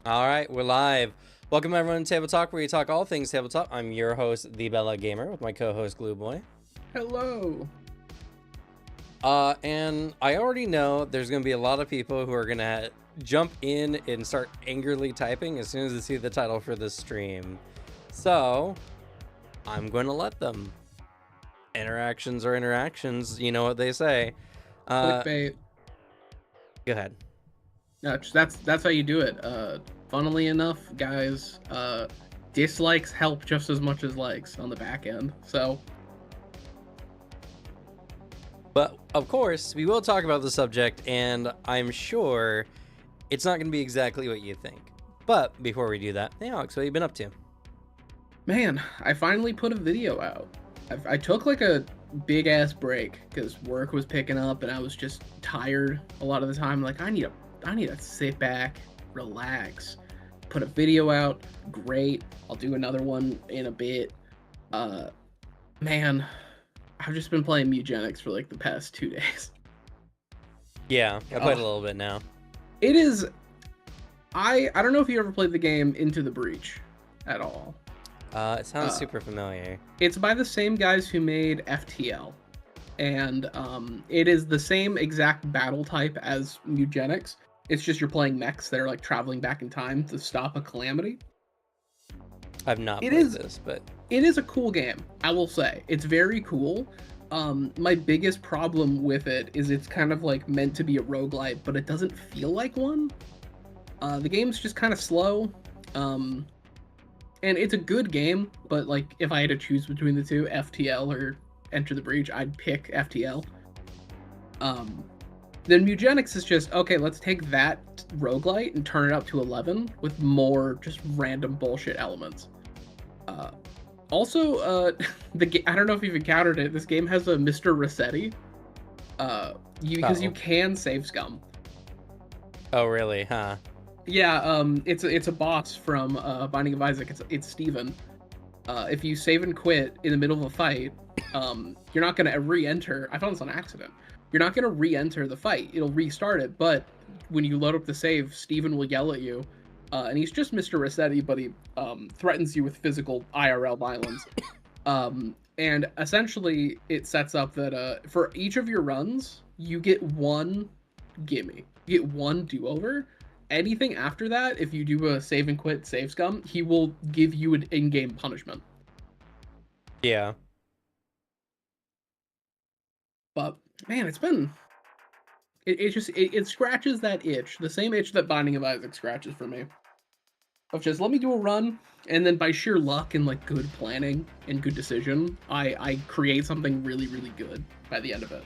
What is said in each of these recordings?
All right, we're live. Welcome everyone to Table Talk, where we talk all things tabletop. I'm your host, the Bella Gamer, with my co-host Glue Boy. Hello. And I already know there's gonna be a lot of people who are gonna jump in and start angrily typing as soon as they see the title for this stream. So I'm going to let them. Interactions are interactions. You know what they say. Clickbait. Go ahead. No, that's how you do it. Funnily enough, guys, dislikes help just as much as likes on the back end. So But of course, we will talk about the subject, and I'm sure it's not going to be exactly what you think. But before we do that, hey Alex, what have you been up to? man, I finally put a video out. I took like a big ass break because work was picking up and I was just tired a lot of the time. Like I need to sit back, relax, put a video out. Great. I'll do another one in a bit. Man, I've just been playing Mugenics for like the past 2 days. Yeah, I played a little bit now. It is. I don't know if you ever played the game Into the Breach at all. It sounds super familiar. It's by the same guys who made FTL, and it is the same exact battle type as Mugenics. It's just you're playing mechs that are like traveling back in time to stop a calamity. I've not played this, but it is a cool game. I will say it's very cool. My biggest problem with it is it's kind of like meant to be a roguelite, but it doesn't feel like one. The game's just kind of slow. And it's a good game, but like if I had to choose between the two, FTL or Enter the Breach, I'd pick FTL. Then Mugenics is just, okay, let's take that roguelite and turn it up to 11 with more just random bullshit elements. Also, I don't know if you've encountered it, this game has a Mr. Rossetti. Because you can save scum. Oh, really? Huh? Yeah, it's a boss from Binding of Isaac. It's Steven. If you save and quit in the middle of a fight, you're not gonna re-enter. I found this on accident. You're not gonna re-enter the fight. It'll restart it, but when you load up the save, Steven will yell at you, and he's just Mr. Rossetti, but he threatens you with physical IRL violence. And essentially, it sets up that for each of your runs, you get one gimme. You get one do-over. Anything after that, if you do a save and quit save scum, he will give you an in-game punishment. Yeah. But man, it's been it scratches that itch, the same itch that Binding of Isaac scratches for me. Of just let me do a run, and then by sheer luck and like good planning and good decision, I create something really, really good by the end of it.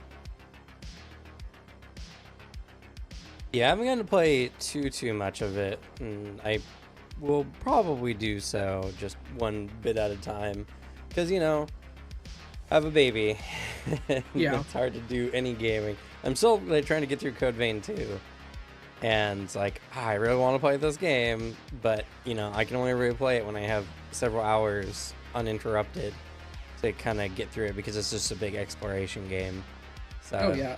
Yeah, I haven't gotten to play too much of it, and I will probably do so just one bit at a time, because I have a baby. Yeah, It's hard to do any gaming. I'm still trying to get through Code Vein 2, and it's like I really want to play this game, but I can only really play it when I have several hours uninterrupted to kind of get through it, because it's just a big exploration game. So oh yeah.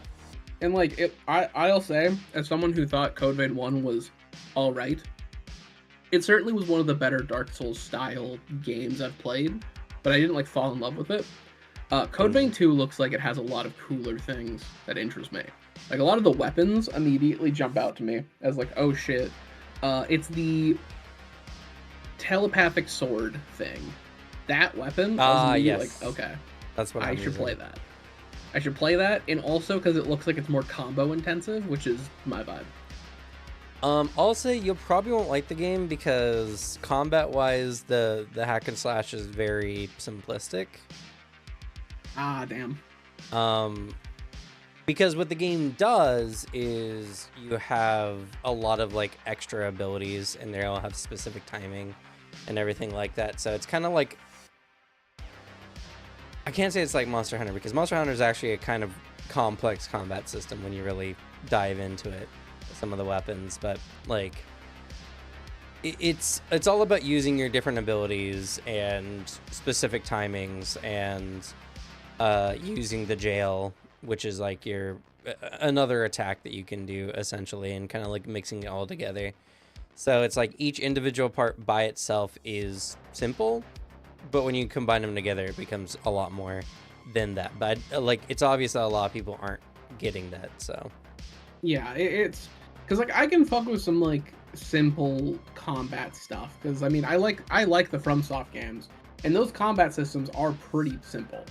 And like I'll say, as someone who thought Code Vein 1 was all right, it certainly was one of the better Dark Souls style games I've played, but I didn't like fall in love with it. Code Vein 2 looks like it has a lot of cooler things that interest me. Like a lot of the weapons immediately jump out to me as like, oh shit. It's the telepathic sword thing. That weapon, I was immediately yes. like, okay, That's what I should play that. I should play that, and also because it looks like it's more combo intensive, which is my vibe. I'll say you probably won't like the game because combat-wise, the hack and slash is very simplistic. Ah, damn. Because what the game does is you have a lot of like extra abilities, and they all have specific timing and everything like that. So it's kind of like, I can't say it's like Monster Hunter, because Monster Hunter is actually a kind of complex combat system when you really dive into it, some of the weapons, but like it's all about using your different abilities and specific timings, and using the jail, which is like your another attack that you can do essentially, and kind of like mixing it all together. So it's like each individual part by itself is simple, but when you combine them together, it becomes a lot more than that. But like, it's obvious that a lot of people aren't getting that. So Yeah, it's because like I can fuck with some like simple combat stuff because I mean I like the FromSoft games and those combat systems are pretty simple.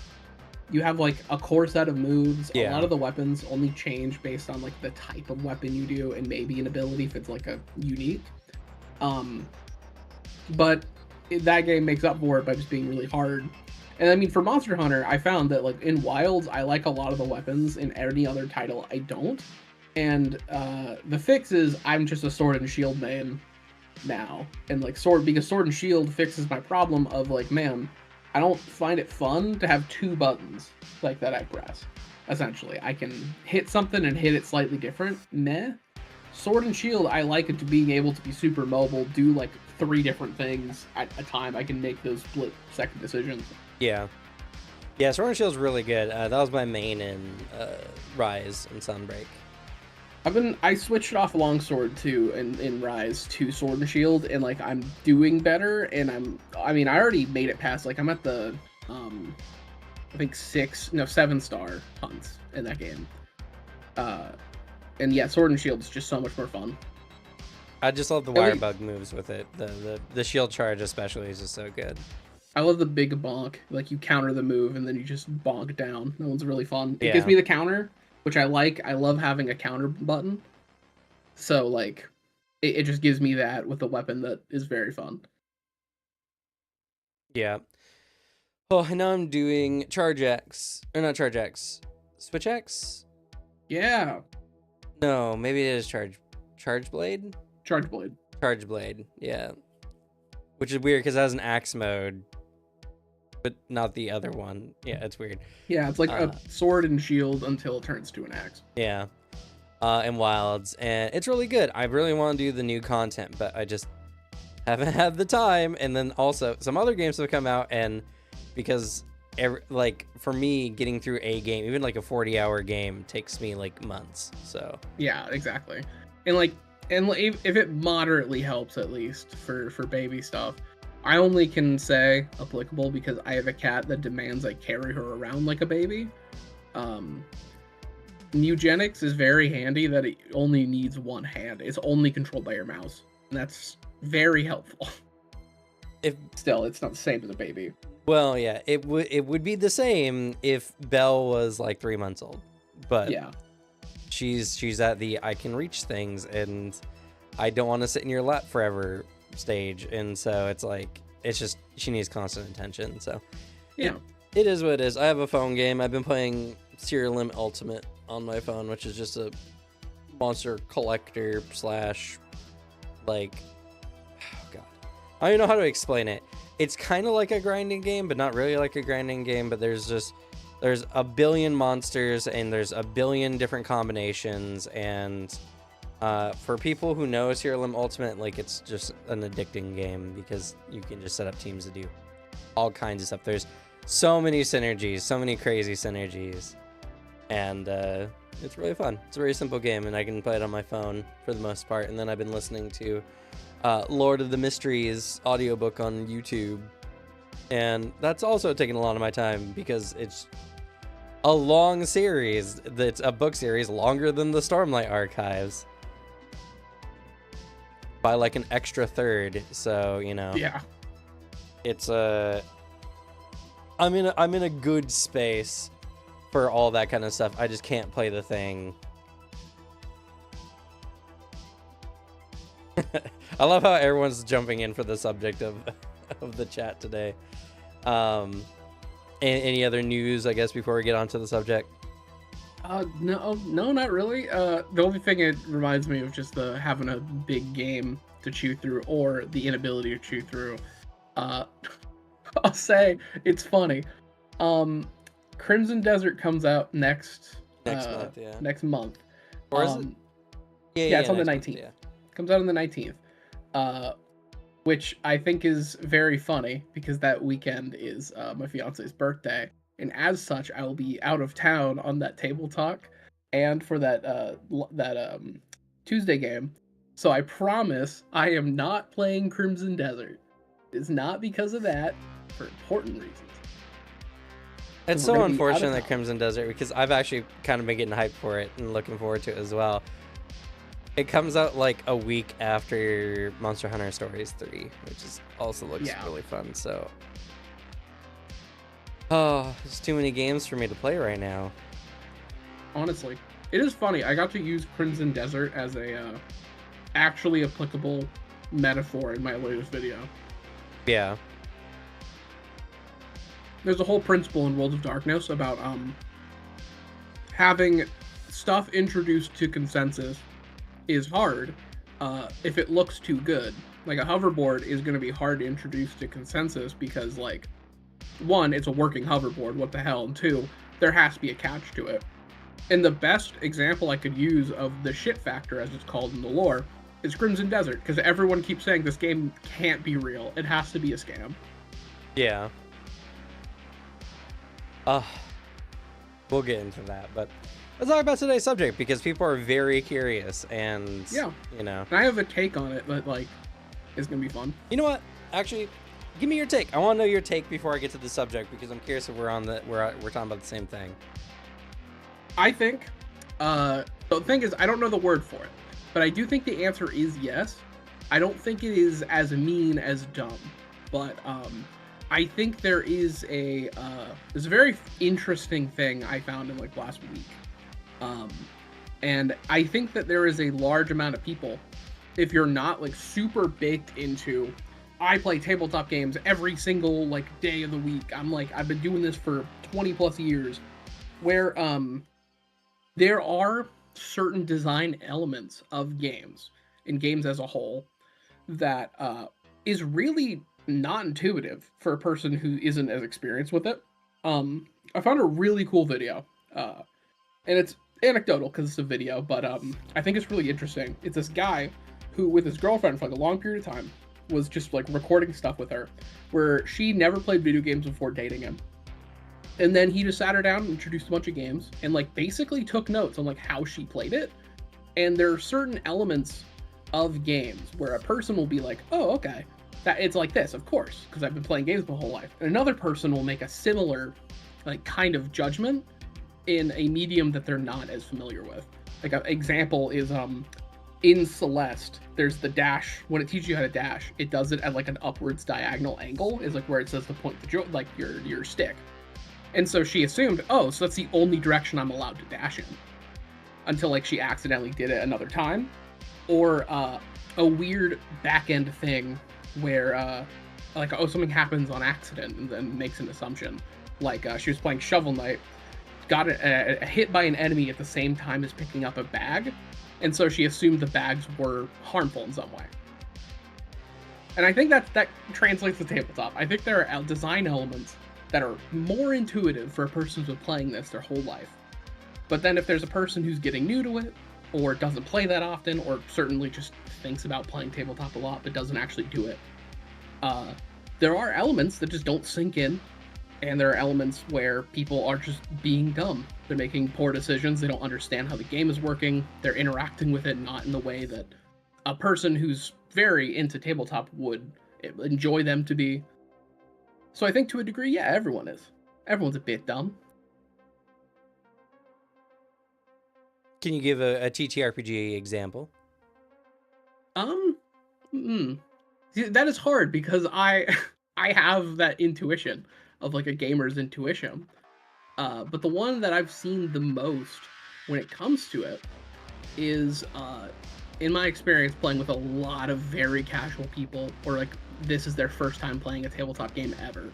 You have like a core set of moves. A lot yeah, of the weapons only change based on like the type of weapon you do and maybe an ability if it's like a unique. Um, but that game makes up for it by just being really hard. And I mean, for Monster Hunter, I found that like in Wilds, I like a lot of the weapons. In any other title, I don't. And the fix is I'm just a sword and shield main now, and like sword and shield fixes my problem of like, man, I don't find it fun to have two buttons like that I press. Essentially, I can hit something and hit it slightly different. Meh. Sword and shield, I like it to being able to be super mobile, do like three different things at a time. I can make those split second decisions. yeah, yeah. Sword and Shield's really good. That was my main in Rise and Sunbreak. I switched off longsword too in Rise to sword and shield, and like I'm doing better, and I mean I already made it past like I'm at the I think 7-star hunts in that game. And yeah, sword and shield is just so much more fun. I just love the At wire least, bug moves with it. The shield charge especially is just so good. I love the big bonk. Like you counter the move and then you just bonk down. That one's really fun. It gives Yeah, me the counter, which I like. I love having a counter button. So like it just gives me that with a weapon that is very fun. yeah. Oh, I know I'm doing Charge X or not Charge X, Switch X. Yeah. No, maybe it is Charge Blade. Charge blade. Charge Blade, yeah. Which is weird because it has an axe mode, but not the other one. Yeah, it's weird. Yeah, it's like a sword and shield until it turns to an axe. Yeah. And Wilds, and it's really good. I really want to do the new content, but I just haven't had the time. And then also some other games have come out, and because like for me, getting through a game, even like a 40-hour game, takes me like months. So Yeah, exactly. And like if it moderately helps at least for baby stuff. I only can say applicable because I have a cat that demands I carry her around like a baby. Um Eugenics is very handy that it only needs one hand. It's only controlled by your mouse. And that's very helpful. if Still, it's not the same as a baby. well, yeah, it would be the same if Belle was like 3 months old, but Yeah. she's at the I can reach things and I don't want to sit in your lap forever stage, and so it's like it's just she needs constant attention. So Yeah. it is what it is. I have a phone game. I've been playing Serial Limit Ultimate on my phone, which is just a monster collector slash like oh god. I don't even know how to explain it. It's kind of like a grinding game, but not really like a grinding game, but there's a billion monsters and there's a billion different combinations, and for people who know Serial Limit Ultimate, like it's just an addicting game because you can just set up teams to do all kinds of stuff. There's so many synergies, so many crazy synergies, and it's really fun. It's a very simple game, and I can play it on my phone for the most part. And then I've been listening to Lord of the Mysteries audiobook on YouTube, and that's also taken a lot of my time because it's a long series. That's a book series longer than the Stormlight Archives by like an extra third. So Yeah. it's I'm in a good space for all that kind of stuff. I just can't play the thing. I love how everyone's jumping in for the subject of the chat today. Any other news, I guess, before we get onto the subject? No, not really. The only thing it reminds me of just having a big game to chew through or the inability to chew through. I'll say it's funny. Crimson Desert comes out next Month, yeah. next month. Or is it? Yeah, it's on the next 19th. month, yeah. Comes out on the 19th. Which I think is very funny because that weekend is my fiance's birthday, and as such, I will be out of town on that table talk and for that Tuesday game. So I promise I am not playing Crimson Desert. It's not because of that, for important reasons. It's We're so gonna be out of unfortunate that town. Crimson Desert, because I've actually kind of been getting hyped for it and looking forward to it as well. It comes out like a week after Monster Hunter Stories 3, which is also looks Yeah. really fun. So, oh, there's too many games for me to play right now. Honestly, it is funny. I got to use Crimson Desert as a actually applicable metaphor in my latest video. Yeah. There's a whole principle in World of Darkness about having stuff introduced to consensus is hard if it looks too good. Like a hoverboard is going to be hard to introduce to consensus because, like, one, it's a working hoverboard, what the hell, and two, there has to be a catch to it. And the best example I could use of the shit factor, as it's called in the lore, is Crimson Desert, because everyone keeps saying this game can't be real. It has to be a scam. Yeah. We'll get into that, but let's talk about today's subject because people are very curious and, Yeah. you know. And I have a take on it, but, like, it's going to be fun. You know what? Actually, give me your take. I want to know your take before I get to the subject because I'm curious if we're talking about the same thing. I think, the thing is, I don't know the word for it, but I do think the answer is yes. I don't think it is as mean as dumb, but, I think there is there's a very interesting thing I found in like last week. And I think that there is a large amount of people, if you're not like super baked into, I play tabletop games every single like day of the week. I've been doing this for 20 plus years, where there are certain design elements of games and games as a whole that is really not intuitive for a person who isn't as experienced with it. I found a really cool video, and it's anecdotal because it's a video, but I think it's really interesting. It's this guy who, with his girlfriend for like a long period of time, was just like recording stuff with her, where she never played video games before dating him. And then he just sat her down and introduced a bunch of games and like basically took notes on like how she played it. And there are certain elements of games where a person will be like, oh, okay, that it's like this, of course, because I've been playing games my whole life. And another person will make a similar like kind of judgment in a medium that they're not as familiar with. Like an example is in Celeste, there's the dash. When it teaches you how to dash, it does it at like an upwards diagonal angle, is like where it says to point like your stick. And so she assumed, oh, so that's the only direction I'm allowed to dash in, until like she accidentally did it another time. Or a weird back end thing where like, oh, something happens on accident and then makes an assumption. Like she was playing Shovel Knight, got a hit by an enemy at the same time as picking up a bag, and so she assumed the bags were harmful in some way. And I think that translates to tabletop. I think there are design elements that are more intuitive for a person who's been playing this their whole life. But then if there's a person who's getting new to it, or doesn't play that often, or certainly just thinks about playing tabletop a lot but doesn't actually do it, there are elements that just don't sink in, and there are elements where people are just being dumb. They're making poor decisions, they don't understand how the game is working, they're interacting with it not in the way that a person who's very into tabletop would enjoy them to be. So I think to a degree, yeah, everyone is. Everyone's a bit dumb. Can you give a TTRPG example? See, that is hard because I have that intuition of like a gamer's intuition. But the one that I've seen the most when it comes to it is, in my experience playing with a lot of very casual people, or like this is their first time playing a tabletop game ever.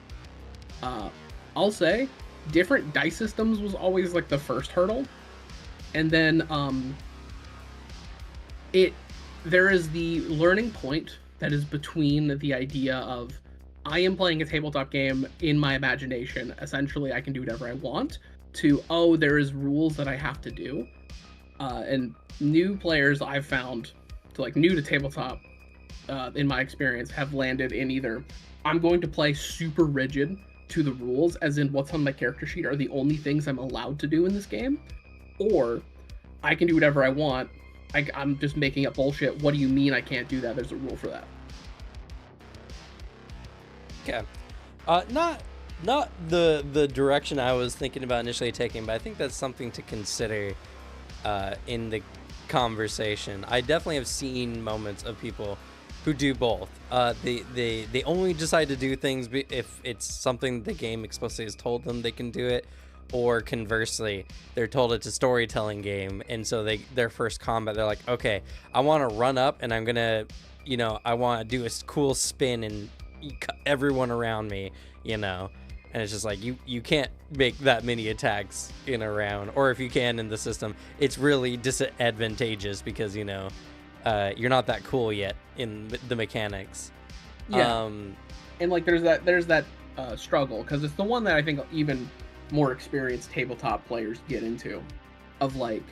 I'll say different dice systems was always like the first hurdle. And then there is the learning point that is between the idea of I am playing a tabletop game in my imagination, essentially I can do whatever I want, to, oh, there is rules that I have to do. And new players I've found, to like new to tabletop, in my experience, have landed in either I'm going to play super rigid to the rules, as in what's on my character sheet are the only things I'm allowed to do in this game, or I can do whatever I want, I'm just making up bullshit. What do you mean I can't do that? There's a rule for that. Okay. Not the direction I was thinking about initially taking, but I think that's something to consider in the conversation. I definitely have seen moments of people who do both. They only decide to do things if it's something the game explicitly has told them they can do it, or conversely, they're told it's a storytelling game, and so their first combat, they're like, okay, I want to run up and I'm gonna, I want to do a cool spin and cut everyone around me, and it's just like you can't make that many attacks in a round, or if you can in the system, it's really disadvantageous because you're not that cool yet in the mechanics. Yeah. And like there's that struggle, because it's the one that I think even more experienced tabletop players get into, of like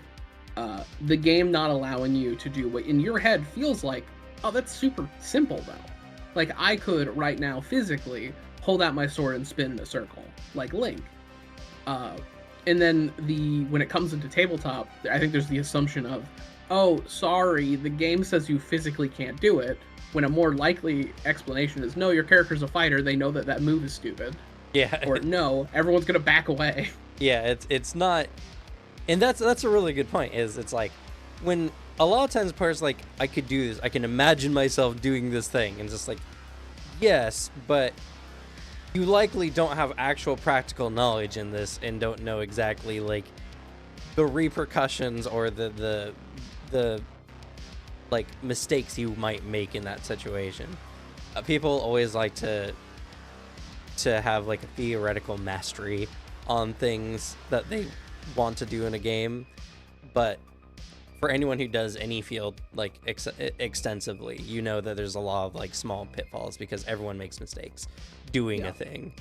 the game not allowing you to do what in your head feels like, oh, that's super simple though. Like I could right now physically hold out my sword and spin in a circle like Link. And then when it comes into tabletop, I think there's the assumption of, oh, sorry, the game says you physically can't do it, when a more likely explanation is, no, your character's a fighter, they know that move is stupid. Yeah. Or no, everyone's gonna back away. Yeah, it's not, and that's a really good point. Is it's like when a lot of times players like, I could do this, I can imagine myself doing this thing, and just like, yes, but you likely don't have actual practical knowledge in this and don't know exactly like the repercussions or the like mistakes you might make in that situation. People always like to have like a theoretical mastery on things that they want to do in a game, but for anyone who does any field like extensively, that there's a lot of like small pitfalls because everyone makes mistakes doing a thing.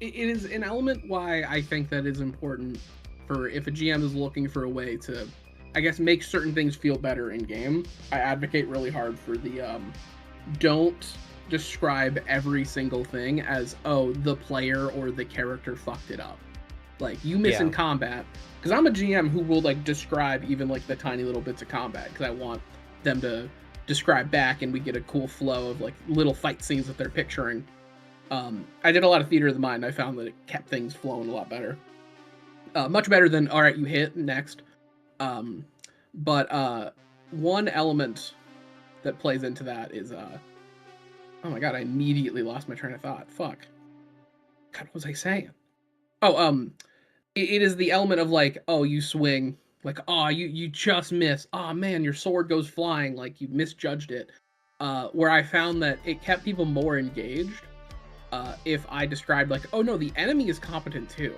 It is an element why I think that is important for if a GM is looking for a way to, I guess, make certain things feel better in game. I advocate really hard for the don't describe every single thing as, oh, the player or the character fucked it up. Like, you miss in combat. Because I'm a GM who will, like, describe even, like, the tiny little bits of combat. Because I want them to describe back and we get a cool flow of, like, little fight scenes that they're picturing. I did a lot of theater of the mind. I found that it kept things flowing a lot better. Much better than, all right, you hit, next. But one element that plays into that is... oh my god, I immediately lost my train of thought. Fuck. God, what was I saying? Oh, it is the element of like, oh, you swing, like, oh, you just miss. Oh man, your sword goes flying, like you misjudged it. Where I found that it kept people more engaged. If I described like, oh no, the enemy is competent too.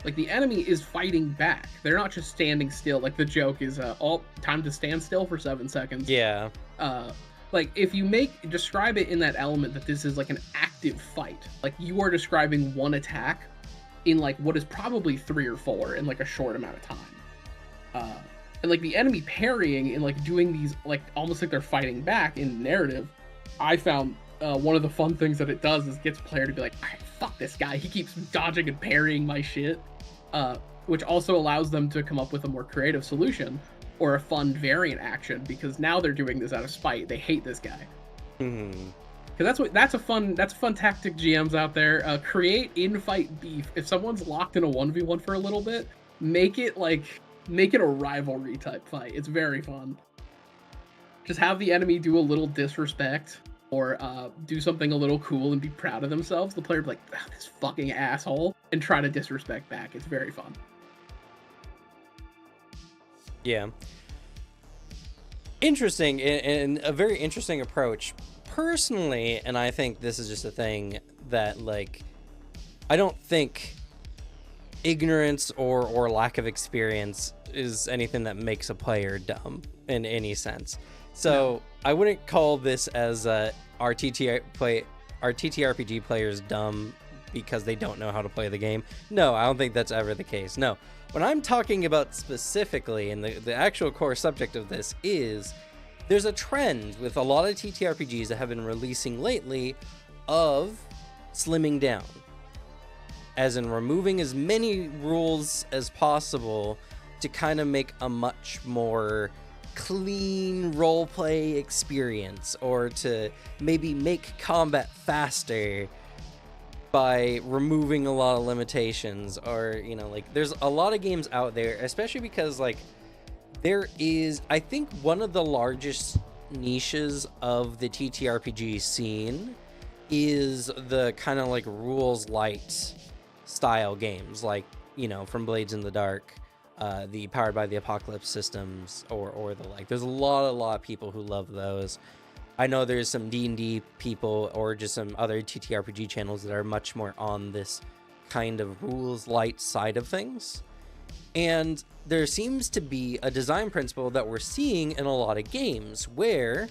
Like the enemy is fighting back. They're not just standing still. Like the joke is, all time to stand still for 7 seconds. Yeah. Like, if you describe it in that element that this is, like, an active fight. Like, you are describing one attack in, like, what is probably 3 or 4 in, like, a short amount of time. And, like, the enemy parrying and, like, doing these, like, almost like they're fighting back in narrative, I found one of the fun things that it does is gets a player to be like, all right, fuck this guy. He keeps dodging and parrying my shit. Which also allows them to come up with a more creative solution. Or a fun variant action, because now they're doing this out of spite. They hate this guy. Because that's a fun tactic, GMs out there. Create in-fight beef. If someone's locked in a 1v1 for a little bit, make it a rivalry type fight. It's very fun. Just have the enemy do a little disrespect or do something a little cool and be proud of themselves. The player will be like, oh, this fucking asshole, and try to disrespect back. It's very fun. Yeah. Interesting, and a very interesting approach. Personally, and I think this is just a thing that, like, I don't think ignorance or lack of experience is anything that makes a player dumb in any sense. So no. I wouldn't call this as our TTRPG players dumb because they don't know how to play the game. No, I don't think that's ever the case. No. What I'm talking about specifically, and the actual core subject of this is, there's a trend with a lot of TTRPGs that have been releasing lately of slimming down. As in removing as many rules as possible to kind of make a much more clean roleplay experience, or to maybe make combat faster by removing a lot of limitations, or like there's a lot of games out there, especially because like there is, I think, one of the largest niches of the TTRPG scene is the kind of like rules light style games, like from Blades in the Dark, the Powered by the Apocalypse systems, or the like. There's a lot of people who love those. I know there's some D&D people or just some other TTRPG channels that are much more on this kind of rules light side of things. And there seems to be a design principle that we're seeing in a lot of games where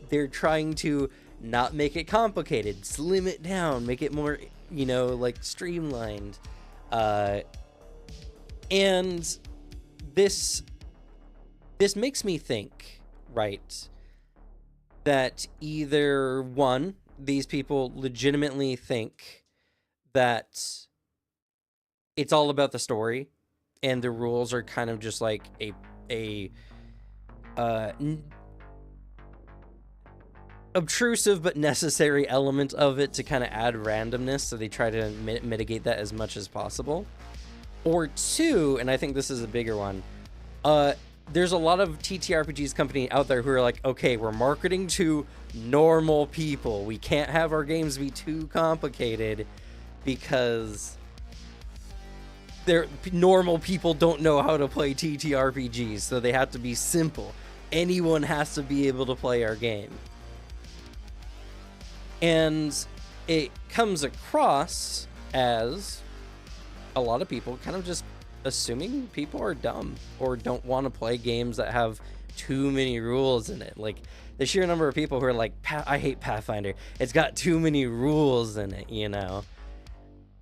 they're trying to not make it complicated, slim it down, make it more, like streamlined. And this makes me think, right, that either one, these people legitimately think that it's all about the story and the rules are kind of just like a obtrusive but necessary element of it to kind of add randomness, so they try to mitigate that as much as possible. Or two, and I think this is a bigger one, there's a lot of TTRPGs company out there who are like, okay, we're marketing to normal people. We can't have our games be too complicated because normal people don't know how to play TTRPGs, so they have to be simple. Anyone has to be able to play our game. And it comes across as a lot of people kind of just assuming people are dumb or don't want to play games that have too many rules in it. Like the sheer number of people who are like, I hate Pathfinder, it's got too many rules in it,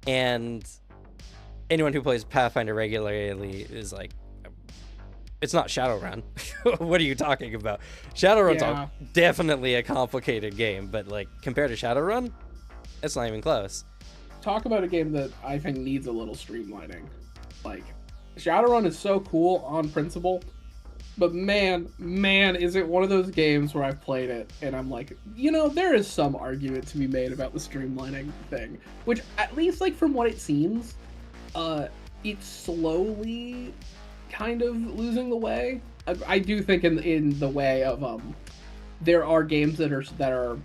and anyone who plays Pathfinder regularly is like, it's not Shadowrun. What are you talking about? Shadowrun's definitely a complicated game, but like compared to Shadowrun, it's not even close. Talk about a game that I think needs a little streamlining. Like, Shadowrun is so cool on principle, but man, is it one of those games where I've played it and I'm like, there is some argument to be made about the streamlining thing, which at least like from what it seems, it's slowly kind of losing the way. I do think in the way of there are games that are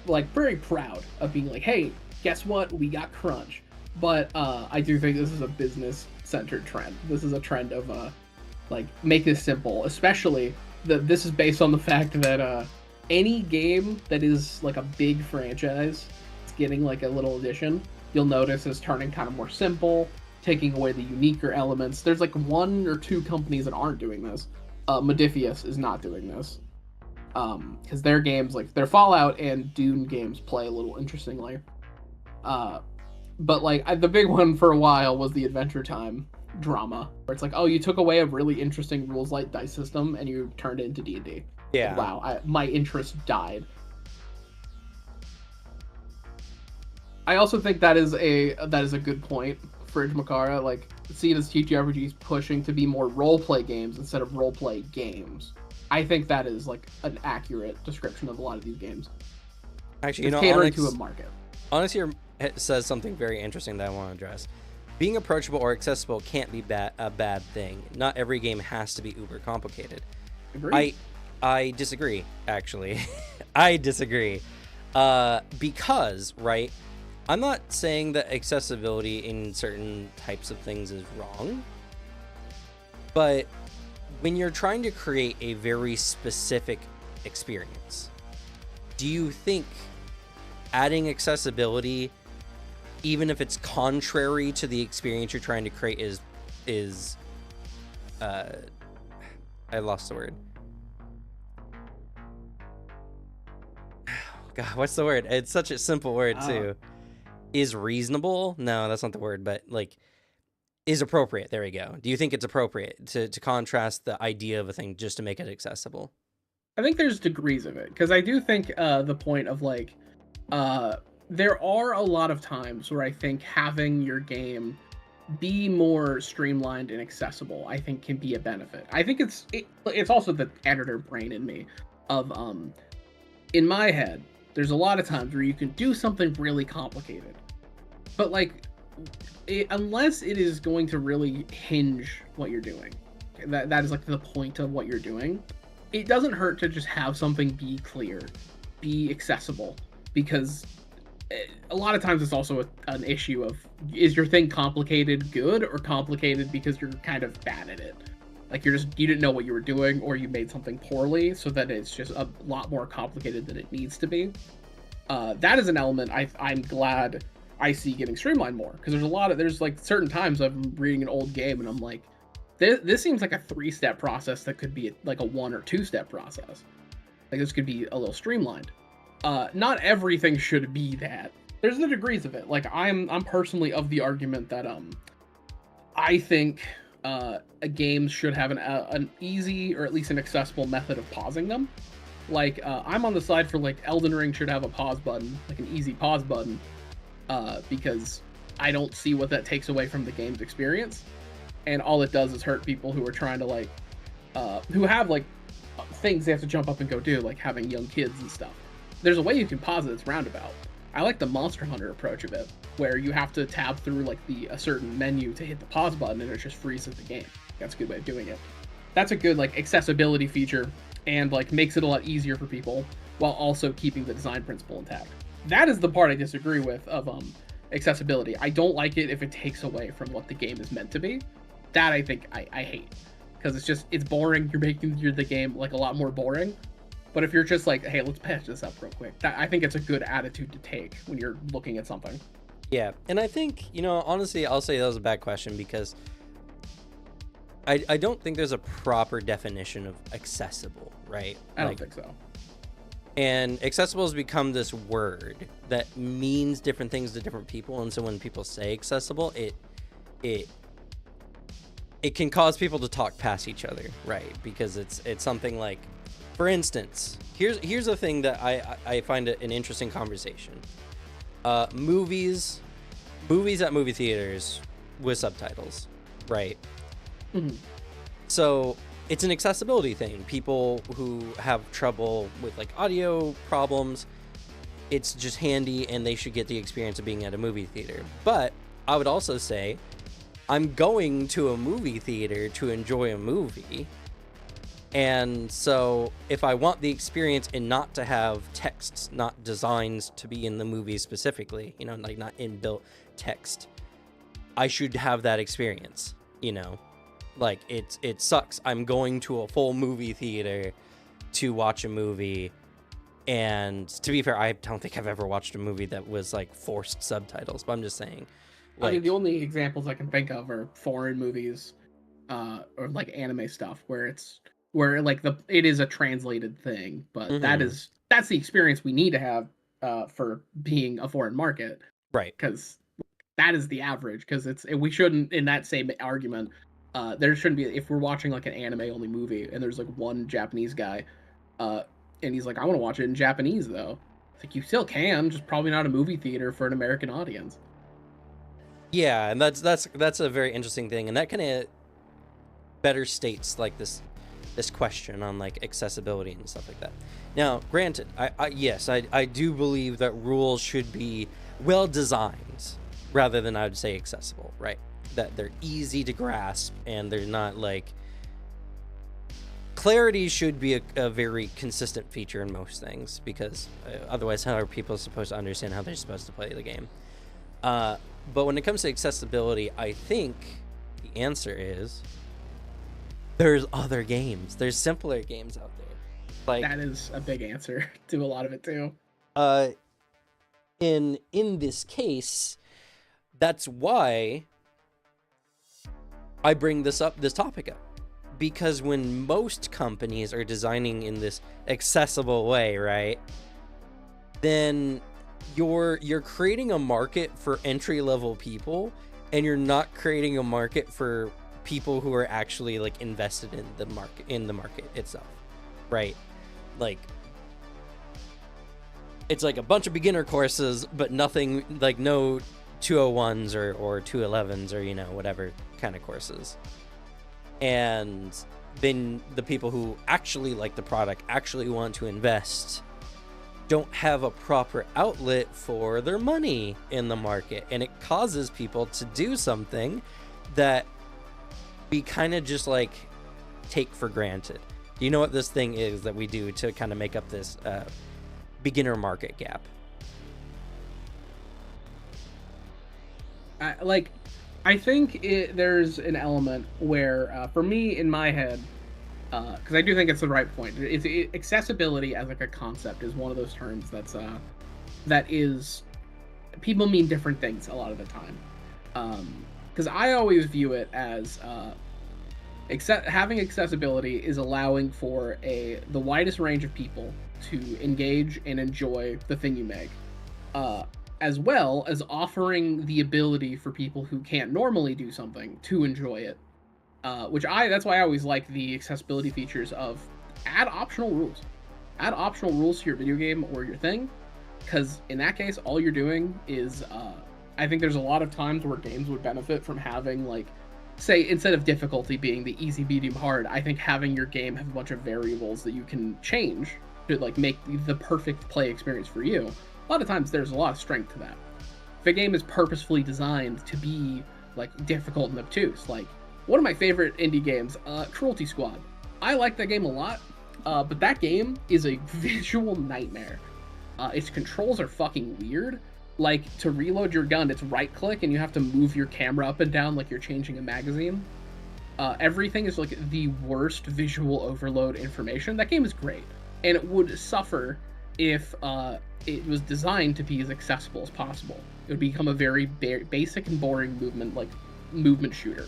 like very proud of being like, hey, guess what? We got crunch. But I do think this is a business-centered trend. This is a trend of like, make this simple. Especially this is based on the fact that any game that is like a big franchise, it's getting like a little addition, you'll notice is turning kind of more simple, taking away the uniquer elements. There's like one or two companies that aren't doing this. Modifius is not doing this. Because their games, like their Fallout and Dune games, play a little interestingly. But like the big one for a while was the Adventure Time drama, where it's like, oh, you took away a really interesting rules light dice system and you turned it into D&D. Yeah. Like, wow, my interest died. I also think that is a good point, Fridge Makara. Like, seeing as TTRPGs pushing to be more roleplay games instead of roleplay games, I think that is like an accurate description of a lot of these games. Actually, it's catering to a market. Honest here says something very interesting that I want to address. Being approachable or accessible can't be a bad thing. Not every game has to be uber complicated. Agreed. I disagree, actually. I disagree. Because, right, I'm not saying that accessibility in certain types of things is wrong, but when you're trying to create a very specific experience, do you think adding accessibility, even if it's contrary to the experience you're trying to create, is I lost the word. God, what's the word? It's such a simple word too. Is reasonable? No, that's not the word, but like, is appropriate. There we go. Do you think it's appropriate to contrast the idea of a thing just to make it accessible? I think there's degrees of it, because I do think the point of like, there are a lot of times where I think having your game be more streamlined and accessible, I think can be a benefit. I think it's also the editor brain in me of in my head, there's a lot of times where you can do something really complicated, but like unless it is going to really hinge what you're doing, that is like the point of what you're doing. It doesn't hurt to just have something be clear, be accessible, because a lot of times it's also an issue of, is your thing complicated good or complicated because you're kind of bad at it? Like you didn't know what you were doing, or you made something poorly so that it's just a lot more complicated than it needs to be. That is an element I'm glad I see getting streamlined more, because there's like certain times I'm reading an old game and I'm like, this seems like a 3-step process that could be like a 1 or 2-step process. Like this could be a little streamlined. Not everything should be that. There's the degrees of it. Like I'm personally of the argument that I think a game should have an easy or at least an accessible method of pausing them. Like I'm on the side for like Elden Ring should have a pause button, like an easy pause button, because I don't see what that takes away from the game's experience, and all it does is hurt people who are trying to like who have like things they have to jump up and go do, like having young kids and stuff. There's a way you can pause it that's roundabout. I like the Monster Hunter approach of it, where you have to tab through like a certain menu to hit the pause button and it just freezes the game. That's a good way of doing it. That's a good like accessibility feature, and like makes it a lot easier for people while also keeping the design principle intact. That is the part I disagree with of accessibility. I don't like it if it takes away from what the game is meant to be. That I think I hate, because it's boring. You're making the game like a lot more boring. But if you're just like, hey, let's patch this up real quick, I think it's a good attitude to take when you're looking at something. Yeah, and I think, honestly, I'll say that was a bad question, because I don't think there's a proper definition of accessible, right? I don't think so. And accessible has become this word that means different things to different people, and so when people say accessible, it can cause people to talk past each other, right? Because it's something like, for instance, here's a thing that I find an interesting conversation. Movies at movie theaters with subtitles, right? Mm-hmm. So it's an accessibility thing. People who have trouble with like audio problems, it's just handy, and they should get the experience of being at a movie theater. But I would also say, I'm going to a movie theater to enjoy a movie. And so if I want the experience and not to have texts not designed to be in the movie specifically, like not inbuilt text, I should have that experience, like it sucks. I'm going to a full movie theater to watch a movie. And to be fair, I don't think I've ever watched a movie that was like forced subtitles, but I'm just saying. Like, I mean, the only examples I can think of are foreign movies, or like anime stuff where it is a translated thing, but mm-hmm. that's the experience we need to have for being a foreign market, right? Because that is the average. Because we shouldn't, in that same argument, there shouldn't be, if we're watching like an anime only movie and there's like one Japanese guy, and he's like, I want to watch it in Japanese though. It's like, you still can, just probably not a movie theater for an American audience. Yeah, and that's a very interesting thing, and that kind of better states like this question on like accessibility and stuff like that. Now, granted, I do believe that rules should be well designed rather than, I would say, accessible, right? That they're easy to grasp and they're not like, clarity should be a very consistent feature in most things, because otherwise how are people supposed to understand how they're supposed to play the game? But when it comes to accessibility, I think the answer is there's other games. There's simpler games out there. Like, that is a big answer to a lot of it too. In this case, that's why I bring this topic up. Because when most companies are designing in this accessible way, right, then you're creating a market for entry-level people, and you're not creating a market for people who are actually like invested in the market itself, right? Like, it's like a bunch of beginner courses, but nothing, like no 201s or 211s or, you know, whatever kind of courses. And then the people who actually like the product, actually want to invest, don't have a proper outlet for their money in the market. And it causes people to do something that we kind of just like take for granted. Do you know what this thing is that we do to kind of make up this beginner market gap? I think there's an element where, for me, in my head, because I do think it's the right point. Accessibility as like a concept is one of those terms that is, people mean different things a lot of the time. Because I always view it as having accessibility is allowing for the widest range of people to engage and enjoy the thing you make, as well as offering the ability for people who can't normally do something to enjoy it. That's why I always like the accessibility features of add optional rules. Add optional rules to your video game or your thing, because in that case, all you're doing is, I think there's a lot of times where games would benefit from having, like, say, instead of difficulty being the easy, medium, hard, I think having your game have a bunch of variables that you can change to, like, make the perfect play experience for you. A lot of times there's a lot of strength to that. If a game is purposefully designed to be, like, difficult and obtuse, like, one of my favorite indie games, Cruelty Squad. I like that game a lot, but that game is a visual nightmare. Its controls are fucking weird. Like, to reload your gun, it's right-click, and you have to move your camera up and down like you're changing a magazine. Everything is, like, the worst visual overload information. That game is great, and it would suffer if it was designed to be as accessible as possible. It would become a very basic and boring movement shooter.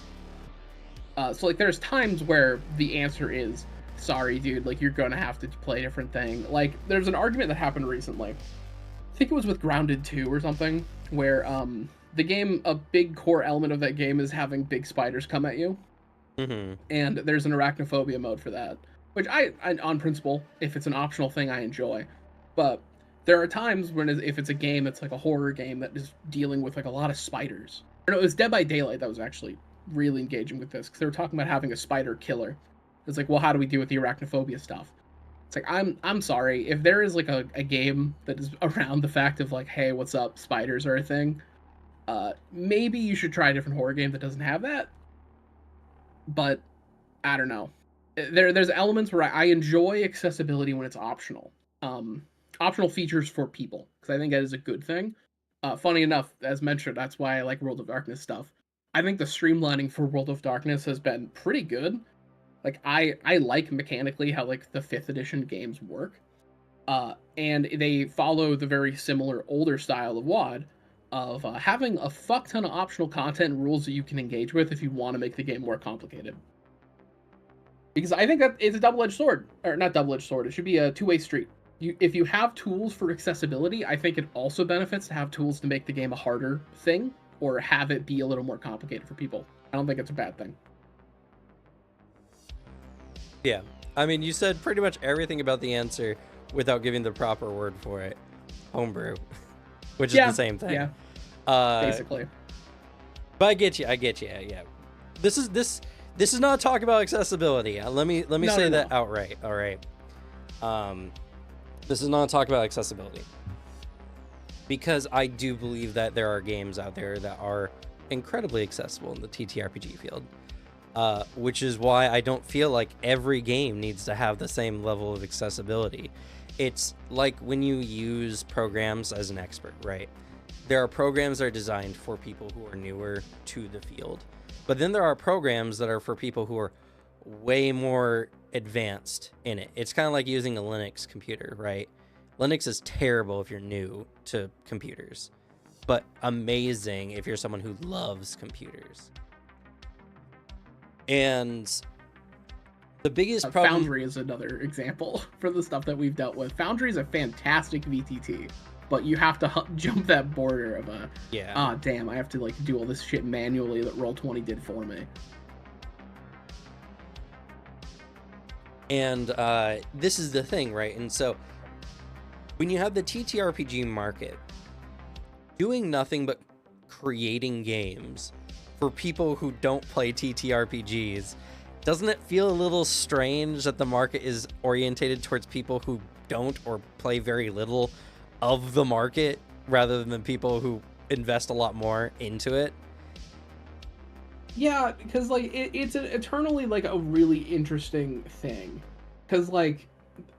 So, like, there's times where the answer is, sorry, dude, like, you're gonna have to play a different thing. Like, there's an argument that happened recently. I think it was with Grounded 2 or something, where the game, a big core element of that game is having big spiders come at you. Mm-hmm. And there's an arachnophobia mode for that, which I, on principle, if it's an optional thing, I enjoy. But there are times when, if it's a game that's like a horror game that is dealing with, like, a lot of spiders. No, it was Dead by Daylight that was actually really engaging with this, because they were talking about having a spider killer. It's like, well, how do we deal with the arachnophobia stuff? It's like, I'm sorry, if there is, like, a game that is around the fact of, like, hey, what's up, spiders are a thing, maybe you should try a different horror game that doesn't have that. But I don't know. There's elements where I enjoy accessibility when it's optional. Optional features for people, because I think that is a good thing. Funny enough, as mentioned, that's why I like World of Darkness stuff. I think the streamlining for World of Darkness has been pretty good. Like, I like mechanically how, like, the 5th edition games work. And they follow the very similar older style of WoD of having a fuck ton of optional content and rules that you can engage with if you want to make the game more complicated. Because I think that it's a double-edged sword. Or not double-edged sword, it should be a two-way street. If you have tools for accessibility, I think it also benefits to have tools to make the game a harder thing, or have it be a little more complicated for people. I don't think it's a bad thing. Yeah. I mean, you said pretty much everything about the answer without giving the proper word for it. Homebrew. Which is the same thing. Yeah. Basically. But I get you. Yeah. This is not talk about accessibility. Let me say that outright. All right. This is not talk about accessibility. Because I do believe that there are games out there that are incredibly accessible in the TTRPG field. Which is why I don't feel like every game needs to have the same level of accessibility. It's like when you use programs as an expert, right? There are programs that are designed for people who are newer to the field. But then there are programs that are for people who are way more advanced in it. It's kind of like using a Linux computer, right? Linux is terrible if you're new to computers, but amazing if you're someone who loves computers. And the biggest problem... Foundry is another example for the stuff that we've dealt with. Foundry is a fantastic VTT, but you have to jump that border of damn, I have to, like, do all this shit manually that Roll20 did for me. And this is the thing, right? And so when you have the TTRPG market doing nothing but creating games for people who don't play TTRPGs, doesn't it feel a little strange that the market is orientated towards people who don't or play very little of the market rather than people who invest a lot more into it? Yeah, because like it's eternally like a really interesting thing, because like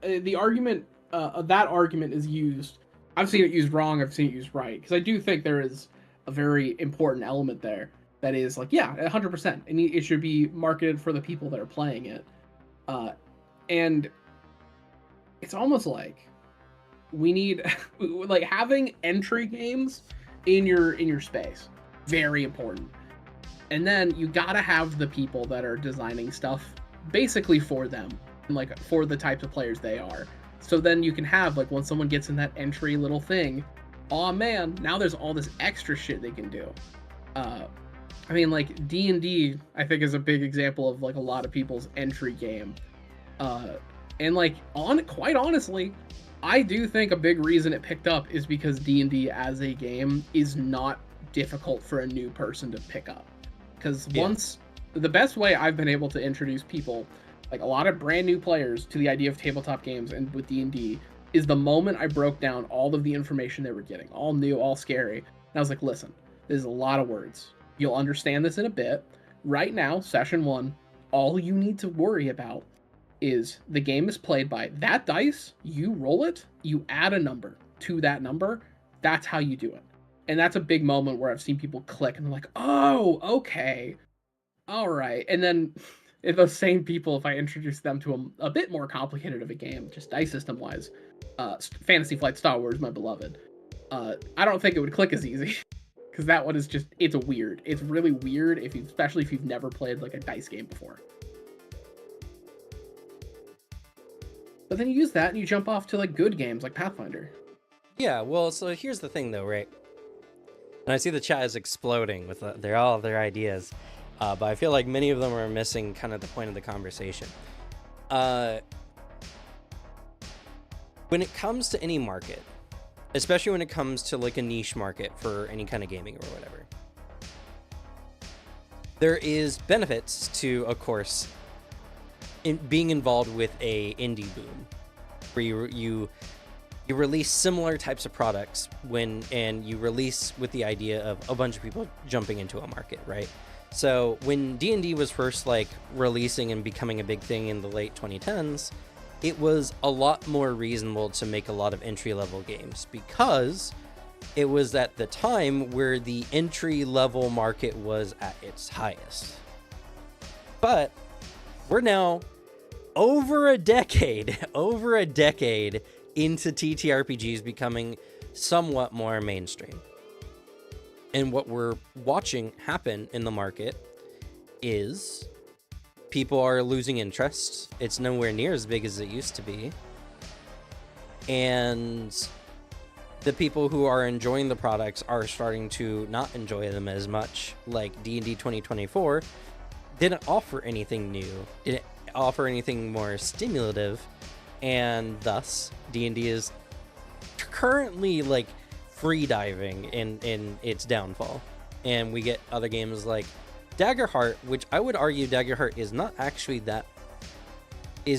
the argument that argument is used. I've seen it used wrong. I've seen it used right. Because I do think there is a very important element there that is like, yeah, 100%. And it should be marketed for the people that are playing it. And it's almost like we need like having entry games in your space. Very important. And then you gotta have the people that are designing stuff basically for them, and like for the types of players they are. So then you can have, like, when someone gets in that entry little thing, oh man, now there's all this extra shit they can do. I mean, like, D&D, I think, is a big example of, like, a lot of people's entry game. And, like, quite honestly, I do think a big reason it picked up is because D&D as a game is not difficult for a new person to pick up. Because the best way I've been able to introduce people, like a lot of brand new players, to the idea of tabletop games and with D&D is the moment I broke down all of the information they were getting, all new, all scary. And I was like, listen, there's a lot of words. You'll understand this in a bit. Right now, session 1, all you need to worry about is the game is played by that dice, you roll it, you add a number to that number. That's how you do it. And that's a big moment where I've seen people click and they're like, oh, okay. All right. And then if those same people, if I introduce them to a bit more complicated of a game, just dice system wise, Fantasy Flight Star Wars, my beloved, I don't think it would click as easy. Because that one is just, it's weird. It's really weird, especially if you've never played like a dice game before. But then you use that and you jump off to like good games like Pathfinder. Yeah, well, so here's the thing though, right? And I see the chat is exploding with all of their ideas, but I feel like many of them are missing kind of the point of the conversation. When it comes to any market, especially when it comes to like a niche market for any kind of gaming or whatever, there is benefits to, of course, in being involved with a indie boom, where you release similar types of products and you release with the idea of a bunch of people jumping into a market, right? So when D&D was first like releasing and becoming a big thing in the late 2010s, it was a lot more reasonable to make a lot of entry-level games because it was at the time where the entry-level market was at its highest. But we're now over a decade into TTRPGs becoming somewhat more mainstream. And what we're watching happen in the market is people are losing interest. It's nowhere near as big as it used to be. And the people who are enjoying the products are starting to not enjoy them as much. Like D&D 2024 didn't offer anything new, didn't offer anything more stimulative, and thus D&D is currently like free diving in its downfall. And we get other games like Daggerheart, which I would argue Daggerheart is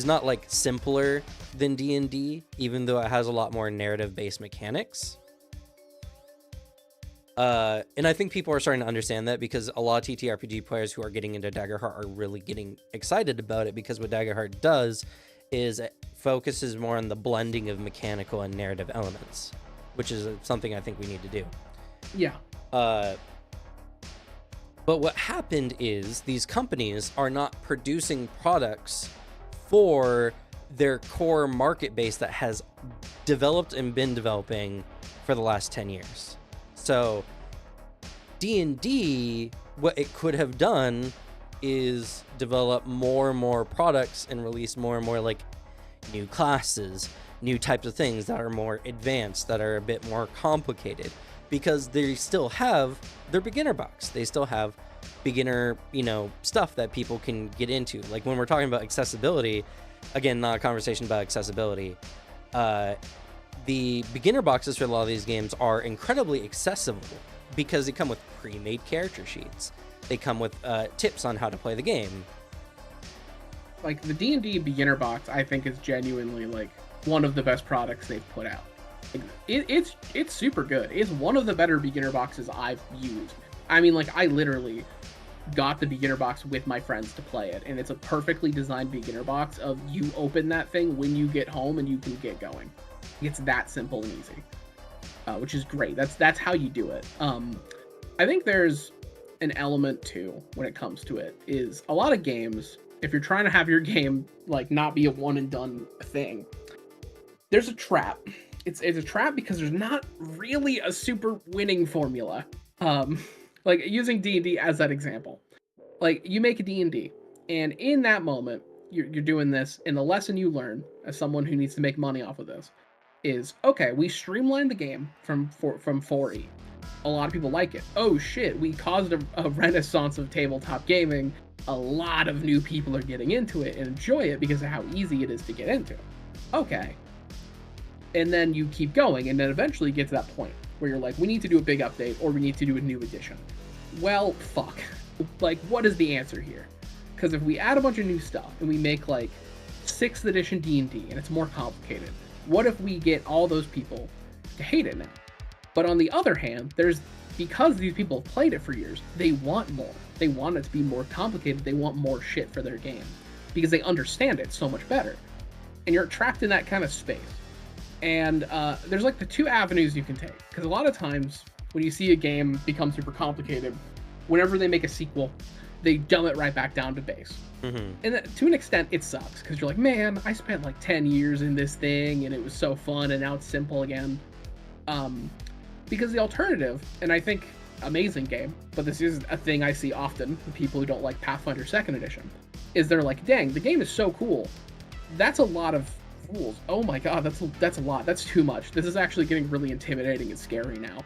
not like simpler than D&D, even though it has a lot more narrative based mechanics. And I think people are starting to understand that, because a lot of TTRPG players who are getting into Daggerheart are really getting excited about it, because what Daggerheart does is it focuses more on the blending of mechanical and narrative elements, which is something I think we need to do. Yeah. But what happened is these companies are not producing products for their core market base that has developed and been developing for the last 10 years. So D&D, what it could have done is develop more and more products and release more and more like new classes, new types of things that are more advanced, that are a bit more complicated, because they still have their beginner box. They still have beginner, stuff that people can get into. Like when we're talking about accessibility, again, not a conversation about accessibility, the beginner boxes for a lot of these games are incredibly accessible because they come with pre-made character sheets. They come with tips on how to play the game. Like the D&D beginner box, I think is genuinely like one of the best products they've put out. Like, it's super good. It's one of the better beginner boxes I've used. I mean, like I literally got the beginner box with my friends to play it, and it's a perfectly designed beginner box of you open that thing when you get home and you can get going. It's that simple and easy, which is great. That's how you do it. I think there's an element too when it comes to it is a lot of games, if you're trying to have your game like not be a one and done thing, there's a trap. It's a trap because there's not really a super winning formula. Like using D&D as that example, like you make a D&D, and in that moment you're doing this, and the lesson you learn as someone who needs to make money off of this is, okay, we streamlined the game from 4E. A lot of people like it. Oh shit, we caused a renaissance of tabletop gaming. A lot of new people are getting into it and enjoy it because of how easy it is to get into. Okay. And then you keep going, and then eventually you get to that point where you're like, we need to do a big update, or we need to do a new edition. Well, fuck. Like, what is the answer here? Because if we add a bunch of new stuff, and we make, like, 6th edition D&D, and it's more complicated, what if we get all those people to hate it now? But on the other hand, because these people have played it for years, they want more. They want it to be more complicated. They want more shit for their game. Because they understand it so much better. And you're trapped in that kind of space. And there's like the two avenues you can take. Because a lot of times, when you see a game become super complicated, whenever they make a sequel, they dumb it right back down to base. Mm-hmm. And to an extent, it sucks. Because you're like, man, I spent like 10 years in this thing, and it was so fun, and now it's simple again. Because the alternative, and I think amazing game, but this is a thing I see often with people who don't like Pathfinder 2nd Edition, is they're like, dang, the game is so cool. That's a lot of rules. Oh my god, that's a lot. That's too much. This is actually getting really intimidating and scary now.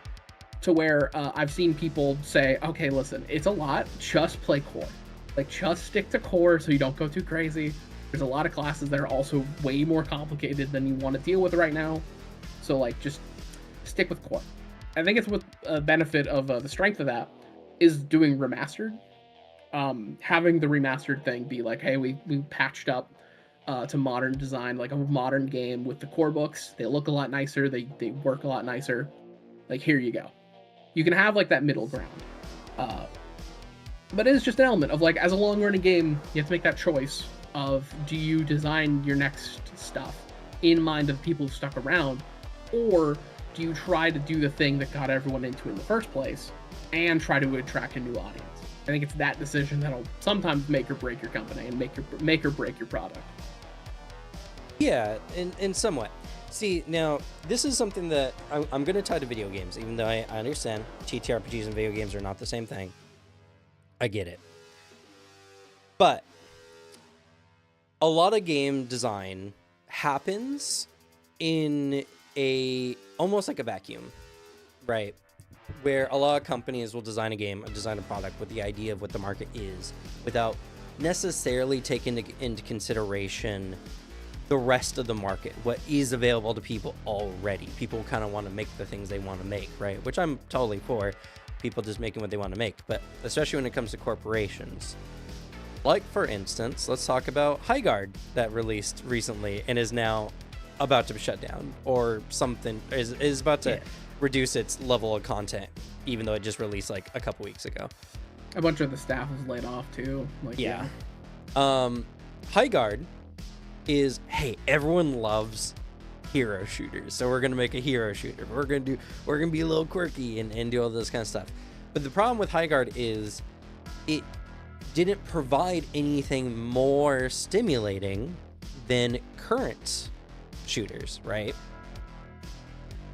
To where I've seen people say, okay, listen, it's a lot, just play core. Like, just stick to core so you don't go too crazy. There's a lot of classes that are also way more complicated than you want to deal with right now. So, like, just stick with core. I think it's with a benefit of the strength of that is doing remastered. Having the remastered thing be like, hey, we patched up to modern design, like a modern game with the core books. They look a lot nicer. They work a lot nicer. Like, here you go. You can have like that middle ground. But it is just an element of like, as a long-running game, you have to make that choice of, do you design your next stuff in mind of people who stuck around, or do you try to do the thing that got everyone into it in the first place and try to attract a new audience? I think it's that decision that'll sometimes make or break your company and make or break your product. Yeah, in some way. See, now, this is something that I'm going to tie to video games, even though I understand TTRPGs and video games are not the same thing. I get it. But a lot of game design happens in almost like a vacuum, right? Where a lot of companies will design a product with the idea of what the market is, without necessarily taking into consideration the rest of the market, what is available to people already. People kind of want to make the things they want to make, right? Which I'm totally for, people just making what they want to make. But especially when it comes to corporations, like for instance, let's talk about Highguard that released recently and is now about to shut down, or something is about to reduce its level of content, even though it just released like a couple weeks ago. A bunch of the staff was laid off too. Like, yeah. Highguard is, hey, everyone loves hero shooters, so we're gonna make a hero shooter. We're gonna be a little quirky and do all this kind of stuff. But the problem with Highguard is it didn't provide anything more stimulating than current shooters, right?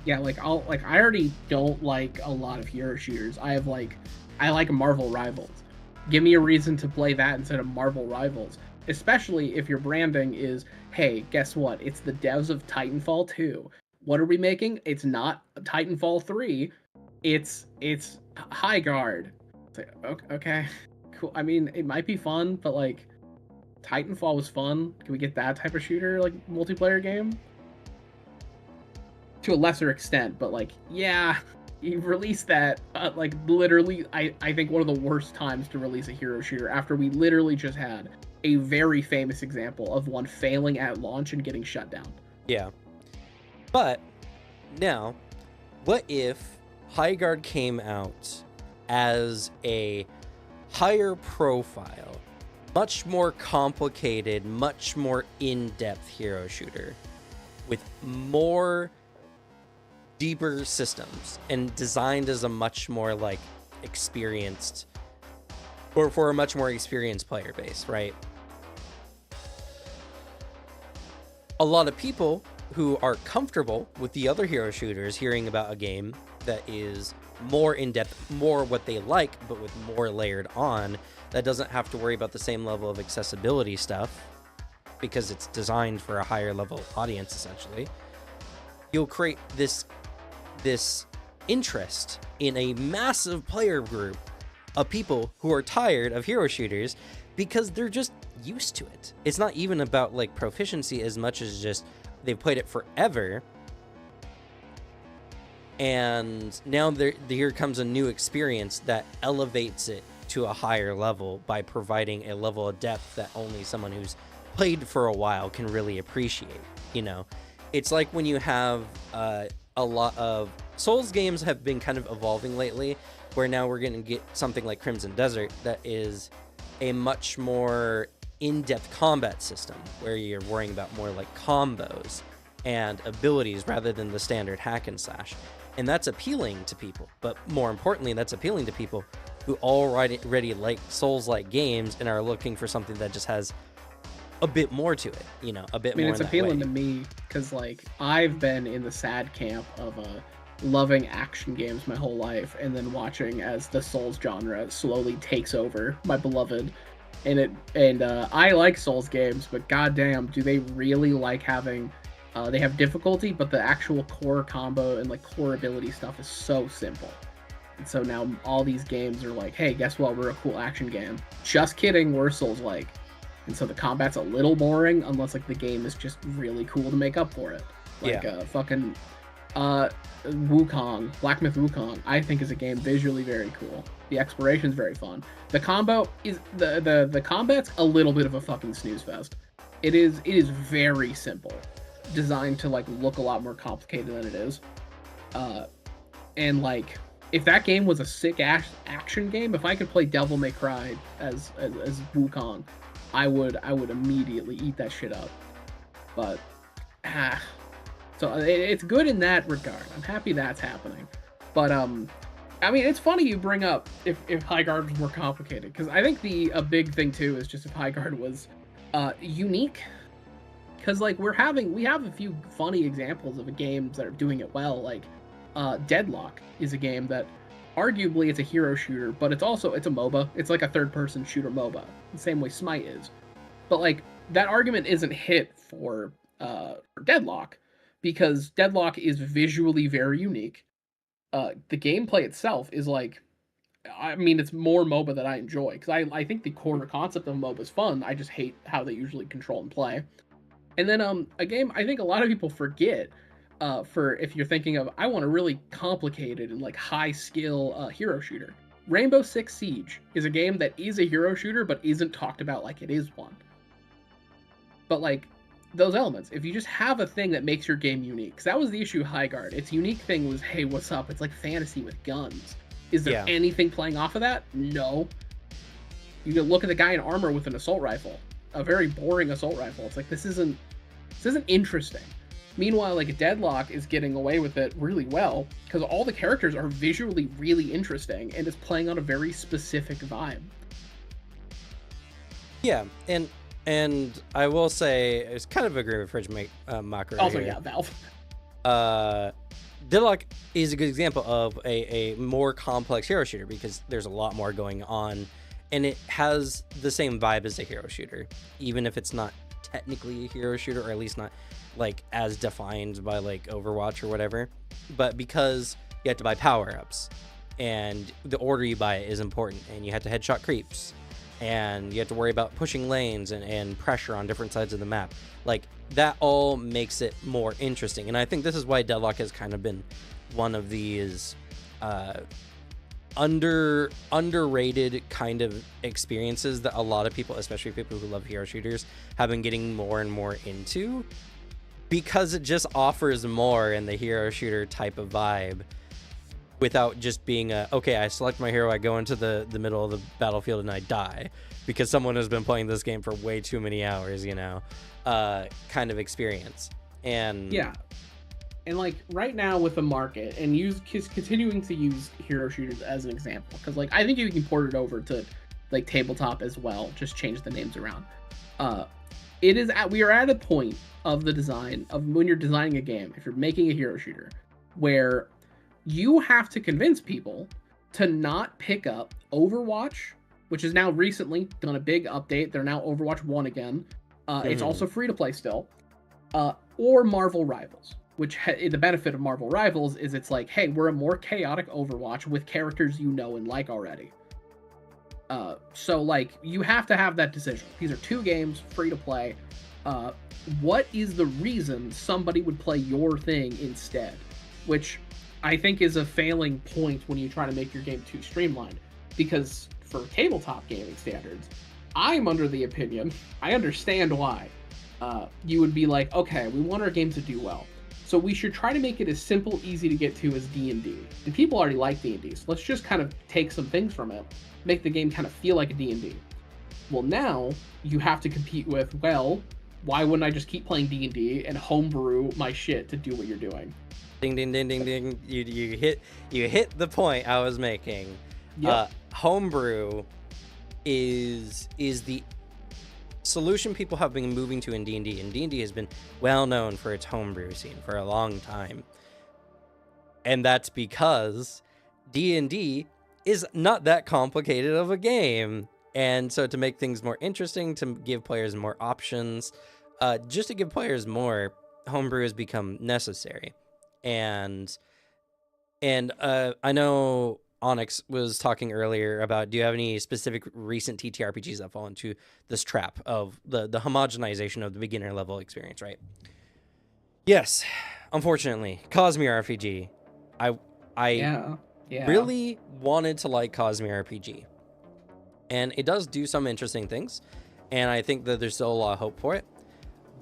Yeah, like I already don't like a lot of hero shooters. I like Marvel Rivals. Give me a reason to play that instead of Marvel Rivals. Especially if your branding is, hey, guess what? It's the devs of Titanfall 2. What are we making? It's not Titanfall 3. It's Highguard. It's like, okay, cool. I mean, it might be fun, but like, Titanfall was fun. Can we get that type of shooter, like, multiplayer game? To a lesser extent, but like, yeah, you released that like literally I think one of the worst times to release a hero shooter after we literally just had a very famous example of one failing at launch and getting shut down. Yeah. But now, what if Highguard came out as a higher profile, much more complicated, much more in-depth hero shooter with more deeper systems and designed as a much more like experienced, or for a much more experienced player base, right? A lot of people who are comfortable with the other hero shooters hearing about a game that is more in-depth, more what they like, but with more layered on, that doesn't have to worry about the same level of accessibility stuff because it's designed for a higher level audience, essentially. You'll create this interest in a massive player group of people who are tired of hero shooters because they're just used to it. It's not even about like proficiency as much as just they've played it forever, and now here comes a new experience that elevates it to a higher level by providing a level of depth that only someone who's played for a while can really appreciate. You know, it's like when you have a lot of Souls games have been kind of evolving lately, where now we're going to get something like Crimson Desert that is a much more in-depth combat system where you're worrying about more like combos and abilities rather than the standard hack and slash. And that's appealing to people, but more importantly, that's appealing to people who already like Souls-like games and are looking for something that just has a bit more to it, you know, a bit more. I mean, it's appealing to me because like I've been in the sad camp of loving action games my whole life, and then watching as the Souls genre slowly takes over my beloved. And I like Souls games, but goddamn, do they really like having they have difficulty, but the actual core combo and like core ability stuff is so simple. And so now all these games are like, hey, guess what? We're a cool action game. Just kidding, we're Souls-like. And so the combat's a little boring unless like the game is just really cool to make up for it. Like fucking Wukong, Black Myth Wukong, I think is a game visually very cool. The exploration's very fun. The combo is the combat's a little bit of a fucking snooze fest. It is very simple, designed to like look a lot more complicated than it is. And like if that game was a sick action game, if I could play Devil May Cry as Wukong, I would immediately eat that shit up. But so it's good in that regard. I'm happy that's happening. But I mean, it's funny you bring up if Highguard was more complicated, because I think a big thing too is just if Highguard was unique. Because like we have a few funny examples of games that are doing it well. Like Deadlock is a game that arguably it's a hero shooter, but it's a MOBA. It's like a third-person shooter MOBA, the same way Smite is. But like that argument isn't hit for Deadlock, because Deadlock is visually very unique. The gameplay itself is like, I mean, it's more MOBA that I enjoy, because I think the core concept of MOBA is fun. I just hate how they usually control and play. And then a game I think a lot of people forget, for if you're thinking of, I want a really complicated and like high skill hero shooter. Rainbow Six Siege is a game that is a hero shooter but isn't talked about like it is one. But like those elements, if you just have a thing that makes your game unique, because that was the issue of Highguard. Its unique thing was, hey, what's up? It's like fantasy with guns. Is there anything playing off of that? No. You can look at the guy in armor with an assault rifle, a very boring assault rifle. It's like this isn't interesting. Meanwhile, like Deadlock is getting away with it really well because all the characters are visually really interesting and it's playing on a very specific vibe. Yeah, and I will say it's kind of agree with Fridge Mocker. Also, here. Yeah, Valve. Deadlock is a good example of a more complex hero shooter because there's a lot more going on, and it has the same vibe as a hero shooter, even if it's not technically a hero shooter, or at least not like as defined by like Overwatch or whatever. But because you have to buy power-ups, and the order you buy it is important, and you have to headshot creeps, and you have to worry about pushing lanes and pressure on different sides of the map. Like, that all makes it more interesting. And I think this is why Deadlock has kind of been one of these underrated kind of experiences that a lot of people, especially people who love hero shooters, have been getting more and more into, because it just offers more in the hero shooter type of vibe without just being okay, I select my hero, I go into the middle of the battlefield and I die because someone has been playing this game for way too many hours, kind of experience. And yeah. And like right now with the market, and continuing to use hero shooters as an example, because like I think you can port it over to like tabletop as well, just change the names around. We are at a point of the design of when you're designing a game, if you're making a hero shooter, where you have to convince people to not pick up Overwatch, which is now recently done a big update. They're now Overwatch 1 again. It's also free to play still, or Marvel Rivals. Which the benefit of Marvel Rivals is it's like, hey, we're a more chaotic Overwatch with characters you know and like already. So like you have to have that decision. These are 2 games, free to play. What is the reason somebody would play your thing instead? Which I think is a failing point when you try to make your game too streamlined. Because for tabletop gaming standards, I'm under the opinion, I understand why. You would be like, okay, we want our game to do well. So we should try to make it as simple, easy to get to as D&D. And people already like D&D, so let's just kind of take some things from it, make the game kind of feel like a D&D. Well, now you have to compete with, well, why wouldn't I just keep playing D&D and homebrew my shit to do what you're doing? Ding, ding, ding, ding, ding. You hit the point I was making. Yep. Homebrew is the solution people have been moving to in D&D, and D&D has been well known for its homebrew scene for a long time. And that's because D&D is not that complicated of a game. And so to make things more interesting, to give players more options, just to give players more, homebrew has become necessary. And I know Onyx was talking earlier about, do you have any specific recent TTRPGs that fall into this trap of the homogenization of the beginner level experience, right? Yes, unfortunately, Cosmere RPG. I really wanted to like Cosmere RPG, and it does do some interesting things, and I think that there's still a lot of hope for it.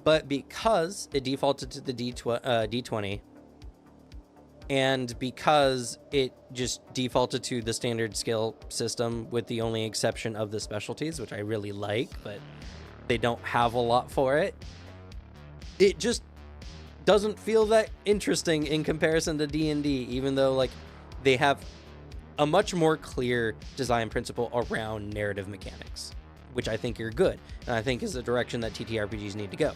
But because it defaulted to the D20, and because it just defaulted to the standard skill system with the only exception of the specialties, which I really like, but they don't have a lot for it, it just doesn't feel that interesting in comparison to D&D, even though like they have a much more clear design principle around narrative mechanics, which I think are good, and I think is the direction that TTRPGs need to go.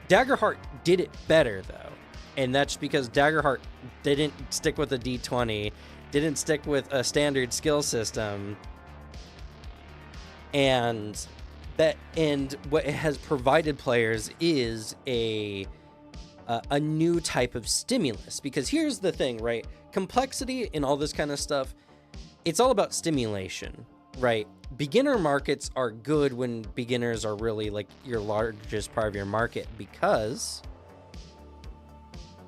Daggerheart did it better, though. And that's because Daggerheart didn't stick with a D20, didn't stick with a standard skill system, and what it has provided players is a new type of stimulus. Because here's the thing, right? Complexity and all this kind of stuff, it's all about stimulation, right? Beginner markets are good when beginners are really like your largest part of your market, because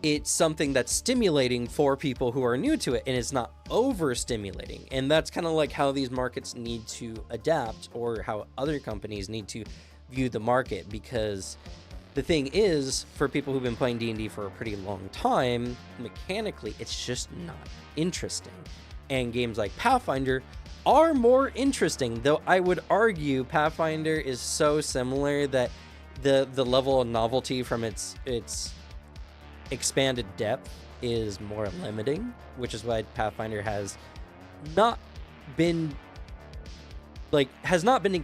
it's something that's stimulating for people who are new to it, and it's not overstimulating. And that's kind of like how these markets need to adapt, or how other companies need to view the market. Because the thing is, for people who've been playing D&D for a pretty long time, mechanically, it's just not interesting. And games like Pathfinder are more interesting, though I would argue Pathfinder is so similar that the level of novelty from its expanded depth is more limiting, which is why Pathfinder has not been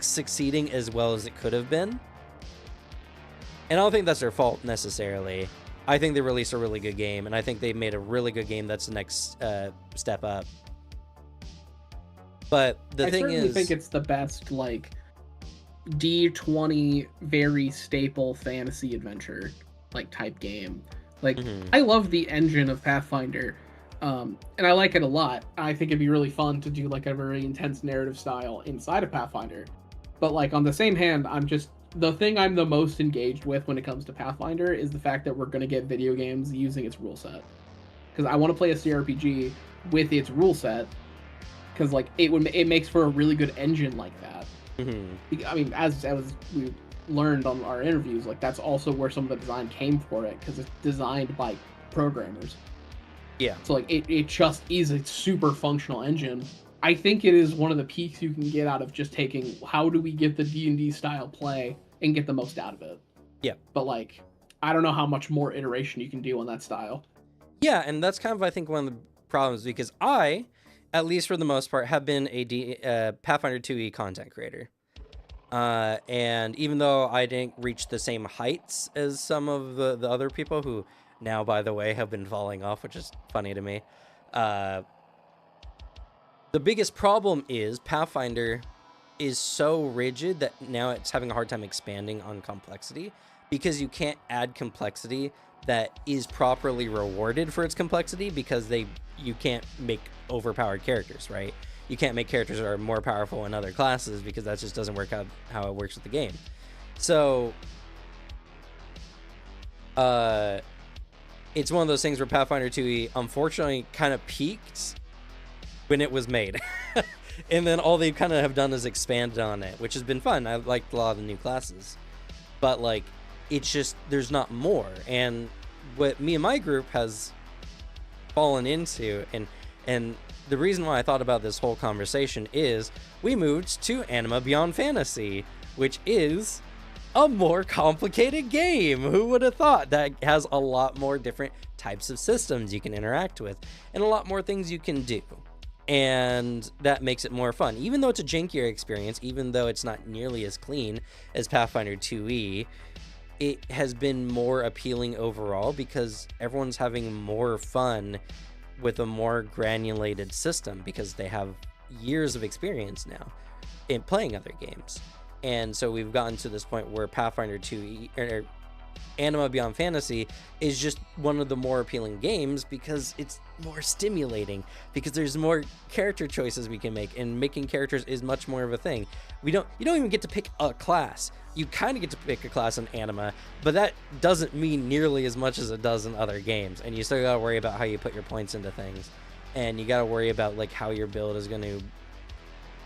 succeeding as well as it could have been. And I don't think that's their fault necessarily. I think they released a really good game, and I think they made a really good game that's the next step up. But the thing is, I think it's the best like D20 very staple fantasy adventure like type game. Like, I love the engine of Pathfinder, and I like it a lot. I think it'd be really fun to do like a very intense narrative style inside of Pathfinder. But like on the same hand, the thing I'm the most engaged with when it comes to Pathfinder is the fact that we're going to get video games using its rule set. because I want to play a CRPG with its rule set, because like it makes for a really good engine like that. Mm-hmm. I mean, as we learned on our interviews, like that's also where some of the design came for it, because it's designed by programmers. Yeah. So like it just is a super functional engine. I think it is one of the peaks you can get out of just taking how do we get the D&D style play and get the most out of it. Yeah. But like I don't know how much more iteration you can do on that style. Yeah, and that's kind of, I think, one of the problems, because I, at least for the most part, have been a Pathfinder 2e content creator. And even though I didn't reach the same heights as some of the other people who now, by the way, have been falling off, which is funny to me, the biggest problem is Pathfinder is so rigid that now it's having a hard time expanding on complexity, because you can't add complexity that is properly rewarded for its complexity, because you can't make overpowered characters, right? You can't make characters that are more powerful in other classes, because that just doesn't work out how it works with the game. So it's one of those things where Pathfinder 2e unfortunately kind of peaked when it was made. And then all they kind of have done is expanded on it, which has been fun. I liked a lot of the new classes, but like it's just there's not more. And what me and my group has fallen into, and the reason why I thought about this whole conversation is we moved to Anima Beyond Fantasy, which is a more complicated game. Who would have thought? That has a lot more different types of systems you can interact with and a lot more things you can do. And that makes it more fun. Even though it's a jankier experience, even though it's not nearly as clean as Pathfinder 2e, it has been more appealing overall because everyone's having more fun with a more granulated system, because they have years of experience now in playing other games. And so we've gotten to this point where Pathfinder 2e, or Anima Beyond Fantasy, is just one of the more appealing games because it's more stimulating, because there's more character choices we can make, and making characters is much more of a thing. You don't even get to pick a class. You kind of get to pick a class in Anima, but that doesn't mean nearly as much as it does in other games. And you still gotta worry about how you put your points into things, and you gotta worry about like how your build is going to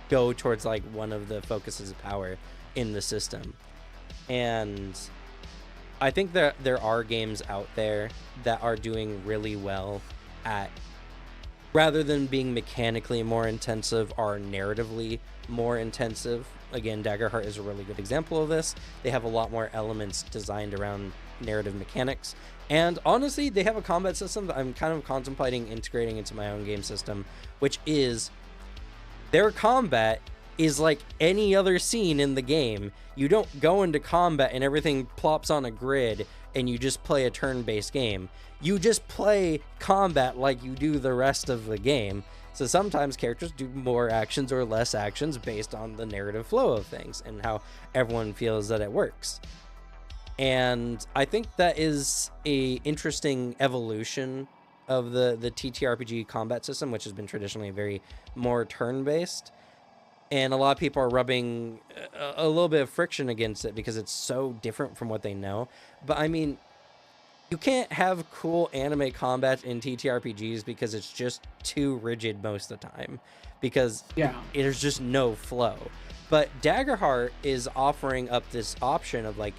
go towards like one of the focuses of power in the system. And I think that there are games out there that are doing really well at, rather than being mechanically more intensive, are narratively more intensive. Again, Daggerheart is a really good example of this. They have a lot more elements designed around narrative mechanics. And honestly, they have a combat system that I'm kind of contemplating integrating into my own game system, which is their combat is like any other scene in the game. You don't go into combat and everything plops on a grid and you just play a turn-based game. You just play combat like you do the rest of the game. So sometimes characters do more actions or less actions based on the narrative flow of things and how everyone feels that it works. And I think that is a interesting evolution of the TTRPG combat system, which has been traditionally very more turn-based. And a lot of people are rubbing a little bit of friction against it because it's so different from what they know. But I mean, you can't have cool anime combat in TTRPGs because it's just too rigid most of the time, because there's just no flow. But Daggerheart is offering up this option of like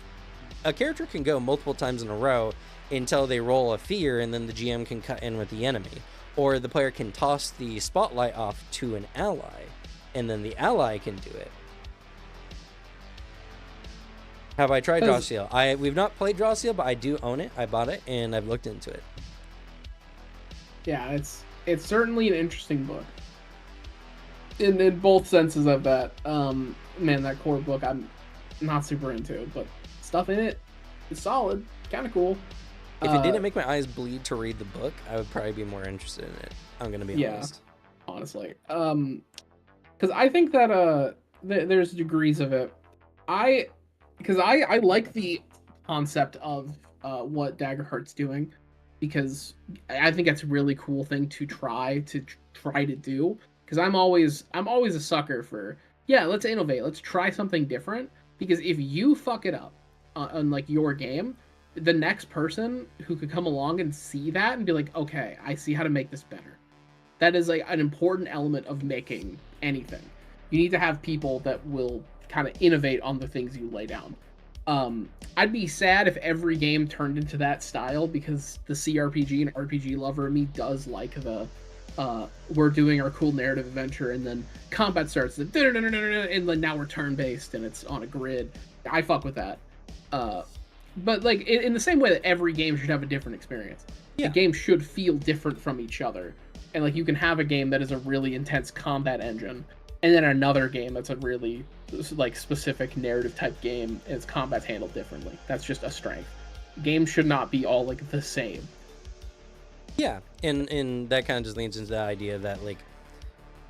a character can go multiple times in a row until they roll a fear, and then the GM can cut in with the enemy, or the player can toss the spotlight off to an ally, and then the ally can do it. Have I tried Drawsteel? We've not played Drawsteel, but I do own it. I bought it and I've looked into it. Yeah, it's certainly an interesting book. In both senses of that. Man, that core book I'm not super into, but stuff in it is solid, kind of cool. If it didn't make my eyes bleed to read the book, I would probably be more interested in it. I'm gonna be honest. Honestly, because I think that there's degrees of it. I like the concept of what Daggerheart's doing, because I think that's a really cool thing to try to do. Because I'm always a sucker for, let's innovate, let's try something different. Because if you fuck it up on like your game, the next person who could come along and see that and be like, okay, I see how to make this better. That is like an important element of making anything. You need to have people that will kind of innovate on the things you lay down. I'd be sad if every game turned into that style, because the CRPG and RPG lover in me does like the we're doing our cool narrative adventure and then combat starts and then now we're turn based and it's on a grid. I fuck with that. But like in the same way that every game should have a different experience, Yeah. the game should feel different from each other. And like you can have a game that is a really intense combat engine, and then another game that's a really like specific narrative type game, and its combat's handled differently. That's just a strength. Games should not be all like the same. Yeah, and that kind of just leans into the idea that like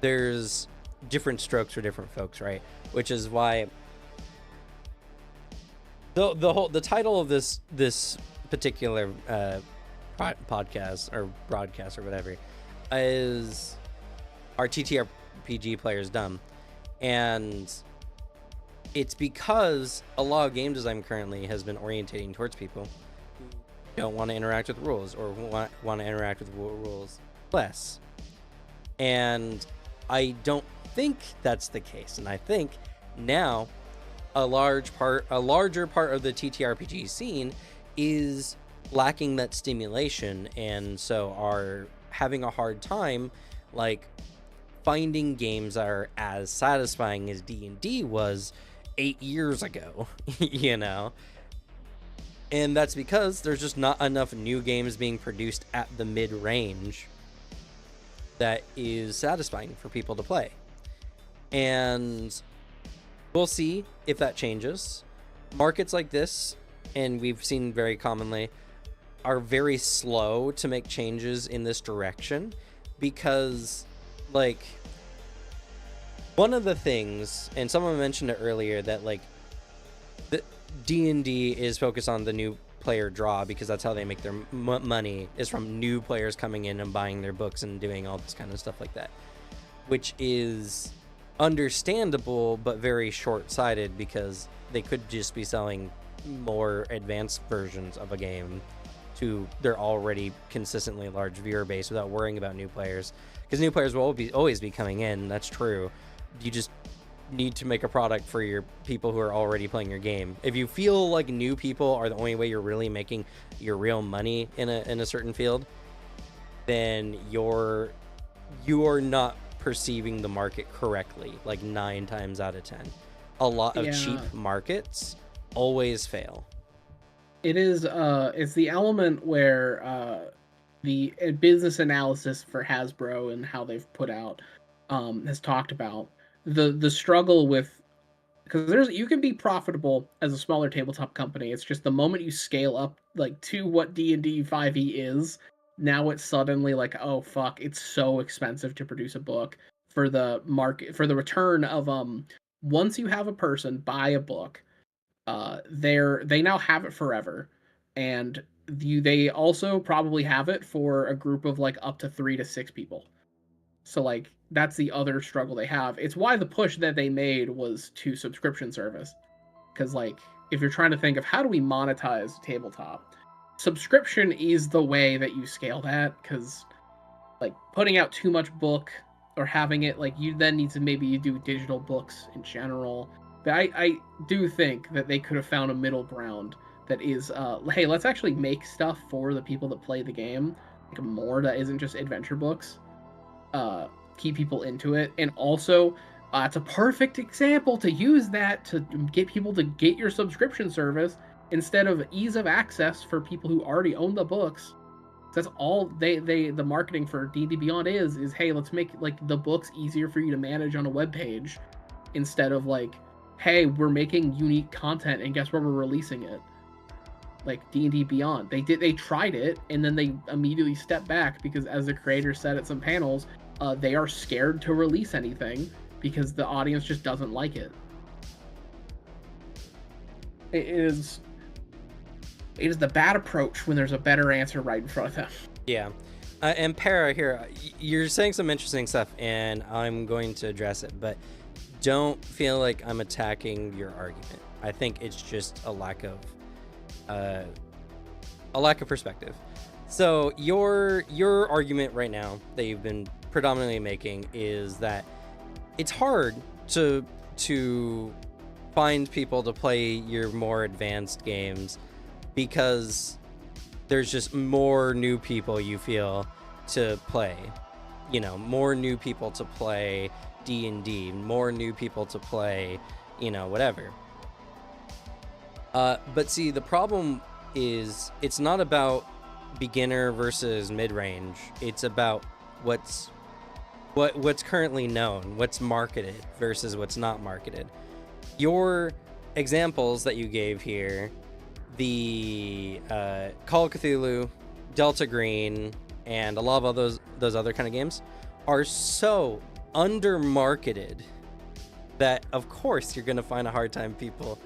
there's different strokes for different folks, right? Which is why the title of this particular podcast or broadcast or whatever is "Are TTRPG Players Dumb?" And it's because a lot of game design currently has been orientating towards people who don't want to interact with rules or want to interact with rules less. And I don't think that's the case. And I think now a larger part of the TTRPG scene is lacking that stimulation, and so are having a hard time like finding games that are as satisfying as D&D was 8 years ago, you know? And that's because there's just not enough new games being produced at the mid-range that is satisfying for people to play. And we'll see if that changes. Markets like this, and we've seen very commonly, are very slow to make changes in this direction because, like, one of the things, and someone mentioned it earlier, that like the D&D is focused on the new player draw because that's how they make their money, is from new players coming in and buying their books and doing all this kind of stuff like that, which is understandable but very short-sighted because they could just be selling more advanced versions of a game to their already consistently large viewer base without worrying about new players, because new players will always be coming in. That's true. You just need to make a product for your people who are already playing your game. If you feel like new people are the only way you're really making your real money in a certain field, then you are not perceiving the market correctly, like 9 times out of 10. A lot of cheap markets always fail. It is it's the element where the business analysis for Hasbro and how they've put out has talked about the struggle with, because you can be profitable as a smaller tabletop company. It's just the moment you scale up like to what D&D 5e is, now it's suddenly like, oh fuck, it's so expensive to produce a book. For the market, for the return of once you have a person buy a book, they now have it forever, and they also probably have it for a group of like up to 3 to 6 people. So like that's the other struggle they have. It's why the push that they made was to subscription service, because like if you're trying to think of how do we monetize tabletop, subscription is the way that you scale that, because like putting out too much book or having it like you then need to maybe you do digital books in general. But I do think that they could have found a middle ground that is, hey, let's actually make stuff for the people that play the game, like more that isn't just adventure books. Keep people into it, and also it's a perfect example to use that to get people to get your subscription service instead of ease of access for people who already own the books. That's all the marketing for D&D Beyond is hey, let's make like the books easier for you to manage on a web page, instead of like, hey, we're making unique content and guess where we're releasing it. Like D&D Beyond, they tried it and then they immediately stepped back because, as the creator said at some panels, they are scared to release anything because the audience just doesn't like it. It is the bad approach when there's a better answer right in front of them. Yeah. And Para, here, you're saying some interesting stuff, and I'm going to address it, but don't feel like I'm attacking your argument. I think it's just a lack of a lack of perspective. So your argument right now that you've been predominantly making is that it's hard to find people to play your more advanced games because there's just more new people you feel to play. You know, more new people to play D&D, more new people to play, you know, whatever. But see, the problem is it's not about beginner versus mid-range. It's about what's currently known, what's marketed versus what's not marketed. Your examples that you gave here, the Call of Cthulhu, Delta Green, and a lot of those other kind of games are so under-marketed that of course you're going to find a hard time people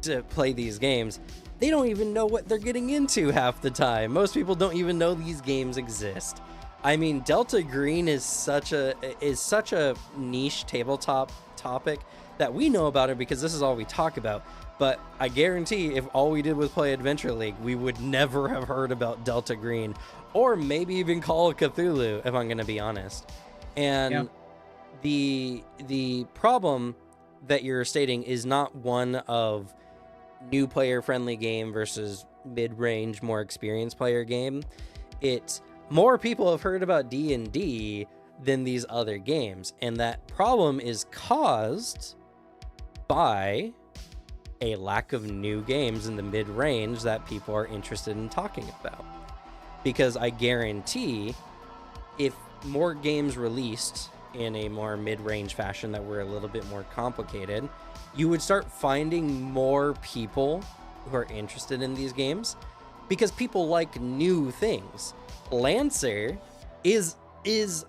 to play these games. They don't even know what they're getting into half the time. Most people don't even know these games exist. I mean, Delta Green is such a niche tabletop topic that we know about it because this is all we talk about. But I guarantee if all we did was play Adventure League, we would never have heard about Delta Green or maybe even Call of Cthulhu, if I'm going to be honest. And the problem that you're stating is not one of new player friendly game versus mid-range, more experienced player game. It's more people have heard about D&D than these other games, and that problem is caused by a lack of new games in the mid-range that people are interested in talking about. Because I guarantee if more games released in a more mid-range fashion that were a little bit more complicated, you would start finding more people who are interested in these games because people like new things. Lancer is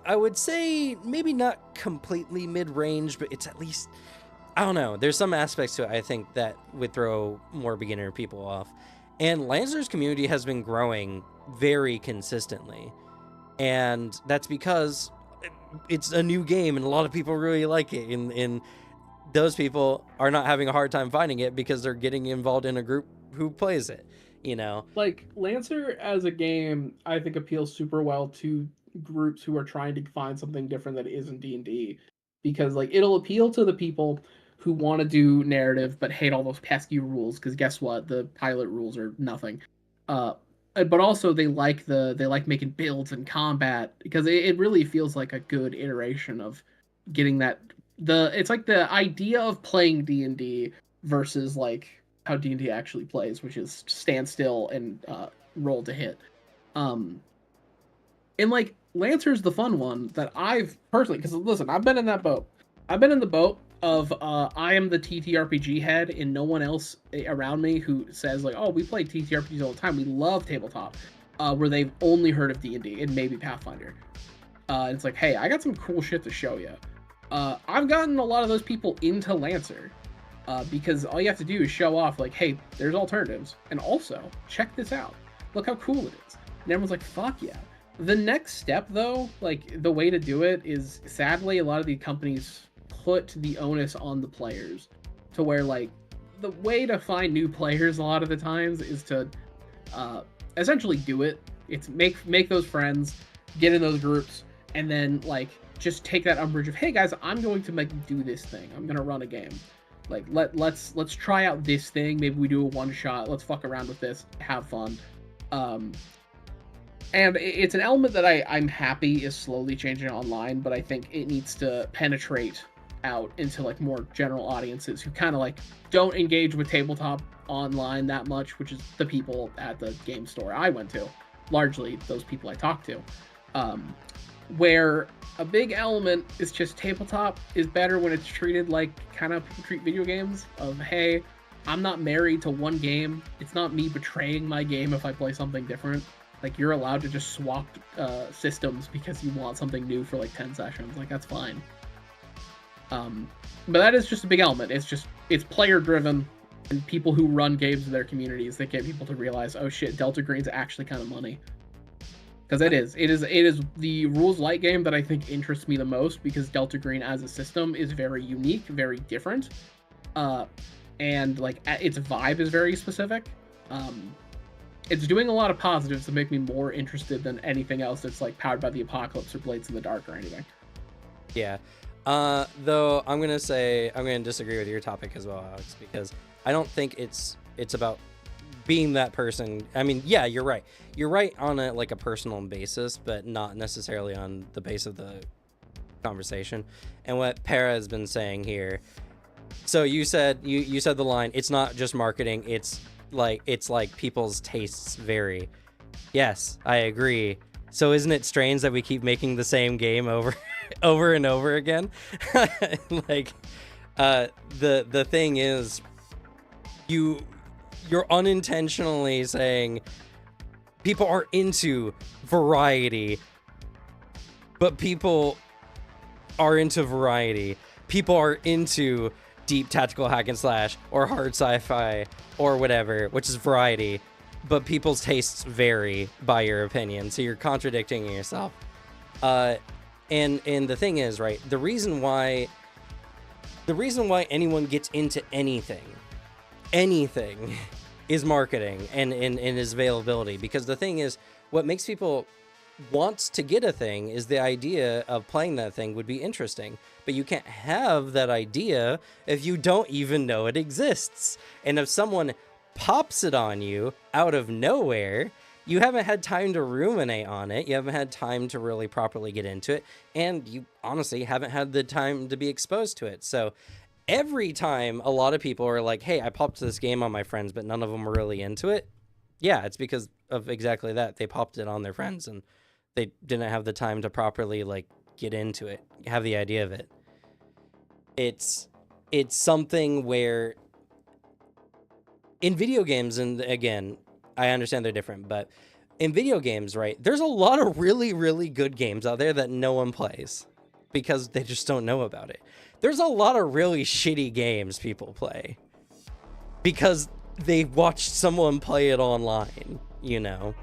I would say maybe not completely mid-range, but it's at least, I don't know, there's some aspects to it I think that would throw more beginner people off. And Lancer's community has been growing very consistently, and that's because it's a new game and a lot of people really like it, and those people are not having a hard time finding it because they're getting involved in a group who plays it, you know? Like, Lancer as a game, I think appeals super well to groups who are trying to find something different that isn't D&D, because like it'll appeal to the people who want to do narrative but hate all those pesky rules, because guess what, the pilot rules are nothing. But also they like making builds and combat, because it really feels like a good iteration of getting that, it's like the idea of playing D&D versus like how D&D actually plays, which is stand still and roll to hit. And like Lancer's the fun one that I've personally, because listen, I've been in that boat. I've been in the boat of I am the TTRPG head and no one else around me who says like, oh, we play TTRPGs all the time, we love tabletop, where they've only heard of D&D and maybe Pathfinder. And it's like, hey, I got some cool shit to show you. I've gotten a lot of those people into Lancer because all you have to do is show off like, hey, there's alternatives, and also check this out, look how cool it is, and everyone's like, fuck yeah. The next step though, like the way to do it is, sadly, a lot of these companies put the onus on the players, to where like the way to find new players a lot of the times is to essentially do it. It's make those friends, get in those groups, and then like just take that umbrage of, hey guys, I'm going to do this thing, I'm gonna run a game, like let's try out this thing, maybe we do a one shot, let's fuck around with this, have fun. And it's an element that I'm happy is slowly changing online, but I think it needs to penetrate out into like more general audiences who kind of like don't engage with tabletop online that much, which is the people at the game store I went to, largely those people I talked to. Where a big element is just tabletop is better when it's treated like kind of people treat video games, of, hey, I'm not married to one game, it's not me betraying my game if I play something different. Like, you're allowed to just swap systems because you want something new for like 10 sessions. Like, that's fine. But that is just a big element. It's player driven, and people who run games in their communities, they get people to realize, oh shit, Delta Green's actually kind of money. Because it is the rules light game that I think interests me the most, because Delta Green as a system is very unique, very different, and like its vibe is very specific. it's doing a lot of positives that make me more interested than anything else that's like powered by the apocalypse or Blades in the Dark or anything. Yeah. Though I'm gonna disagree with your topic as well, Alex, because I don't think it's about being that person. I mean, yeah, you're right. You're right on a personal basis, but not necessarily on the base of the conversation. And what Para has been saying here. So you said the line, it's not just marketing, it's like people's tastes vary. Yes, I agree. So isn't it strange that we keep making the same game over and over again? The thing is, you're unintentionally saying people are into variety, but people are into variety. People are into deep tactical hack and slash or hard sci-fi or whatever, which is variety, but people's tastes vary by your opinion. So you're contradicting yourself. And the thing is, right, the reason why anyone gets into anything is marketing and is availability. Because the thing is, what makes people want to get a thing is the idea of playing that thing would be interesting. But you can't have that idea if you don't even know it exists. And if someone pops it on you out of nowhere, you haven't had time to ruminate on it. You haven't had time to really properly get into it. And you honestly haven't had the time to be exposed to it. So every time a lot of people are like, hey, I popped this game on my friends, but none of them were really into it. Yeah, it's because of exactly that. They popped it on their friends and they didn't have the time to properly get into it, have the idea of it. It's something where in video games, and again, I understand they're different, but in video games, right, there's a lot of really, really good games out there that no one plays because they just don't know about it. There's a lot of really shitty games people play because they watched someone play it online, you know?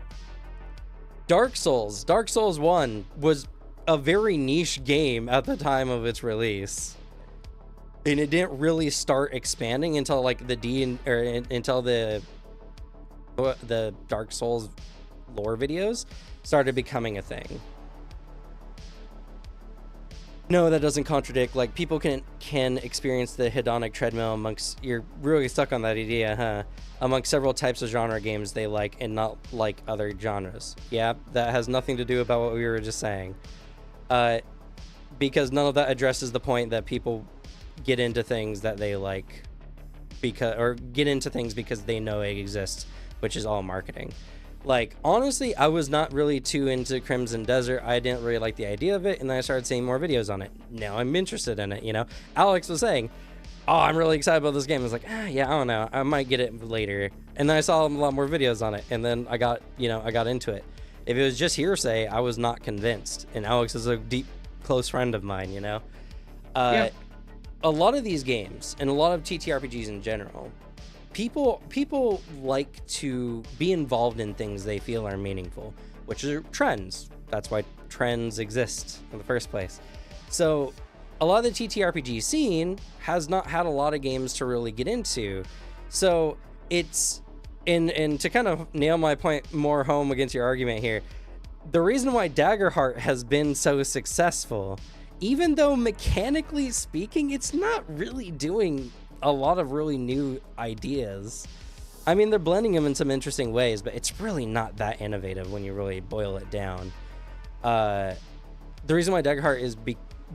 Dark Souls 1 was a very niche game at the time of its release. And it didn't really start expanding until until the Dark Souls lore videos started becoming a thing. No, that doesn't contradict. People can experience the hedonic treadmill amongst... You're really stuck on that idea, huh? Amongst several types of genre games they like and not like other genres. Yeah, that has nothing to do about what we were just saying. Because none of that addresses the point that people get into things that they like get into things because they know it exists, which is all marketing. Honestly, I was not really too into Crimson Desert. I didn't really like the idea of it, and then I started seeing more videos on it. Now I'm interested in it, you know? Alex was saying, oh, I'm really excited about this game. I was like, yeah, I don't know. I might get it later. And then I saw a lot more videos on it, and then I got into it. If it was just hearsay, I was not convinced. And Alex is a deep, close friend of mine, you know? Yeah. A lot of these games, and a lot of TTRPGs in general, people like to be involved in things they feel are meaningful, which are trends. That's why trends exist in the first place. So a lot of the TTRPG scene has not had a lot of games to really get into. So it's and to kind of nail my point more home against your argument here, the reason why Daggerheart has been so successful, even though mechanically speaking it's not really doing a lot of really new ideas. I mean, they're blending them in some interesting ways, but it's really not that innovative when you really boil it down. The reason why Daggerheart is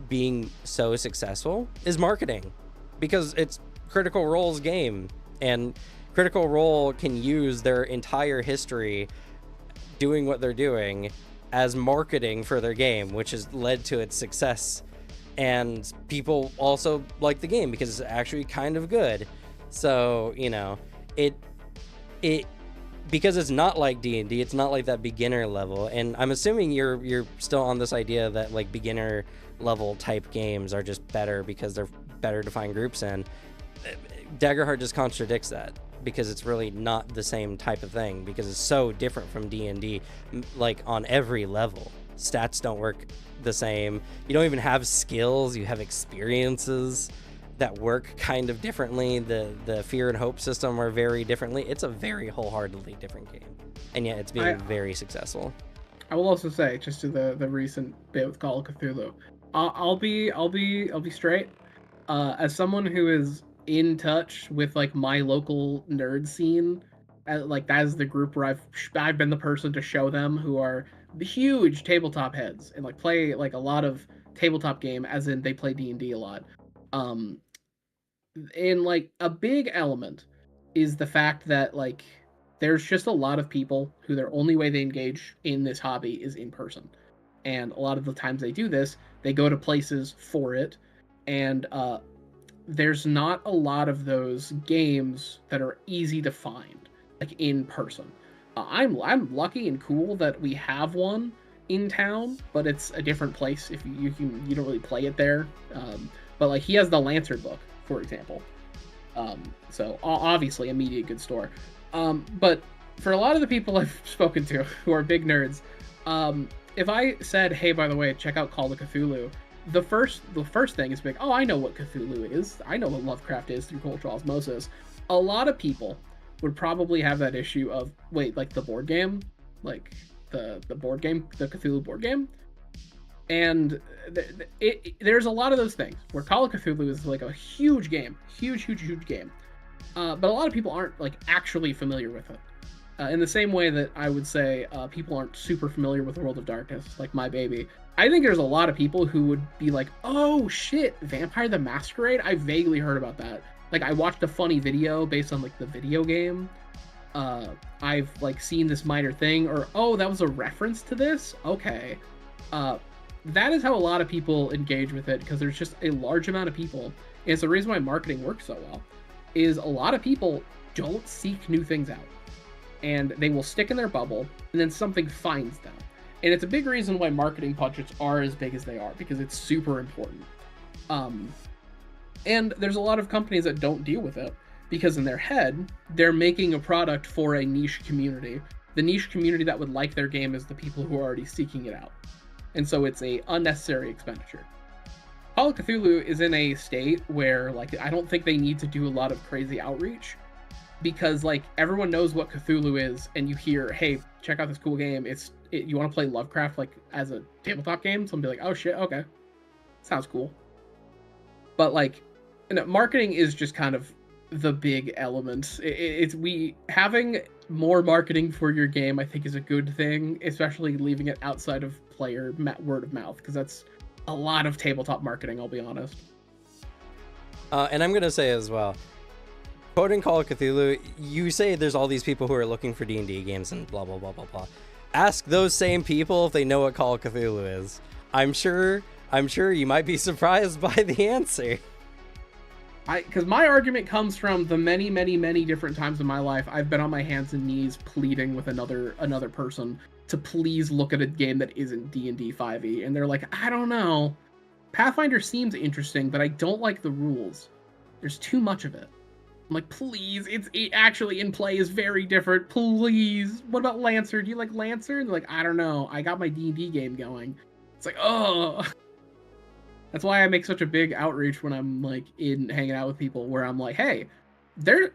being so successful is marketing, because it's Critical Role's game, and Critical Role can use their entire history doing what they're doing as marketing for their game, which has led to its success. And people also like the game because it's actually kind of good. So, you know, it because it's not like D&D, it's not like that beginner level. And I'm assuming you're still on this idea that beginner level type games are just better because they're better to find groups in. Daggerheart just contradicts that, because it's really not the same type of thing, because it's so different from D&D, on every level. Stats don't work the same. You don't even have skills, you have experiences that work kind of differently. The fear and hope system are very differently. It's a very wholeheartedly different game. and yet it's being very successful. I will also say, just to the recent bit with Call of Cthulhu, I'll be straight. As someone who is in touch with like my local nerd scene, like that is the group where I've been the person to show them, who are the huge tabletop heads and like play like a lot of tabletop game, as in they play D&D a lot. Um, and like a big element is the fact that like there's just a lot of people who their only way they engage in this hobby is in person, and a lot of the times they do this, they go to places for it, and there's not a lot of those games that are easy to find like in person. I'm lucky and cool that we have one in town, but it's a different place. If you don't really play it there. But like he has the Lantern book, for example. So obviously immediate good store. But for a lot of the people I've spoken to who are big nerds, if I said, hey, by the way, check out Call of Cthulhu, the first thing is like, oh, I know what Cthulhu is. I know what Lovecraft is through cultural osmosis. A lot of people would probably have that issue of, wait, like the board game, like the board game, the Cthulhu board game. And there's a lot of those things where Call of Cthulhu is like a huge game, huge game. But a lot of people aren't like actually familiar with it. In the same way that I would say people aren't super familiar with World of Darkness, like my baby. I think there's a lot of people who would be like, oh shit, Vampire the Masquerade? I vaguely heard about that. Like I watched a funny video based on like the video game. I've like seen this minor thing, or oh, that was a reference to this? Okay. That is how a lot of people engage with it, because there's just a large amount of people. And it's the reason why marketing works so well, is a lot of people don't seek new things out. And they will stick in their bubble, and then something finds them. And it's a big reason why marketing budgets are as big as they are, because it's super important. And there's a lot of companies that don't deal with it, because in their head, they're making a product for a niche community. The niche community that would like their game is the people who are already seeking it out. And so it's a unnecessary expenditure. Call of Cthulhu is in a state where like I don't think they need to do a lot of crazy outreach, because like everyone knows what Cthulhu is, and you hear, hey, check out this cool game. You want to play Lovecraft like as a tabletop game? Someone be like, oh shit, okay, sounds cool. But like, marketing is just kind of the big element. It's having more marketing for your game, I think, is a good thing, especially leaving it outside of player word of mouth, because that's a lot of tabletop marketing, I'll be honest. And I'm gonna say as well, quoting Call of Cthulhu, you say there's all these people who are looking for D&D games and blah blah blah blah blah. Ask those same people if they know what Call of Cthulhu is. I'm sure you might be surprised by the answer. Because my argument comes from the many different times in my life I've been on my hands and knees pleading with another person to please look at a game that isn't D&D 5e, and they're like, I don't know, Pathfinder seems interesting, but I don't like the rules. There's too much of it. I'm like, please, it actually in play is very different. Please. What about Lancer? Do you like Lancer? And they're like, I don't know. I got my D&D game going. It's like, oh. That's why I make such a big outreach when I'm like hanging out with people, where I'm like, hey,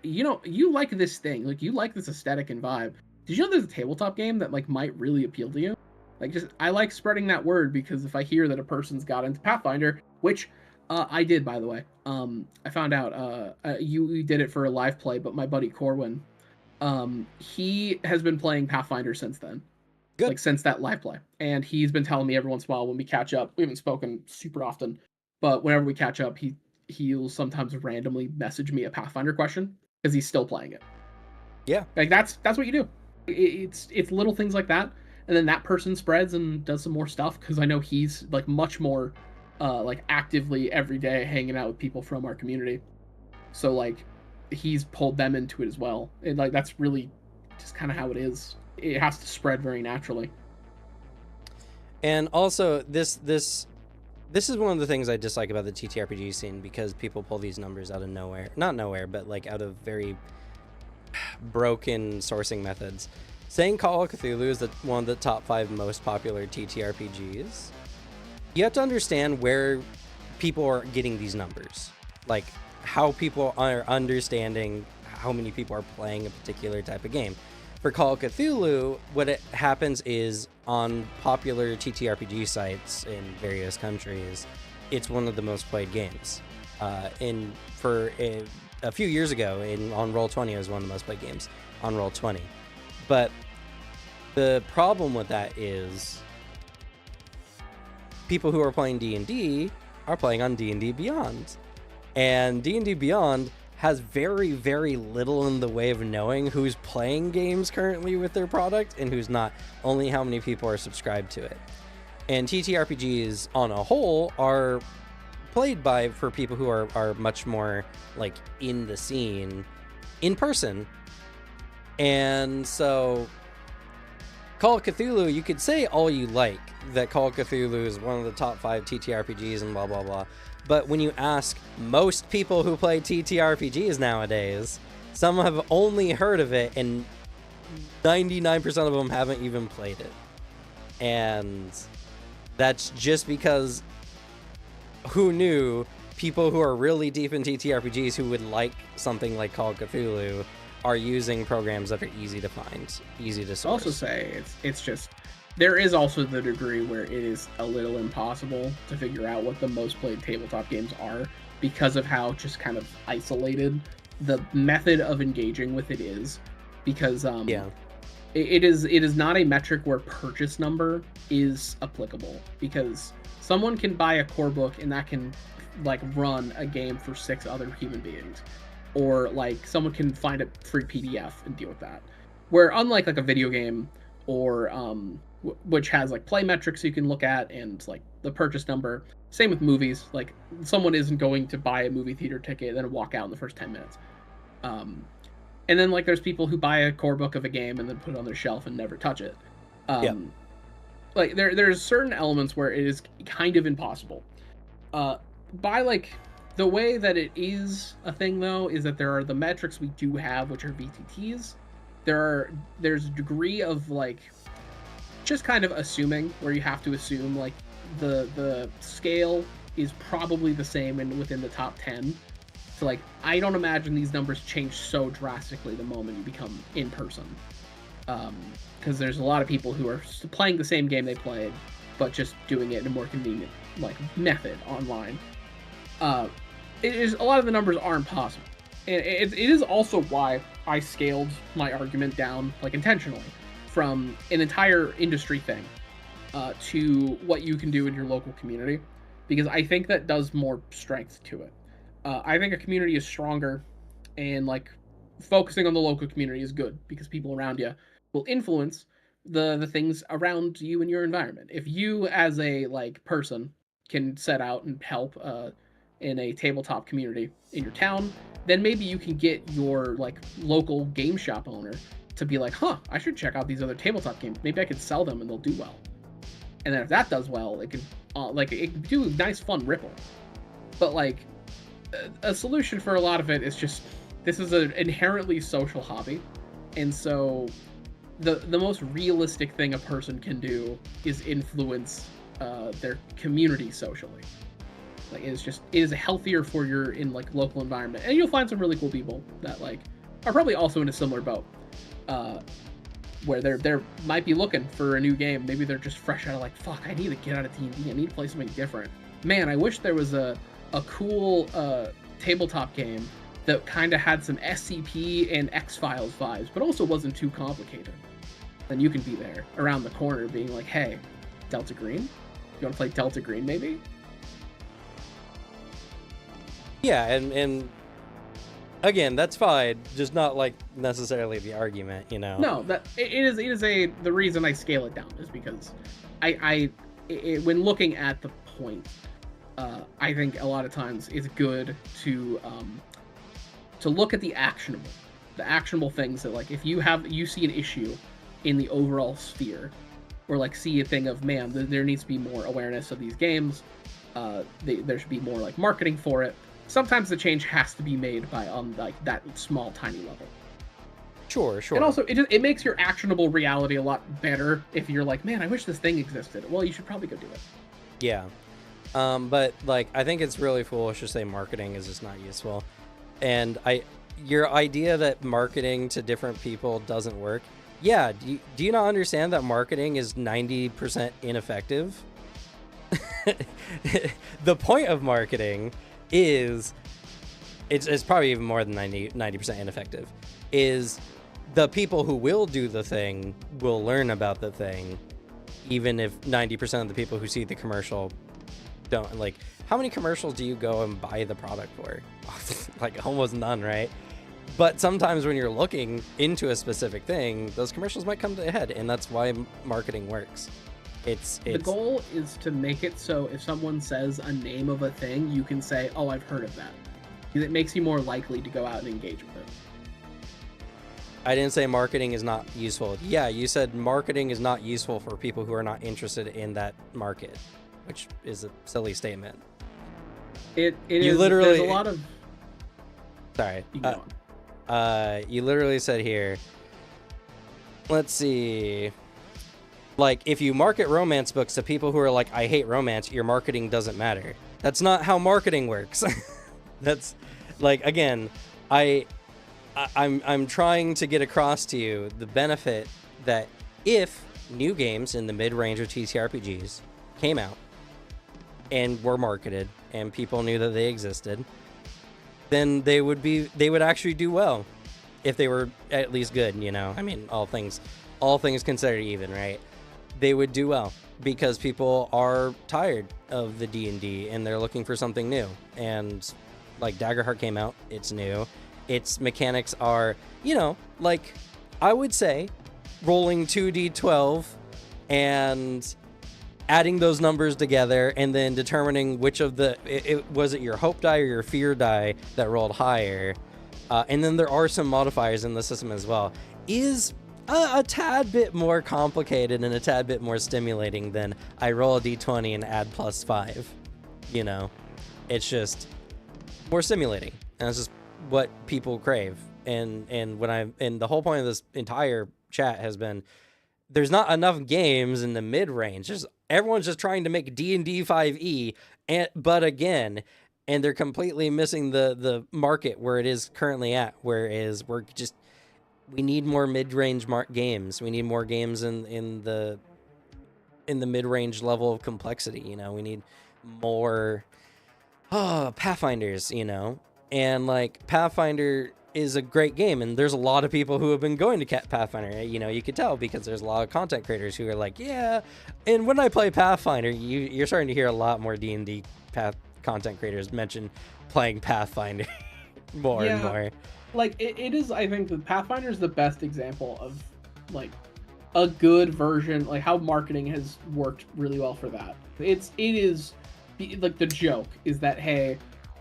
you like this thing, like you like this aesthetic and vibe. Did you know there's a tabletop game that like might really appeal to you? Like, just I like spreading that word, because if I hear that a person's got into Pathfinder, which I did, by the way. I found out you did it for a live play, but my buddy Corwin, he has been playing Pathfinder since then. Good. Like since that live play. And he's been telling me every once in a while when we catch up. We haven't spoken super often, but whenever we catch up, he'll sometimes randomly message me a Pathfinder question, because he's still playing it. Yeah. Like that's what you do. It's little things like that. And then that person spreads and does some more stuff, because I know he's like much more like actively every day hanging out with people from our community. So like he's pulled them into it as well. And like that's really just kind of how it is. It has to spread very naturally. And also this is one of the things I dislike about the TTRPG scene, because people pull these numbers out of nowhere. Not nowhere, but like out of very broken sourcing methods. Saying Call of Cthulhu is one of the top 5 most popular TTRPGs, you have to understand where people are getting these numbers. Like how people are understanding how many people are playing a particular type of game. For Call of Cthulhu, what it happens is on popular TTRPG sites in various countries, it's one of the most played games. A few years ago on Roll20, it was one of the most played games on Roll20. But the problem with that is people who are playing D&D are playing on D&D Beyond. And D&D Beyond has very, very little in the way of knowing who's playing games currently with their product and who's not, only how many people are subscribed to it. And TTRPGs on a whole are played for people who are much more like in the scene in person. And so Call of Cthulhu, you could say all you like that Call of Cthulhu is one of the top 5 TTRPGs and blah, blah, blah. But when you ask most people who play TTRPGs nowadays, some have only heard of it and 99% of them haven't even played it. And that's just because who knew people who are really deep in TTRPGs who would like something like Call of Cthulhu are using programs that are easy to find, easy to source. Also say it's just there is also the degree where it is a little impossible to figure out what the most played tabletop games are because of how just kind of isolated the method of engaging with it is. Because it is not a metric where purchase number is applicable, because someone can buy a core book and that can like run a game for 6 other human beings, or like someone can find a free PDF and deal with that. Where unlike like a video game or which has like play metrics you can look at and like the purchase number, same with movies, like someone isn't going to buy a movie theater ticket and then walk out in the first 10 minutes. And then like there's people who buy a core book of a game and then put it on their shelf and never touch it. Like there's certain elements where it is kind of impossible. By like the way that it is a thing though is that there are the metrics we do have, which are VTTs. There's a degree of like just kind of assuming, where you have to assume like the scale is probably the same and within the top 10. So like I don't imagine these numbers change so drastically the moment you become in person, because there's a lot of people who are playing the same game they played but just doing it in a more convenient like method online. It is, a lot of the numbers aren't possible, and it is also why I scaled my argument down like intentionally from an entire industry thing to what you can do in your local community, because I think that does more strength to it. I think a community is stronger, and like focusing on the local community is good because people around you will influence the things around you in your environment. If you as a like person can set out and help in a tabletop community in your town, then maybe you can get your like local game shop owner to be like, I should check out these other tabletop games. Maybe I could sell them and they'll do well. And then if that does well, it can it can do a nice fun ripple. But like a solution for a lot of it is just, this is an inherently social hobby, and so the most realistic thing a person can do is influence their community socially. Like it is healthier for your in like local environment, and you'll find some really cool people that like are probably also in a similar boat, where they're might be looking for a new game. Maybe they're just fresh out of like, fuck, I need to get out of D&D. I need to play something different. Man, I wish there was a cool tabletop game that kind of had some SCP and X-Files vibes, but also wasn't too complicated. Then you can be there around the corner being like, hey, Delta Green? You want to play Delta Green maybe? Yeah, and again, that's fine, just not like necessarily the argument, you know? No, that it is the reason I scale it down is because when looking at the point, I think a lot of times it's good to look at the actionable things that like if you see an issue in the overall sphere, or like see a thing of, man, there needs to be more awareness of these games, there should be more like marketing for it. Sometimes the change has to be made by like that small tiny level. Sure. And also it makes your actionable reality a lot better if you're like, man, I wish this thing existed. Well, you should probably go do it. Yeah. But like I think it's really foolish to say marketing is just not useful. And your idea that marketing to different people doesn't work, Yeah, do you not understand that marketing is 90% ineffective? The point of marketing is it's probably even more than 90% ineffective, is the people who will do the thing will learn about the thing, even if 90% of the people who see the commercial don't. Like, how many commercials do you go and buy the product for? Like, almost none, right? But sometimes when you're looking into a specific thing, those commercials might come to a head, and that's why marketing works. The goal is to make it so if someone says a name of a thing, you can say, oh, I've heard of that. Because it makes you more likely to go out and engage with it. I didn't say marketing is not useful. Yeah, you said marketing is not useful for people who are not interested in that market, which is a silly statement. It is. There's a lot of... Sorry. You literally said here, let's see... Like, if you market romance books to people who are like, I hate romance, your marketing doesn't matter. That's not how marketing works. That's, like, again, I'm trying to get across to you the benefit that if new games in the mid-range of TTRPGs came out and were marketed and people knew that they existed, then they would actually do well if they were at least good, you know? I mean, all things considered even, right? They would do well because people are tired of the D&D and they're looking for something new. And like Daggerheart came out, it's new. Its mechanics are, you know, like I would say rolling 2d12 and adding those numbers together and then determining which of the, was it your hope die or your fear die that rolled higher. And then there are some modifiers in the system as well. Is a tad bit more complicated and a tad bit more stimulating than I roll a d20 and add +5. You know, it's just more stimulating, and it's just what people crave. And the whole point of this entire chat has been there's not enough games in the mid-range. Everyone's just trying to make D&D 5e, but again, and they're completely missing the market where it is currently at. Whereas we need more mid-range games. We need more games in the mid-range level of complexity. You know, we need more Pathfinders. You know, and like Pathfinder is a great game, and there's a lot of people who have been going to Pathfinder. You know, you could tell because there's a lot of content creators who are like, yeah. And when I play Pathfinder, you're starting to hear a lot more D&D content creators mention playing Pathfinder more and more. Like it is, I think the Pathfinder is the best example of like a good version, like how marketing has worked really well for that. It is like the joke is that, hey,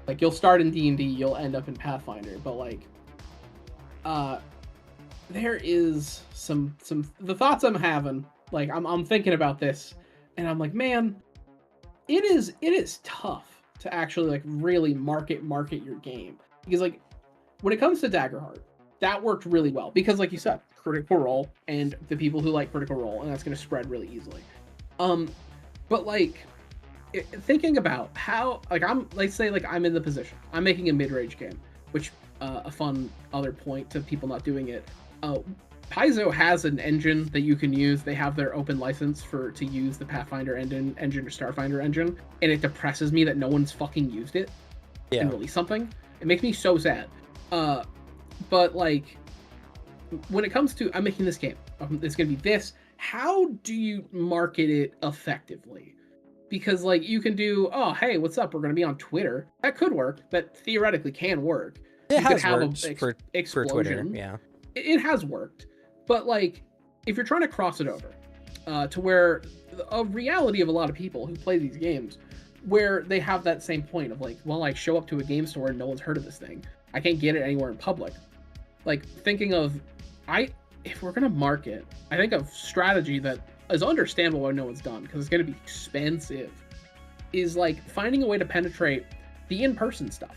like you'll start in D&D, you'll end up in Pathfinder, but like there is some the thoughts I'm having, like I'm thinking about this and I'm like, man, it is tough to actually like really market your game, because like when it comes to Daggerheart, that worked really well because, like you said, Critical Role and the people who like Critical Role, and that's going to spread really easily. But like thinking about how, like let's say like I'm in the position, I'm making a mid-range game, which a fun other point to people not doing it. Paizo has an engine that you can use. They have their open license to use the Pathfinder engine or Starfinder engine, and it depresses me that no one's fucking used it and released something. It makes me so sad. But like when it comes to I'm making this game, it's gonna be this. How do you market it effectively? Because like you can do, oh hey, what's up? We're gonna be on Twitter. That could work. That theoretically can work. It has worked for Twitter. Yeah, it has worked. But like if you're trying to cross it over to where a reality of a lot of people who play these games, where they have that same point of like, well, I show up to a game store and no one's heard of this thing. I can't get it anywhere in public. Like thinking of, if we're gonna market, I think a strategy that is understandable why no one's done, because it's gonna be expensive, is like finding a way to penetrate the in-person stuff.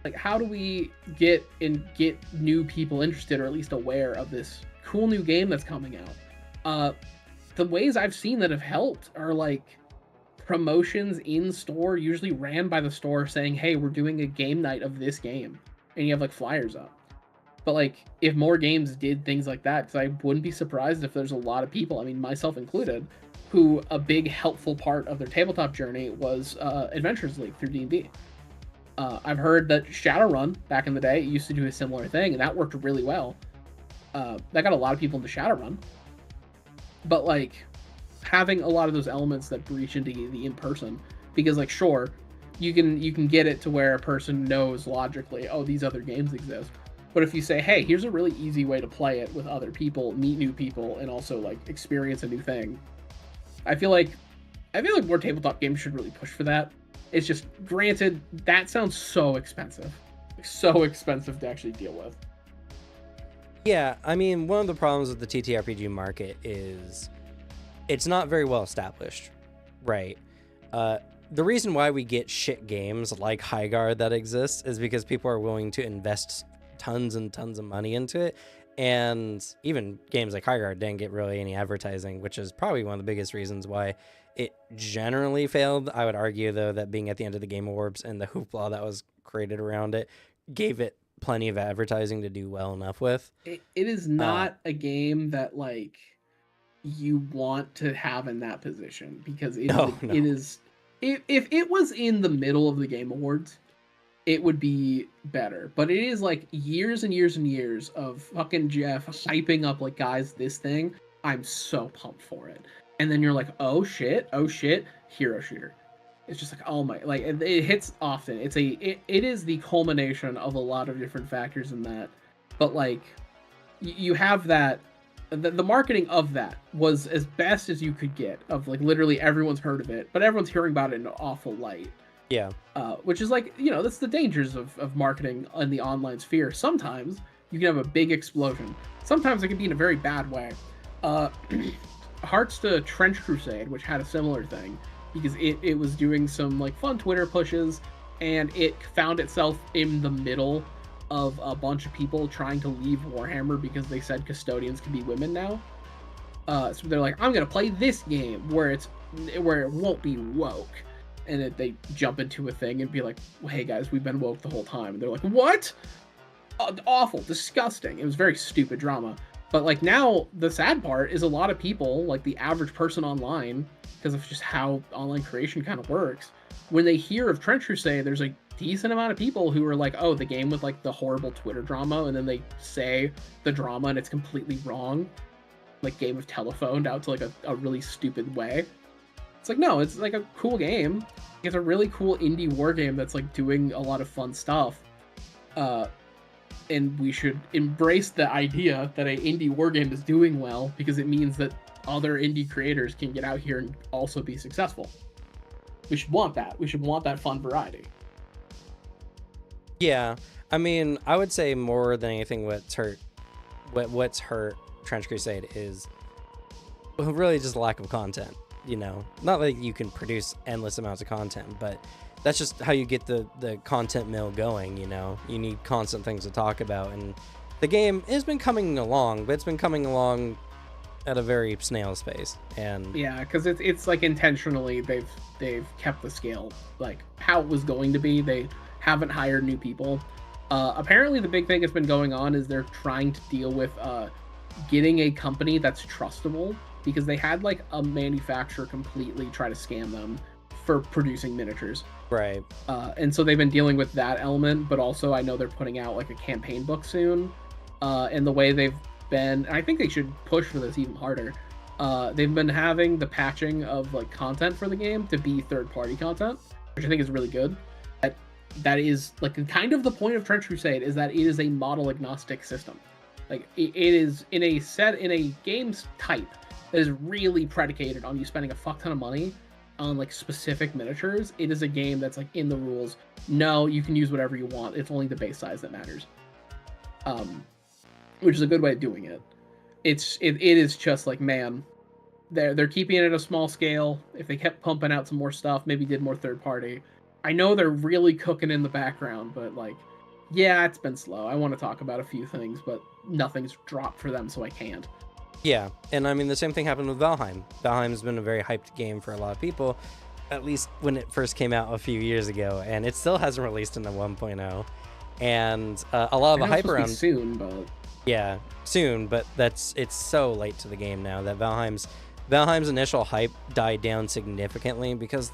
Like how do we get new people interested, or at least aware of this cool new game that's coming out? The ways I've seen that have helped are like promotions in store, usually ran by the store, saying, hey, we're doing a game night of this game, and you have like flyers up. But like, if more games did things like that, because I wouldn't be surprised if there's a lot of people, I mean, myself included, who a big helpful part of their tabletop journey was Adventures League through D&D. I've heard that Shadowrun back in the day used to do a similar thing, and that worked really well. That got a lot of people into Shadowrun. But like, having a lot of those elements that breach into the in-person, because like, sure, you can get it to where a person knows logically, oh, these other games exist. But if you say, hey, here's a really easy way to play it with other people, meet new people, and also like experience a new thing, I feel like more tabletop games should really push for that. It's just, granted, that sounds so expensive to actually deal with. Yeah, I mean, one of the problems with the TTRPG market is it's not very well established, right? The reason why we get shit games like Highguard that exists is because people are willing to invest tons and tons of money into it. And even games like Highguard didn't get really any advertising, which is probably one of the biggest reasons why it generally failed. I would argue, though, that being at the end of the Game Awards and the hoopla that was created around it gave it plenty of advertising to do well enough with. It is not a game that like you want to have in that position, because it is. If it was in the middle of the Game Awards, it would be better. But it is like years and years and years of fucking Jeff hyping up like, guys, this thing, I'm so pumped for it. And then you're like, oh shit, hero shooter. It's just like, oh my, like it hits often. It is the culmination of a lot of different factors in that. But like, you have that, the marketing of that was as best as you could get, of like literally everyone's heard of it, but everyone's hearing about it in an awful light. Yeah. Which is like, you know, that's the dangers of marketing in the online sphere. Sometimes you can have a big explosion. Sometimes it can be in a very bad way. Hearts to Trench Crusade, which had a similar thing, because it was doing some like fun Twitter pushes, and it found itself in the middle of a bunch of people trying to leave Warhammer because they said custodians can be women now. So they're like, I'm gonna play this game where it won't be woke. And they jump into a thing and be like, well, hey guys, we've been woke the whole time. And they're like, what? Awful, disgusting. It was very stupid drama. But like, now the sad part is a lot of people, like the average person online, because of just how online creation kind of works, when they hear of Trench Crusade, there's a decent amount of people who are like, oh, the game with like the horrible Twitter drama, and then they say the drama and it's completely wrong, like Game of Telephone out to like a really stupid way. It's like, no, it's like a cool game. It's a really cool indie war game that's like doing a lot of fun stuff. And we should embrace the idea that an indie war game is doing well, because it means that other indie creators can get out here and also be successful. We should want that. We should want that fun variety. Yeah, I mean, I would say more than anything, what's hurt Trench Crusade is really just lack of content. You know, not like you can produce endless amounts of content, but that's just how you get the content mill going. You know, you need constant things to talk about, and the game has been coming along, but it's been coming along at a very snail's pace. And yeah, because it's like intentionally they've kept the scale like how it was going to be. They haven't hired new people. Apparently the big thing that's been going on is they're trying to deal with getting a company that's trustable, because they had like a manufacturer completely try to scam them for producing miniatures. Right. And so they've been dealing with that element, but also I know they're putting out like a campaign book soon. And the way they've been, and I think they should push for this even harder. They've been having the patching of like content for the game to be third-party content, which I think is really good. That is like kind of the point of Trench Crusade, is that it is a model agnostic system. Like it is in a game's type that is really predicated on you spending a fuck ton of money on like specific miniatures. It is a game that's like in the rules, no, you can use whatever you want, it's only the base size that matters. Which is a good way of doing it. It is just like, man, they're keeping it at a small scale. If they kept pumping out some more stuff, maybe did more third party, I know they're really cooking in the background, but like, yeah, it's been slow. I want to talk about a few things, but nothing's dropped for them, so I can't. Yeah, and I mean, the same thing happened with Valheim. Valheim has been a very hyped game for a lot of people, at least when it first came out a few years ago, and it still hasn't released in the 1.0. And a lot of the hype around soon, but yeah, soon, but it's so late to the game now that Valheim's initial hype died down significantly because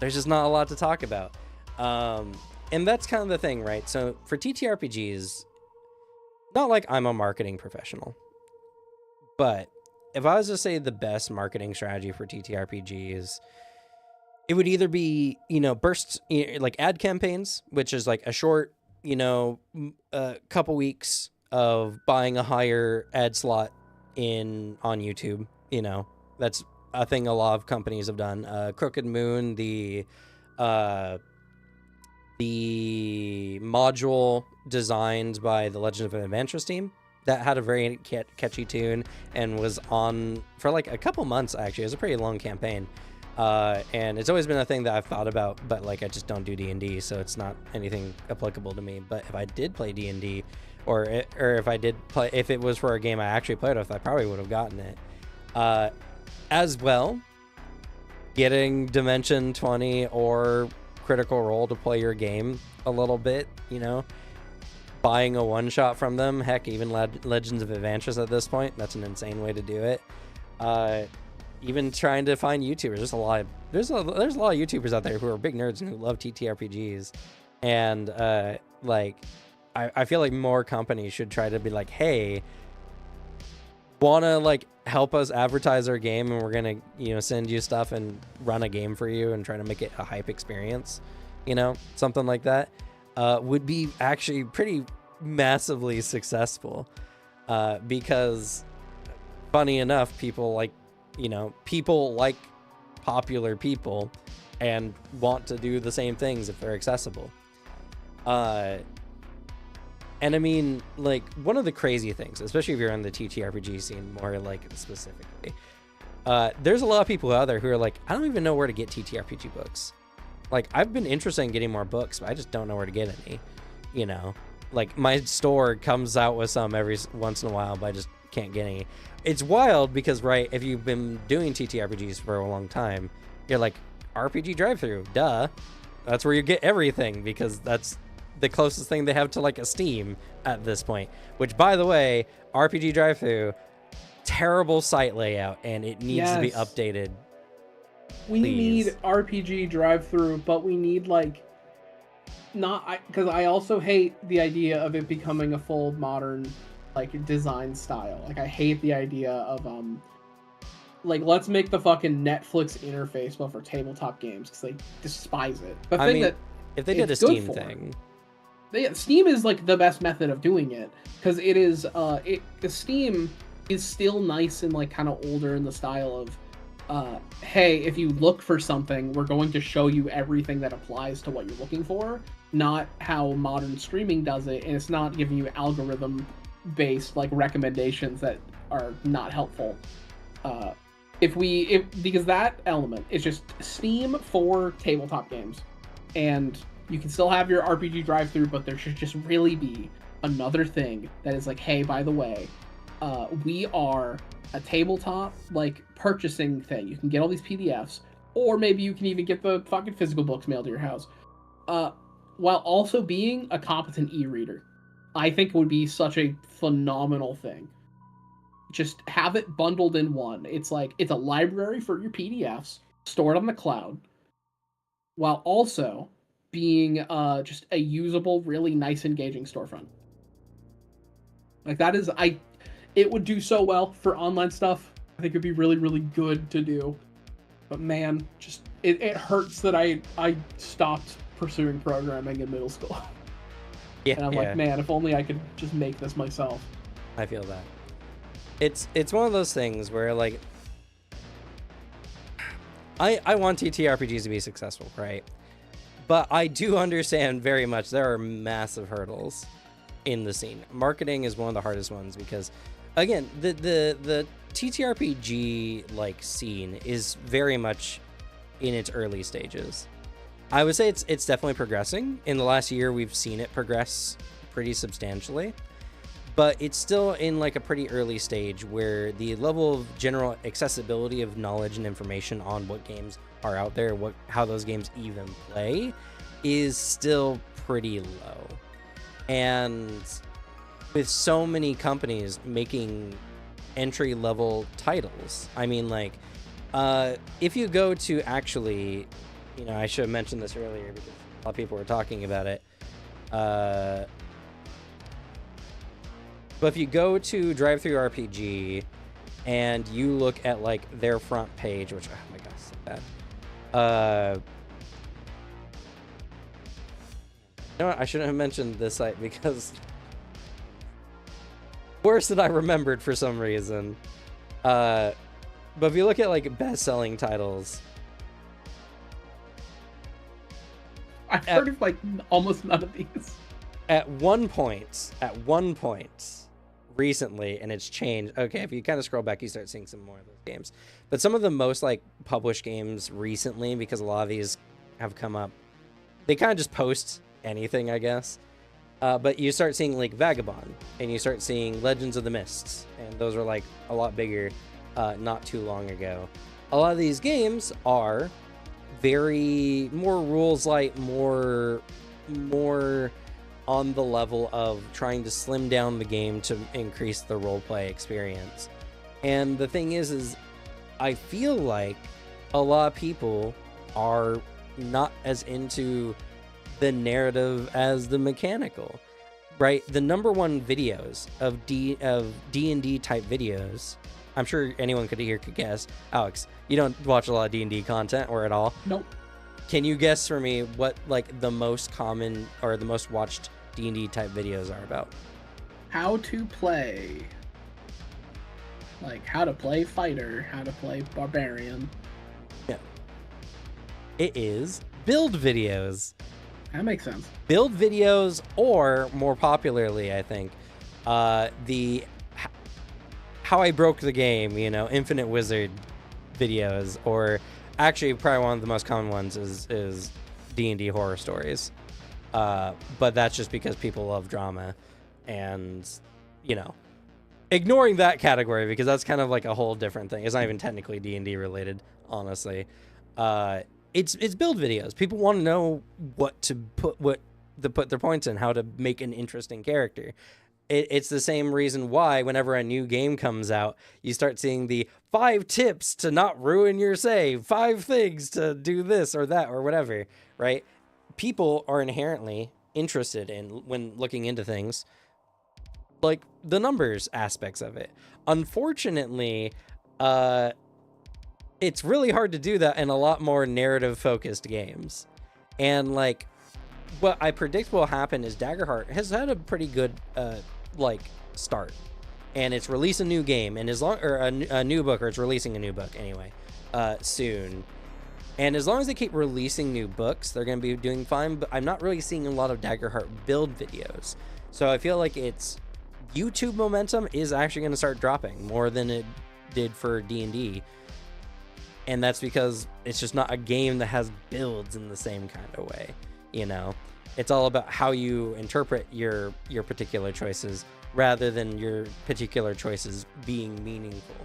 there's just not a lot to talk about. And that's kind of the thing, right? So for TTRPGs, not like I'm a marketing professional, but if I was to say the best marketing strategy for TTRPGs, it would either be, burst, like ad campaigns, which is like a short, a couple weeks of buying a higher ad slot on YouTube. That's a thing a lot of companies have done. Crooked Moon, the module designed by the Legend of Adventurous team that had a very catchy tune and was on for like a couple months. Actually, it was a pretty long campaign. And it's always been a thing that I've thought about, but like I just don't do D&D, so it's not anything applicable to me. But if I did play D&D, or if I did play, if it was for a game I actually played with, I probably would have gotten it. As well, getting Dimension 20 or Critical Role to play your game a little bit, buying a one-shot from them. Heck, even Legends of Adventures at this point, that's an insane way to do it. Even trying to find YouTubers. There's a lot of YouTubers out there who are big nerds and who love TTRPGs, and I feel like more companies should try to be like, hey, wanna like help us advertise our game, and we're gonna send you stuff and run a game for you and try to make it a hype experience, something like that would be actually pretty massively successful, because funny enough, people like popular people and want to do the same things if they're accessible. And I mean, like, one of the crazy things, especially if you're in the TTRPG scene more like specifically, there's a lot of people out there who are like, I don't even know where to get TTRPG books. Like, I've been interested in getting more books, but I just don't know where to get any, like my store comes out with some every once in a while, but I just can't get any. It's wild because, right, if you've been doing TTRPGs for a long time, you're like, RPG drive-thru, duh. That's where you get everything, because that's the closest thing they have to like a Steam at this point. Which, by the way, RPG drive-thru, terrible site layout, and it needs to be updated. We need RPG drive-thru, but we need because I also hate the idea of it becoming a full modern design style. Like, I hate the idea of let's make the fucking Netflix interface but for tabletop games, because they despise it. The thing that if they did a Steam thing, Steam is like the best method of doing it, because it is Steam is still nice and kind of older in the style of hey, if you look for something, we're going to show you everything that applies to what you're looking for, not how modern streaming does it, and it's not giving you algorithm based recommendations that are not helpful. Because that element is just Steam for tabletop games, and you can still have your RPG drive-thru, but there should just really be another thing that is like, hey, by the way, we are a tabletop purchasing thing. You can get all these PDFs, or maybe you can even get the fucking physical books mailed to your house, while also being a competent e-reader. I think it would be such a phenomenal thing. Just have it bundled in one. It's a library for your PDFs stored on the cloud, while also being just a usable, really nice, engaging storefront. It would do so well for online stuff. I think it'd be really, really good to do. But man, just it hurts that I stopped pursuing programming in middle school. Yeah, and I'm like, man, if only I could just make this myself. I feel that. It's one of those things where I want TTRPGs to be successful, right? But I do understand very much there are massive hurdles in the scene. Marketing is one of the hardest ones because, again, the TTRPG scene is very much in its early stages. I would say it's definitely progressing. In the last year, we've seen it progress pretty substantially, but it's still in a pretty early stage where the level of general accessibility of knowledge and information on what games are out there, how those games even play, is still pretty low. And with so many companies making entry level titles, I mean, like, if you go to actually, I should have mentioned this earlier because a lot of people were talking about it. But if you go to Ttrpg and you look at like their front page, which, oh my gosh, so bad. You know what? I shouldn't have mentioned this site because worse than I remembered for some reason. But if you look at like best-selling titles, I've heard of like almost none of these. At one point recently, and it's changed. Okay, if you kind of scroll back, you start seeing some more of those games. But some of the most like published games recently, because a lot of these have come up, they kind of just post anything, I guess. But you start seeing like Vagabond, and you start seeing Legends of the Mists, and those are like a lot bigger not too long ago. A lot of these games are very more rules light, more on the level of trying to slim down the game to increase the roleplay experience. And the thing is I feel like a lot of people are not as into the narrative as the mechanical, right? The number one videos of D&D type videos, I'm sure anyone could guess. Alex, you don't watch a lot of D&D content or at all? Nope. Can you guess for me what like the most common or the most watched D&D type videos are about? How to play. Like how to play fighter, how to play barbarian. Yeah. It is build videos. That makes sense. Build videos, or more popularly, I think, the how I broke the game, Infinite Wizard videos, or actually probably one of the most common ones is D&D horror stories. But that's just because people love drama, and ignoring that category because that's kind of like a whole different thing. It's not even technically D&D related, honestly. It's build videos. People want to know what to put their points in, how to make an interesting character. It's the same reason why whenever a new game comes out, you start seeing the 5 tips to not ruin your save, 5 things to do this or that or whatever, right? People are inherently interested in, when looking into things, like the numbers aspects of it. Unfortunately, it's really hard to do that in a lot more narrative focused games. And like what I predict will happen is Daggerheart has had a pretty good start, and it's released a new game, and a new book, or it's releasing a new book anyway soon. And as long as they keep releasing new books, they're going to be doing fine. But I'm not really seeing a lot of Daggerheart build videos, so I feel like its YouTube momentum is actually going to start dropping more than it did for D&D. And that's because it's just not a game that has builds in the same kind of way, It's all about how you interpret your particular choices rather than your particular choices being meaningful,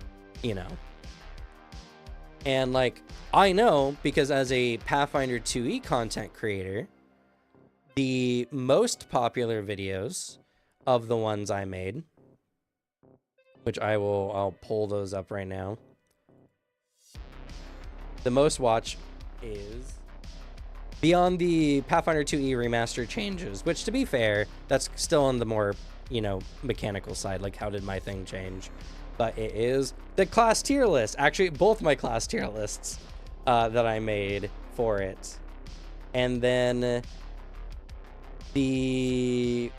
And like, I know because as a Pathfinder 2e content creator, the most popular videos of the ones I made, which I'll pull those up right now. The most watch is beyond the Pathfinder 2e remaster changes, which to be fair, that's still on the more, mechanical side, like how did my thing change? But it is the class tier list. Actually, both my class tier lists that I made for it. And then it's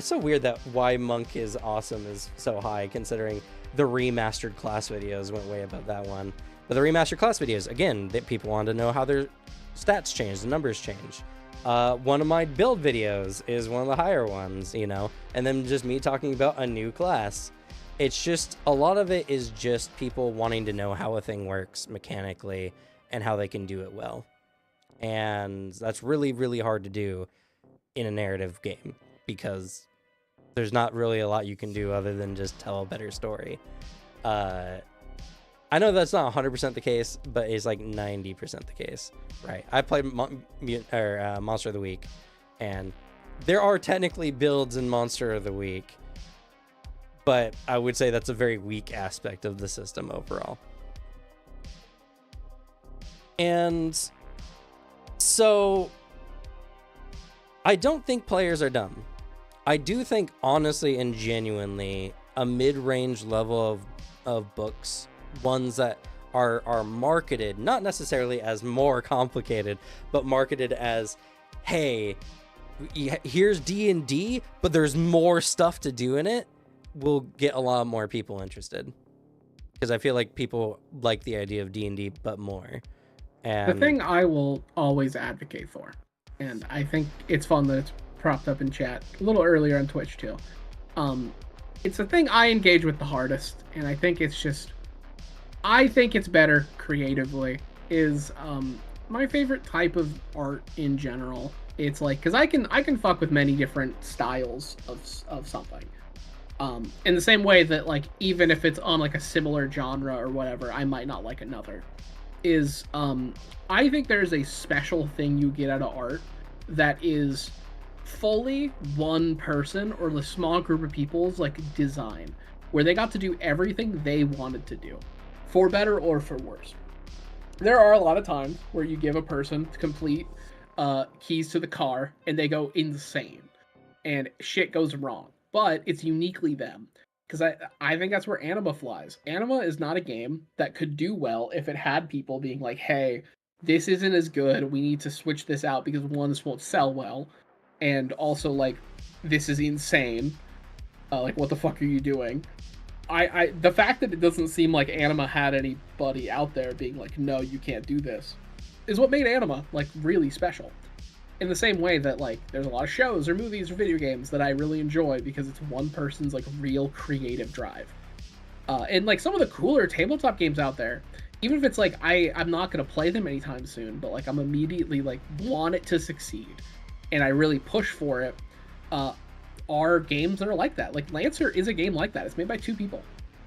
so weird that why Monk is awesome is so high, considering the remastered class videos went way above that one. But the remastered class videos, again, that people wanted to know how their stats change, the numbers change. One of my build videos is one of the higher ones, and then just me talking about a new class. It's just, a lot of it is just people wanting to know how a thing works mechanically and how they can do it well. And that's really, really hard to do in a narrative game because there's not really a lot you can do other than just tell a better story. I know that's not 100% the case, but it's like 90% the case, right? I played Monster of the Week, and there are technically builds in Monster of the Week, but I would say that's a very weak aspect of the system overall. And so I don't think players are dumb. I do think, honestly and genuinely, a mid-range level of books, ones that are marketed not necessarily as more complicated, but marketed as, hey, here's D&D, but there's more stuff to do in it, will get a lot more people interested. Because I feel like people like the idea of D&D, but more. And the thing I will always advocate for, and I think it's fun that it's propped up in chat a little earlier on Twitch too. It's the thing I engage with the hardest, and I think it's better creatively, is my favorite type of art in general. It's like, because I can fuck with many different styles of something. In the same way that, like, even if it's on like a similar genre or whatever, I might not like another. Is I think there's a special thing you get out of art that is fully one person or the small group of people's like design, where they got to do everything they wanted to do, for better or for worse. There are a lot of times where you give a person complete keys to the car and they go insane and shit goes wrong, but it's uniquely them. Because I think that's where Anima flies. Anima is not a game that could do well if it had people being like, hey, this isn't as good, we need to switch this out because one, this won't sell well, and also, like, this is insane. Like, what the fuck are you doing? The fact that it doesn't seem like Anima had anybody out there being like, no, you can't do this, is what made Anima, like, really special. In the same way that, like, there's a lot of shows or movies or video games that I really enjoy because it's one person's, like, real creative drive. And, like, some of the cooler tabletop games out there, even if it's, like, I'm not going to play them anytime soon, but, like, I'm immediately, like, want it to succeed, and I really push for it, are games that are like that. Like, Lancer is a game like that. It's made by two people,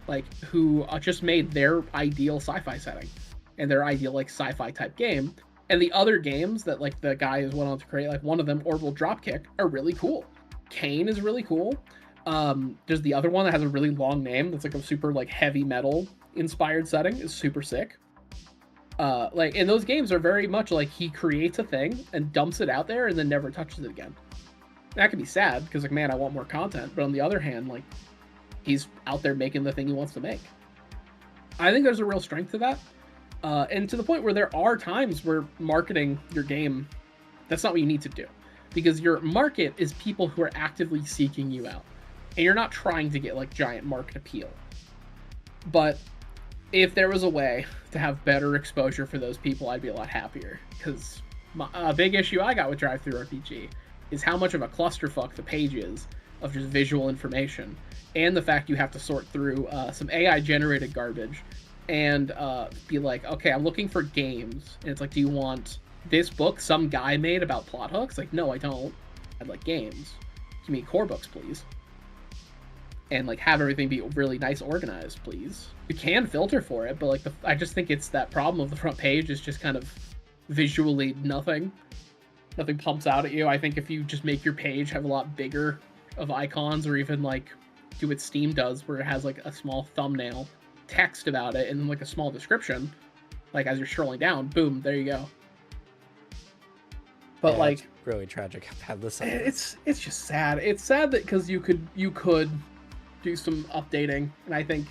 like, who just made their ideal sci-fi setting and their ideal, like, sci-fi type game. And the other games that, like, the guy has went on to create, like, one of them, Orbital Dropkick, are really cool. Kane is really cool. There's the other one that has a really long name that's, like, a super, like, heavy metal inspired setting. Is super sick. Like, and those games are very much like he creates a thing and dumps it out there and then never touches it again. That can be sad because, like, man, I want more content. But on the other hand, like, he's out there making the thing he wants to make. I think there's a real strength to that. And to the point where there are times where marketing your game, that's not what you need to do. Because your market is people who are actively seeking you out. And you're not trying to get, like, giant market appeal. But if there was a way to have better exposure for those people, I'd be a lot happier. Because a big issue I got with Drive-Thru-RPG is how much of a clusterfuck the page is of just visual information. And the fact you have to sort through some AI-generated garbage and be like, okay, I'm looking for games. And it's like, do you want this book some guy made about plot hooks? Like, no, I don't. I'd like games. Give me core books, please. And, like, have everything be really nice organized, please. You can filter for it, but, like, I just think it's that problem of the front page is just kind of visually nothing. Nothing pumps out at you. I think if you just make your page have a lot bigger of icons, or even, like, do what Steam does where it has, like, a small thumbnail, text about it, and then, like, a small description, like, as you're scrolling down, boom, there you go. But, yeah, like, it's really tragic how bad this is. It's just sad. It's sad that because you could do some updating, and I think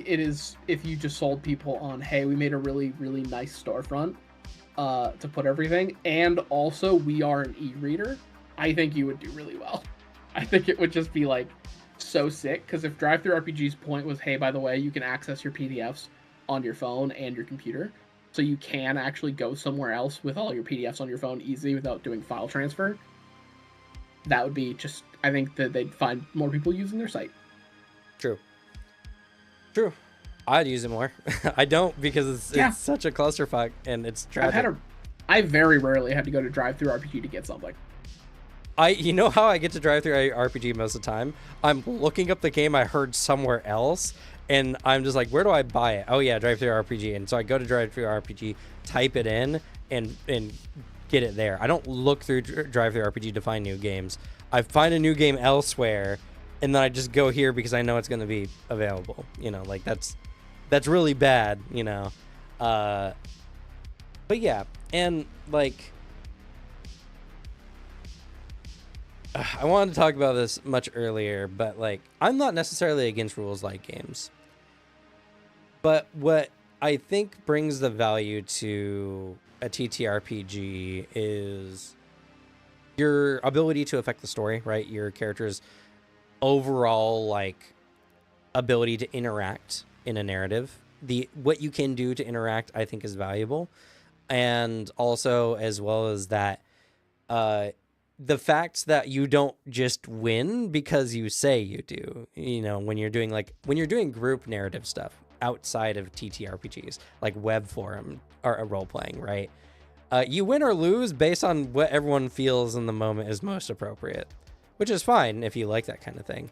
it is, if you just sold people on, hey, we made a really, really nice storefront to put everything, and also we are an e-reader, I think you would do really well. I think it would just be, like, so sick, because if Drive-Thru-RPG's point was, hey, by the way, you can access your PDFs on your phone and your computer, so you can actually go somewhere else with all your PDFs on your phone easily without doing file transfer, that would be just, I think that they'd find more people using their site. True. I'd use it more. I don't, because it's such a clusterfuck, and it's tragic. I very rarely had to go to Drive-Thru-RPG to get something. You know how I get to Drive-Thru-RPG most of the time? I'm looking up the game I heard somewhere else, and I'm just like, where do I buy it? Oh yeah, Drive-Thru-RPG. And so I go to Drive-Thru-RPG, type it in, and get it there. I don't look through Drive-Thru RPG to find new games. I find a new game elsewhere, and then I just go here because I know it's going to be available. Like that's really bad. But yeah, and like I wanted to talk about this much earlier, but like I'm not necessarily against rules-like games. But what I think brings the value to a TTRPG is your ability to affect the story, right? Your character's overall like ability to interact in a narrative. What you can do to interact, I think, is valuable. And also, as well as that, the fact that you don't just win because you say you do, when you're doing group narrative stuff outside of TTRPGs, like web forum or role playing, right? You win or lose based on what everyone feels in the moment is most appropriate, which is fine if you like that kind of thing.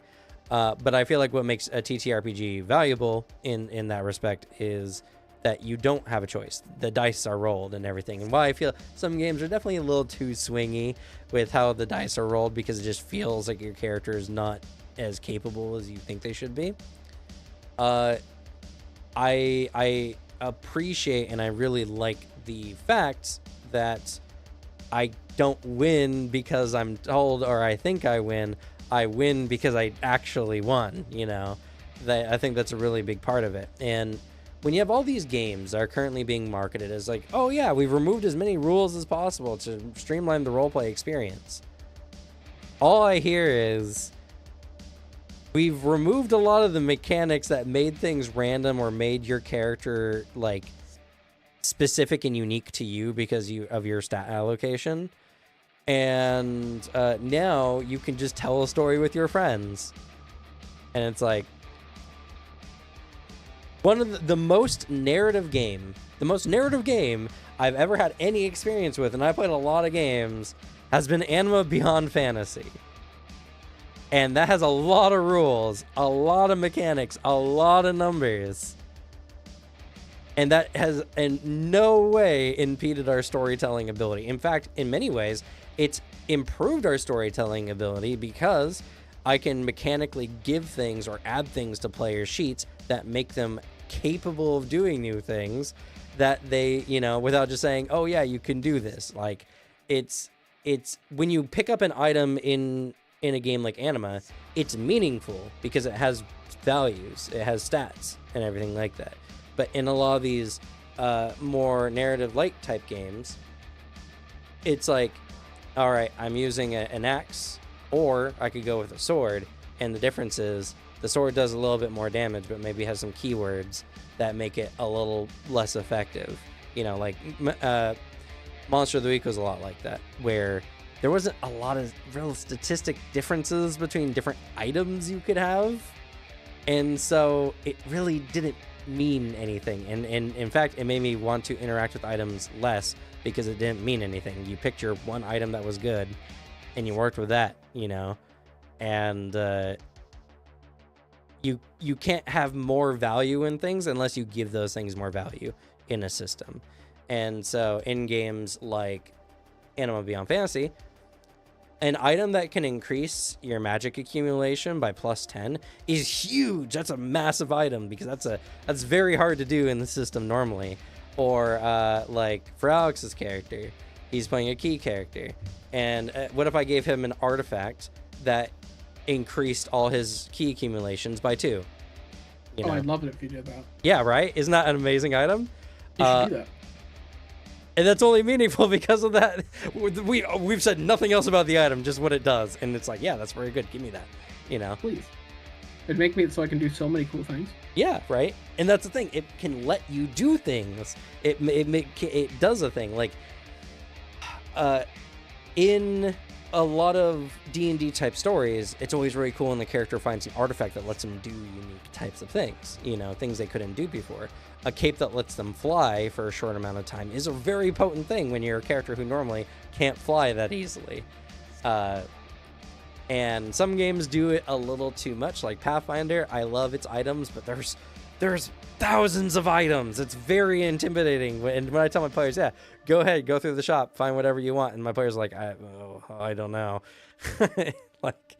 But I feel like what makes a TTRPG valuable in that respect is that you don't have a choice. The dice are rolled and everything. And while I feel some games are definitely a little too swingy with how the dice are rolled because it just feels like your character is not as capable as you think they should be, I appreciate and I really like the fact that I don't win because I'm told or I think I win. I win because I actually won, I think that's a really big part of it. And when you have all these games that are currently being marketed as like, oh yeah, we've removed as many rules as possible to streamline the roleplay experience, all I hear is we've removed a lot of the mechanics that made things random or made your character like specific and unique to you because of your stat allocation. And now you can just tell a story with your friends. And it's like one of the most narrative game I've ever had any experience with, and I played a lot of games, has been Anima Beyond Fantasy. And that has a lot of rules, a lot of mechanics, a lot of numbers. And that has in no way impeded our storytelling ability. In fact, in many ways, it's improved our storytelling ability because I can mechanically give things or add things to players' sheets that make them capable of doing new things that they, without just saying, oh yeah, you can do this. Like it's when you pick up an item in a game like Anima, it's meaningful because it has values, it has stats and everything like that. But in a lot of these more narrative-like type games, it's like, all right, I'm using an axe, or I could go with a sword, and the difference is the sword does a little bit more damage, but maybe has some keywords that make it a little less effective. Like Monster of the Week was a lot like that, where there wasn't a lot of real statistic differences between different items you could have, and so it really didn't mean anything. And in fact, it made me want to interact with items less because it didn't mean anything. You picked your one item that was good, and you worked with that, and you can't have more value in things unless you give those things more value in a system. And so in games like Anima Beyond Fantasy, an item that can increase your magic accumulation by +10 is huge. That's a massive item because that's very hard to do in the system normally. Or like for Alex's character, he's playing a key character, and what if I gave him an artifact that increased all his key accumulations by 2? I'd love it if you did that. Yeah, right? Isn't that an amazing item? You should do that. And that's only meaningful because of that. We've said nothing else about the item, just what it does. And it's like, yeah, that's very good. Give me that, Please. It'd make me so I can do so many cool things. Yeah, right? And that's the thing. It can let you do things. It does a thing. Like, in a lot of D&D type stories, it's always really cool when the character finds an artifact that lets them do unique types of things. Things they couldn't do before. A cape that lets them fly for a short amount of time is a very potent thing when you're a character who normally can't fly that easily. And some games do it a little too much, like Pathfinder. I love its items, but there's there's thousands of items. It's very intimidating. And when I tell my players, yeah, go ahead, go through the shop, find whatever you want, and my players are like, I don't know. Like,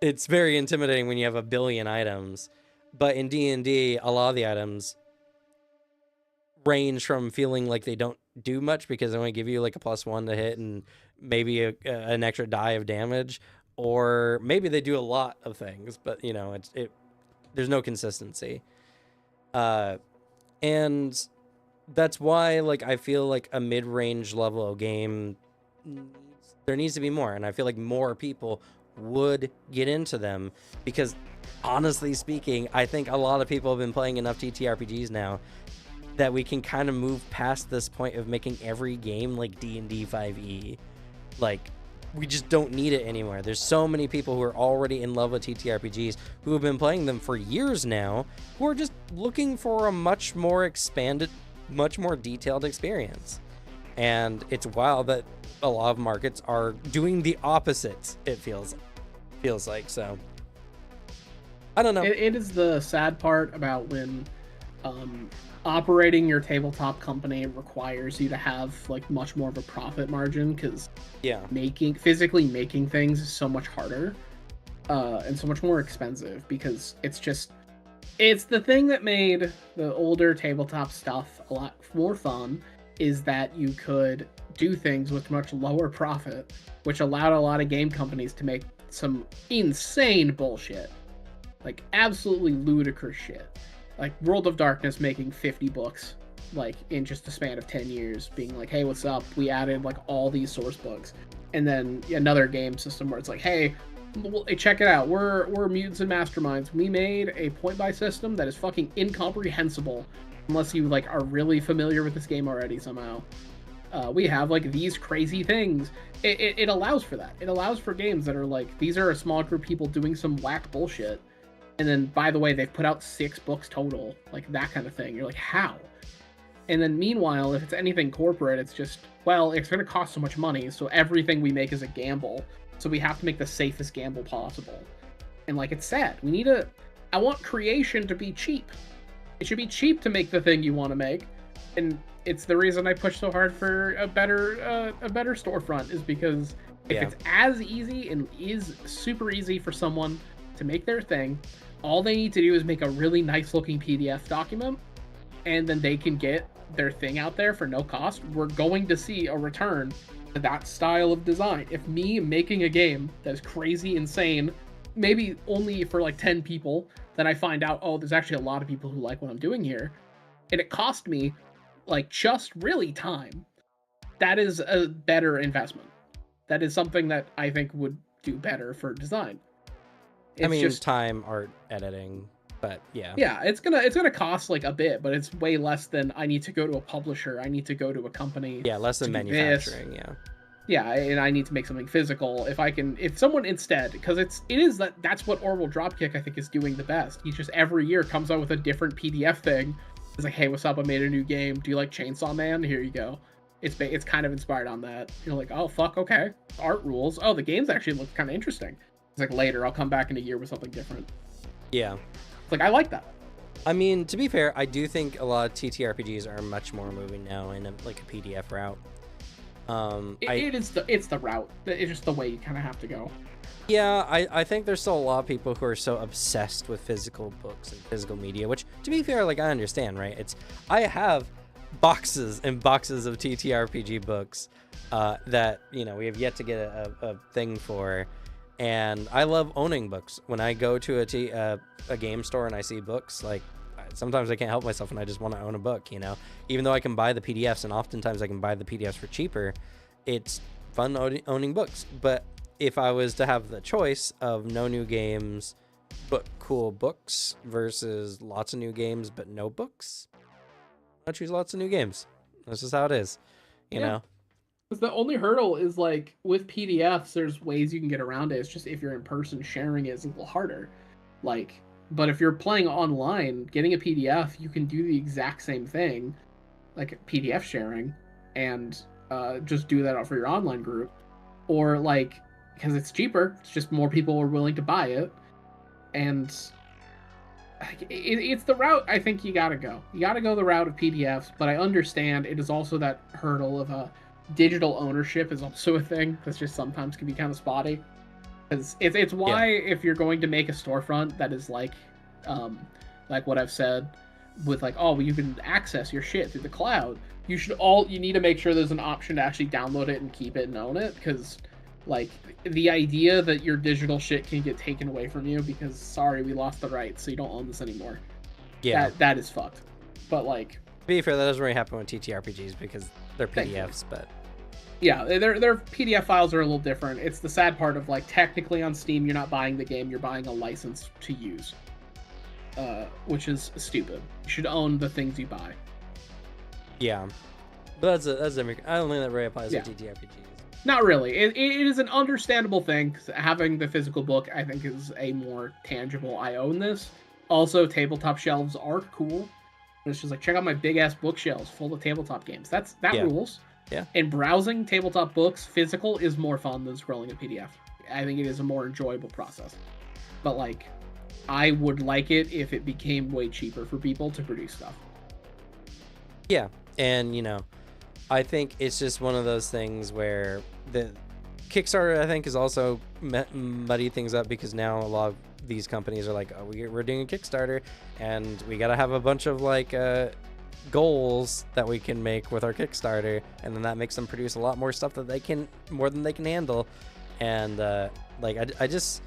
it's very intimidating when you have a billion items. But in D&D, a lot of the items range from feeling like they don't do much because they only give you like a +1 to hit and maybe an extra die of damage, or maybe they do a lot of things, but you know, there's no consistency. And that's why, like, I feel like a mid-range level of game, there needs to be more, and I feel like more people would get into them because, honestly speaking, I think a lot of people have been playing enough TTRPGs now that we can kind of move past this point of making every game like D&D 5e. Like, we just don't need it anymore. There's so many people who are already in love with TTRPGs who have been playing them for years now, who are just looking for a much more expanded, much more detailed experience. And it's wild that a lot of markets are doing the opposite, it feels like. So I don't know. It is the sad part about when operating your tabletop company requires you to have like much more of a profit margin, because physically making things is so much harder and so much more expensive, because it's the thing that made the older tabletop stuff a lot more fun, is that you could do things with much lower profit, which allowed a lot of game companies to make some insane bullshit, like absolutely ludicrous shit. Like World of Darkness making 50 books, like in just a span of 10 years, being like, hey, what's up? We added like all these source books. And then another game system where it's like, hey, check it out. We're mutants and masterminds. We made a point-buy system that is fucking incomprehensible unless you like are really familiar with this game already somehow. We have like these crazy things. It allows for that. It allows for games that are like, these are a small group of people doing some whack bullshit. And then, by the way, they've put out 6 books total, like that kind of thing. You're like, how? And then meanwhile, if it's anything corporate, it's just, well, it's going to cost so much money, so everything we make is a gamble. So we have to make the safest gamble possible. And like, it's sad. I want creation to be cheap. It should be cheap to make the thing you want to make. And it's the reason I push so hard for a better storefront, is because if it's as easy and is super easy for someone to make their thing, all they need to do is make a really nice looking PDF document, and then they can get their thing out there for no cost. We're going to see a return to that style of design. If me making a game that is crazy insane, maybe only for like 10 people, then I find out, oh, there's actually a lot of people who like what I'm doing here, and it cost me like just really time, that is a better investment. That is something that I think would do better for design. I mean, just time, art, editing, but yeah. Yeah, it's gonna cost like a bit, but it's way less than I need to go to a publisher. I need to go to a company. Yeah, less than manufacturing. Yeah. Yeah, and I need to make something physical. If someone instead, because that's what Orbital Dropkick I think is doing the best. He just every year comes out with a different PDF thing. It's like, hey, what's up? I made a new game. Do you like Chainsaw Man? Here you go. It's kind of inspired on that. You're like, oh fuck, okay. Art rules. Oh, the games actually look kind of interesting. It's like, later, I'll come back in a year with something different. Yeah. It's like, I like that. I mean, to be fair, I do think a lot of TTRPGs are much more moving now in a PDF route. It's the route. It's just the way you kind of have to go. Yeah, I think there's still a lot of people who are so obsessed with physical books and physical media, which, to be fair, like, I understand, right? I have boxes and boxes of TTRPG books that, you know, we have yet to get a thing for. And I love owning books. When I go to a game store and I see books, like, sometimes I can't help myself and I just want to own a book, you know? Even though I can buy the PDFs, and oftentimes I can buy the PDFs for cheaper, it's fun owning books. But if I was to have the choice of no new games but cool books versus lots of new games but no books, I'd choose lots of new games. That's just how it is, you know? Because the only hurdle is, like, with PDFs, there's ways you can get around it. It's just if you're in person, sharing it is a little harder. Like, but if you're playing online, getting a PDF, you can do the exact same thing, like PDF sharing, and just do that for your online group. Or, like, because it's cheaper, it's just more people are willing to buy it. And it's the route I think you gotta go. You gotta go the route of PDFs, but I understand it is also that hurdle of digital ownership is also a thing that's just sometimes can be kind of spotty. Because it's why if you're going to make a storefront that is like what I've said with like, oh, well, you can access your shit through the cloud. You need to make sure there's an option to actually download it and keep it and own it, because like the idea that your digital shit can get taken away from you because sorry, we lost the rights, so you don't own this anymore. Yeah, that is fucked. But like, to be fair, that doesn't really happen with TTRPGs because they're PDFs, but yeah, their PDF files are a little different. It's the sad part of like technically on Steam you're not buying the game, you're buying a license to use, which is stupid. You should own the things you buy. Yeah, but that's I don't think that really applies to TTRPGs. Not really. It is an understandable thing, because having the physical book, I think, is a more tangible, I own this. Also, tabletop shelves are cool. It's just like, check out my big-ass bookshelves full of tabletop games. That rules. Yeah. And browsing tabletop books, physical, is more fun than scrolling a PDF. I think it is a more enjoyable process. But, like, I would like it if it became way cheaper for people to produce stuff. Yeah, and, I think it's just one of those things where the Kickstarter, I think, is also muddy things up, because now a lot of these companies are like, oh, we're doing a Kickstarter and we got to have a bunch of like goals that we can make with our Kickstarter, and then that makes them produce a lot more stuff more than they can handle. And I just,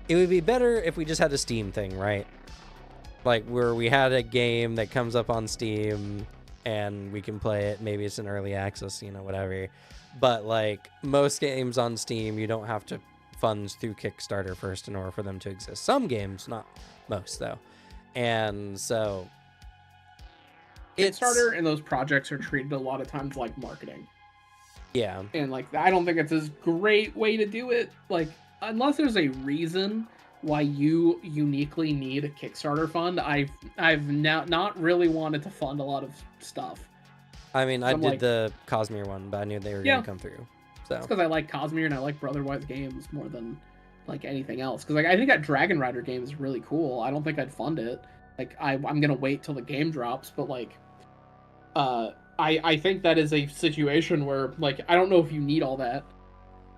it would be better if we just had a Steam thing, right? Like where we had a game that comes up on Steam and we can play it. Maybe it's an early access, whatever. But like most games on Steam, you don't have to fund through Kickstarter first in order for them to exist. Some games, not most though. And so Kickstarter and those projects are treated a lot of times like marketing. Yeah. And like, I don't think it's a great way to do it. Like, unless there's a reason why you uniquely need a Kickstarter fund, I've now not really wanted to fund a lot of stuff. I mean, I did the Cosmere one, but I knew they were going to come through. So it's because I like Cosmere and I like Brotherwise games more than like anything else. Because like I think that Dragon Rider game is really cool. I don't think I'd fund it. Like I'm gonna wait till the game drops, but like, I think that is a situation where like I don't know if you need all that.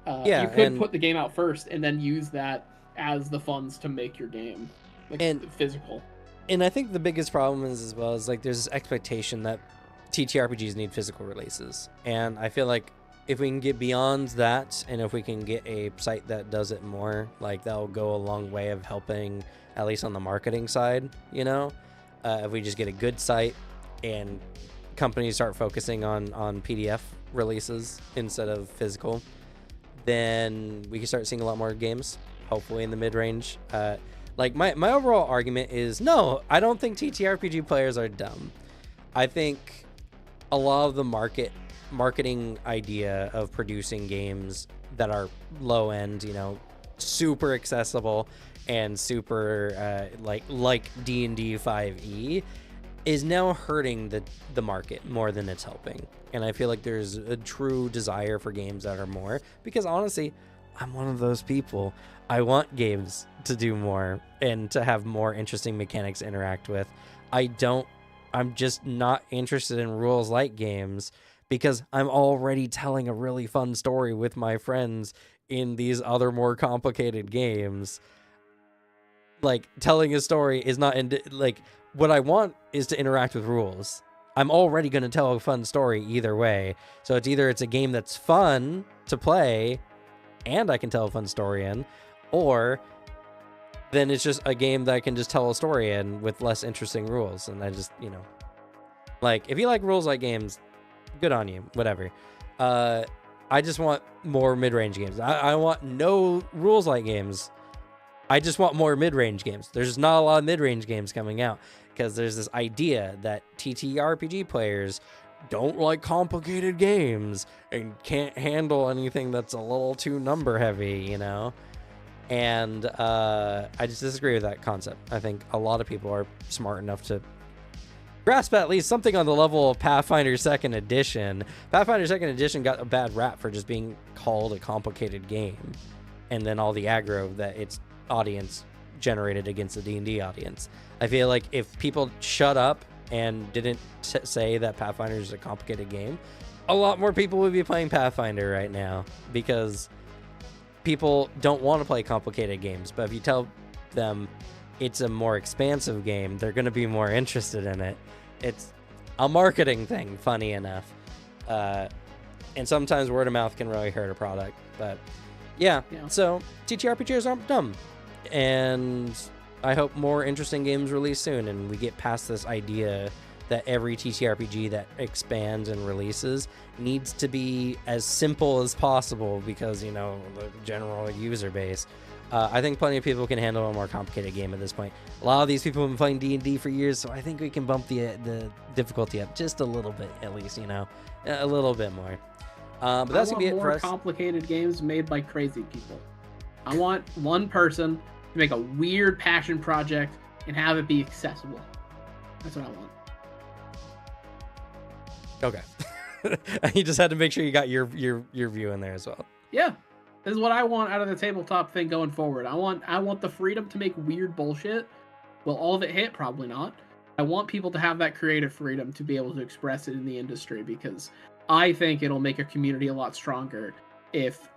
You could put the game out first and then use that as the funds to make your game like physical. And I think the biggest problem is as well is like there's this expectation that TTRPGs need physical releases, and I feel like if we can get beyond that, and if we can get a site that does it more, like that'll go a long way of helping, at least on the marketing side. If we just get a good site and companies start focusing on PDF releases instead of physical, then we can start seeing a lot more games, hopefully in the mid-range. Like my overall argument is, no, I don't think TTRPG players are dumb. I think a lot of the marketing idea of producing games that are low end, super accessible and super like D&D 5e is now hurting the market more than it's helping. And I feel like there's a true desire for games that are more, because honestly, I'm one of those people. I want games to do more and to have more interesting mechanics to interact with. I'm just not interested in rules like games, because I'm already telling a really fun story with my friends in these other more complicated games. Like, telling a story is not like what I want is to interact with rules. I'm already going to tell a fun story either way. So it's a game that's fun to play and I can tell a fun story in, or then it's just a game that I can just tell a story in with less interesting rules. And I just, like, if you like rules like games, good on you, whatever. I just want more mid-range games. I want no rules like games. I just want more mid-range games. There's just not a lot of mid-range games coming out, because there's this idea that TTRPG players don't like complicated games and can't handle anything that's a little too number heavy, And I just disagree with that concept. I think a lot of people are smart enough to grasp at least something on the level of Pathfinder 2nd Edition. Pathfinder 2nd Edition got a bad rap for just being called a complicated game, and then all the aggro that its audience generated against the D&D audience. I feel like if people shut up and didn't say that Pathfinder is a complicated game, a lot more people would be playing Pathfinder right now, because people don't want to play complicated games. But if you tell them it's a more expansive game, they're going to be more interested in it. It's a marketing thing, funny enough. And sometimes word of mouth can really hurt a product. But yeah. So TTRPGs aren't dumb. And I hope more interesting games release soon, and we get past this idea that every TTRPG that expands and releases needs to be as simple as possible because, you know, the general user base. I think plenty of people can handle a more complicated game at this point. A lot of these people have been playing D&D for years, so I think we can bump the difficulty up just a little bit, at least, you know, a little bit more. But that's gonna be it for us. More complicated games made by crazy people. I want one person to make a weird passion project and have it be accessible. That's what I want. Okay. You just had to make sure you got your view in there as well. Yeah. This is what I want out of the tabletop thing going forward. I want the freedom to make weird bullshit. Will all of it hit? Probably not. I want people to have that creative freedom to be able to express it in the industry, because I think it'll make a community a lot stronger if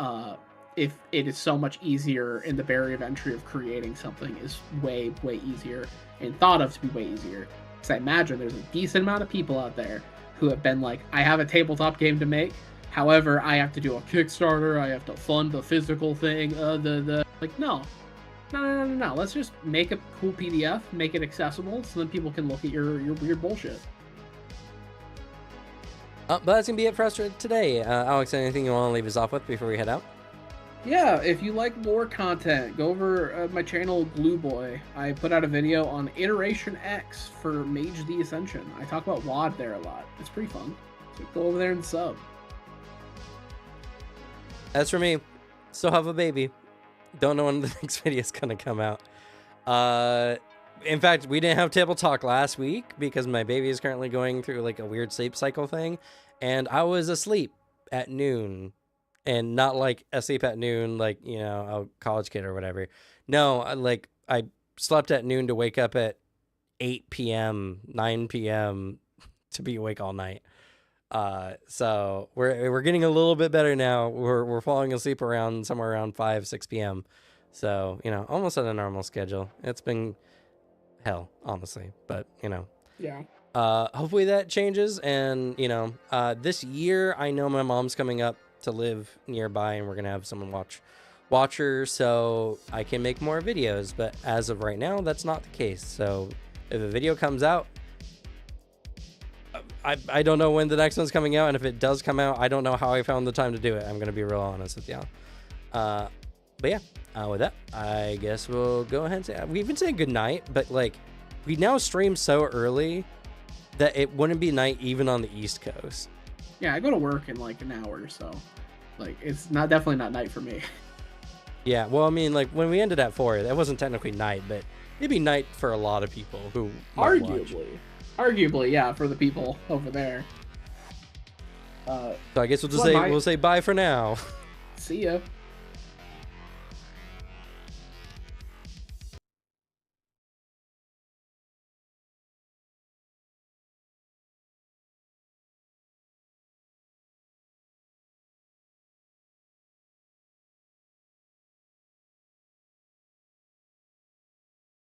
it is so much easier, and the barrier of entry of creating something is way, way easier and thought of to be way easier. Because I imagine there's a decent amount of people out there who have been like, I have a tabletop game to make. However, I have to do a Kickstarter. I have to fund the physical thing. Like, no. Let's just make a cool PDF, make it accessible, so then people can look at your weird bullshit. But that's gonna be it for us for today. Alex, anything you want to leave us off with before we head out? Yeah, if you like more content, go over my channel Glue Boy. I put out a video on Iteration X for Mage the Ascension. I talk about WoD there a lot. It's pretty fun. So go over there and sub. As for me, still have a baby. Don't know when the next video is gonna come out. In fact, we didn't have table talk last week because my baby is currently going through like a weird sleep cycle thing, and I was asleep at noon. And not like asleep at noon, like, you know, a college kid or whatever. No, I slept at noon to wake up at 8 p.m., 9 p.m. to be awake all night. So we're getting a little bit better now. We're falling asleep around somewhere around 5, 6 p.m. So, you know, almost at a normal schedule. It's been hell, honestly, but, you know. Yeah. Hopefully that changes. And, you know, this year I know my mom's coming up to live nearby, and we're gonna have someone watch her, so I can make more videos. But as of right now, that's not the case. So if a video comes out, I don't know when the next one's coming out, and if it does come out, I don't know how I found the time to do it. I'm gonna be real honest with y'all. But yeah, with that, I guess we'll go ahead and say we've been saying good night, but like we now stream so early that it wouldn't be night even on the East Coast. Yeah, I go to work in like an hour, so like it's definitely not night for me. Yeah, well, I mean, like when we ended at 4, that wasn't technically night, but it'd be night for a lot of people who arguably, yeah, for the people over there. So I guess we'll say bye for now. See ya.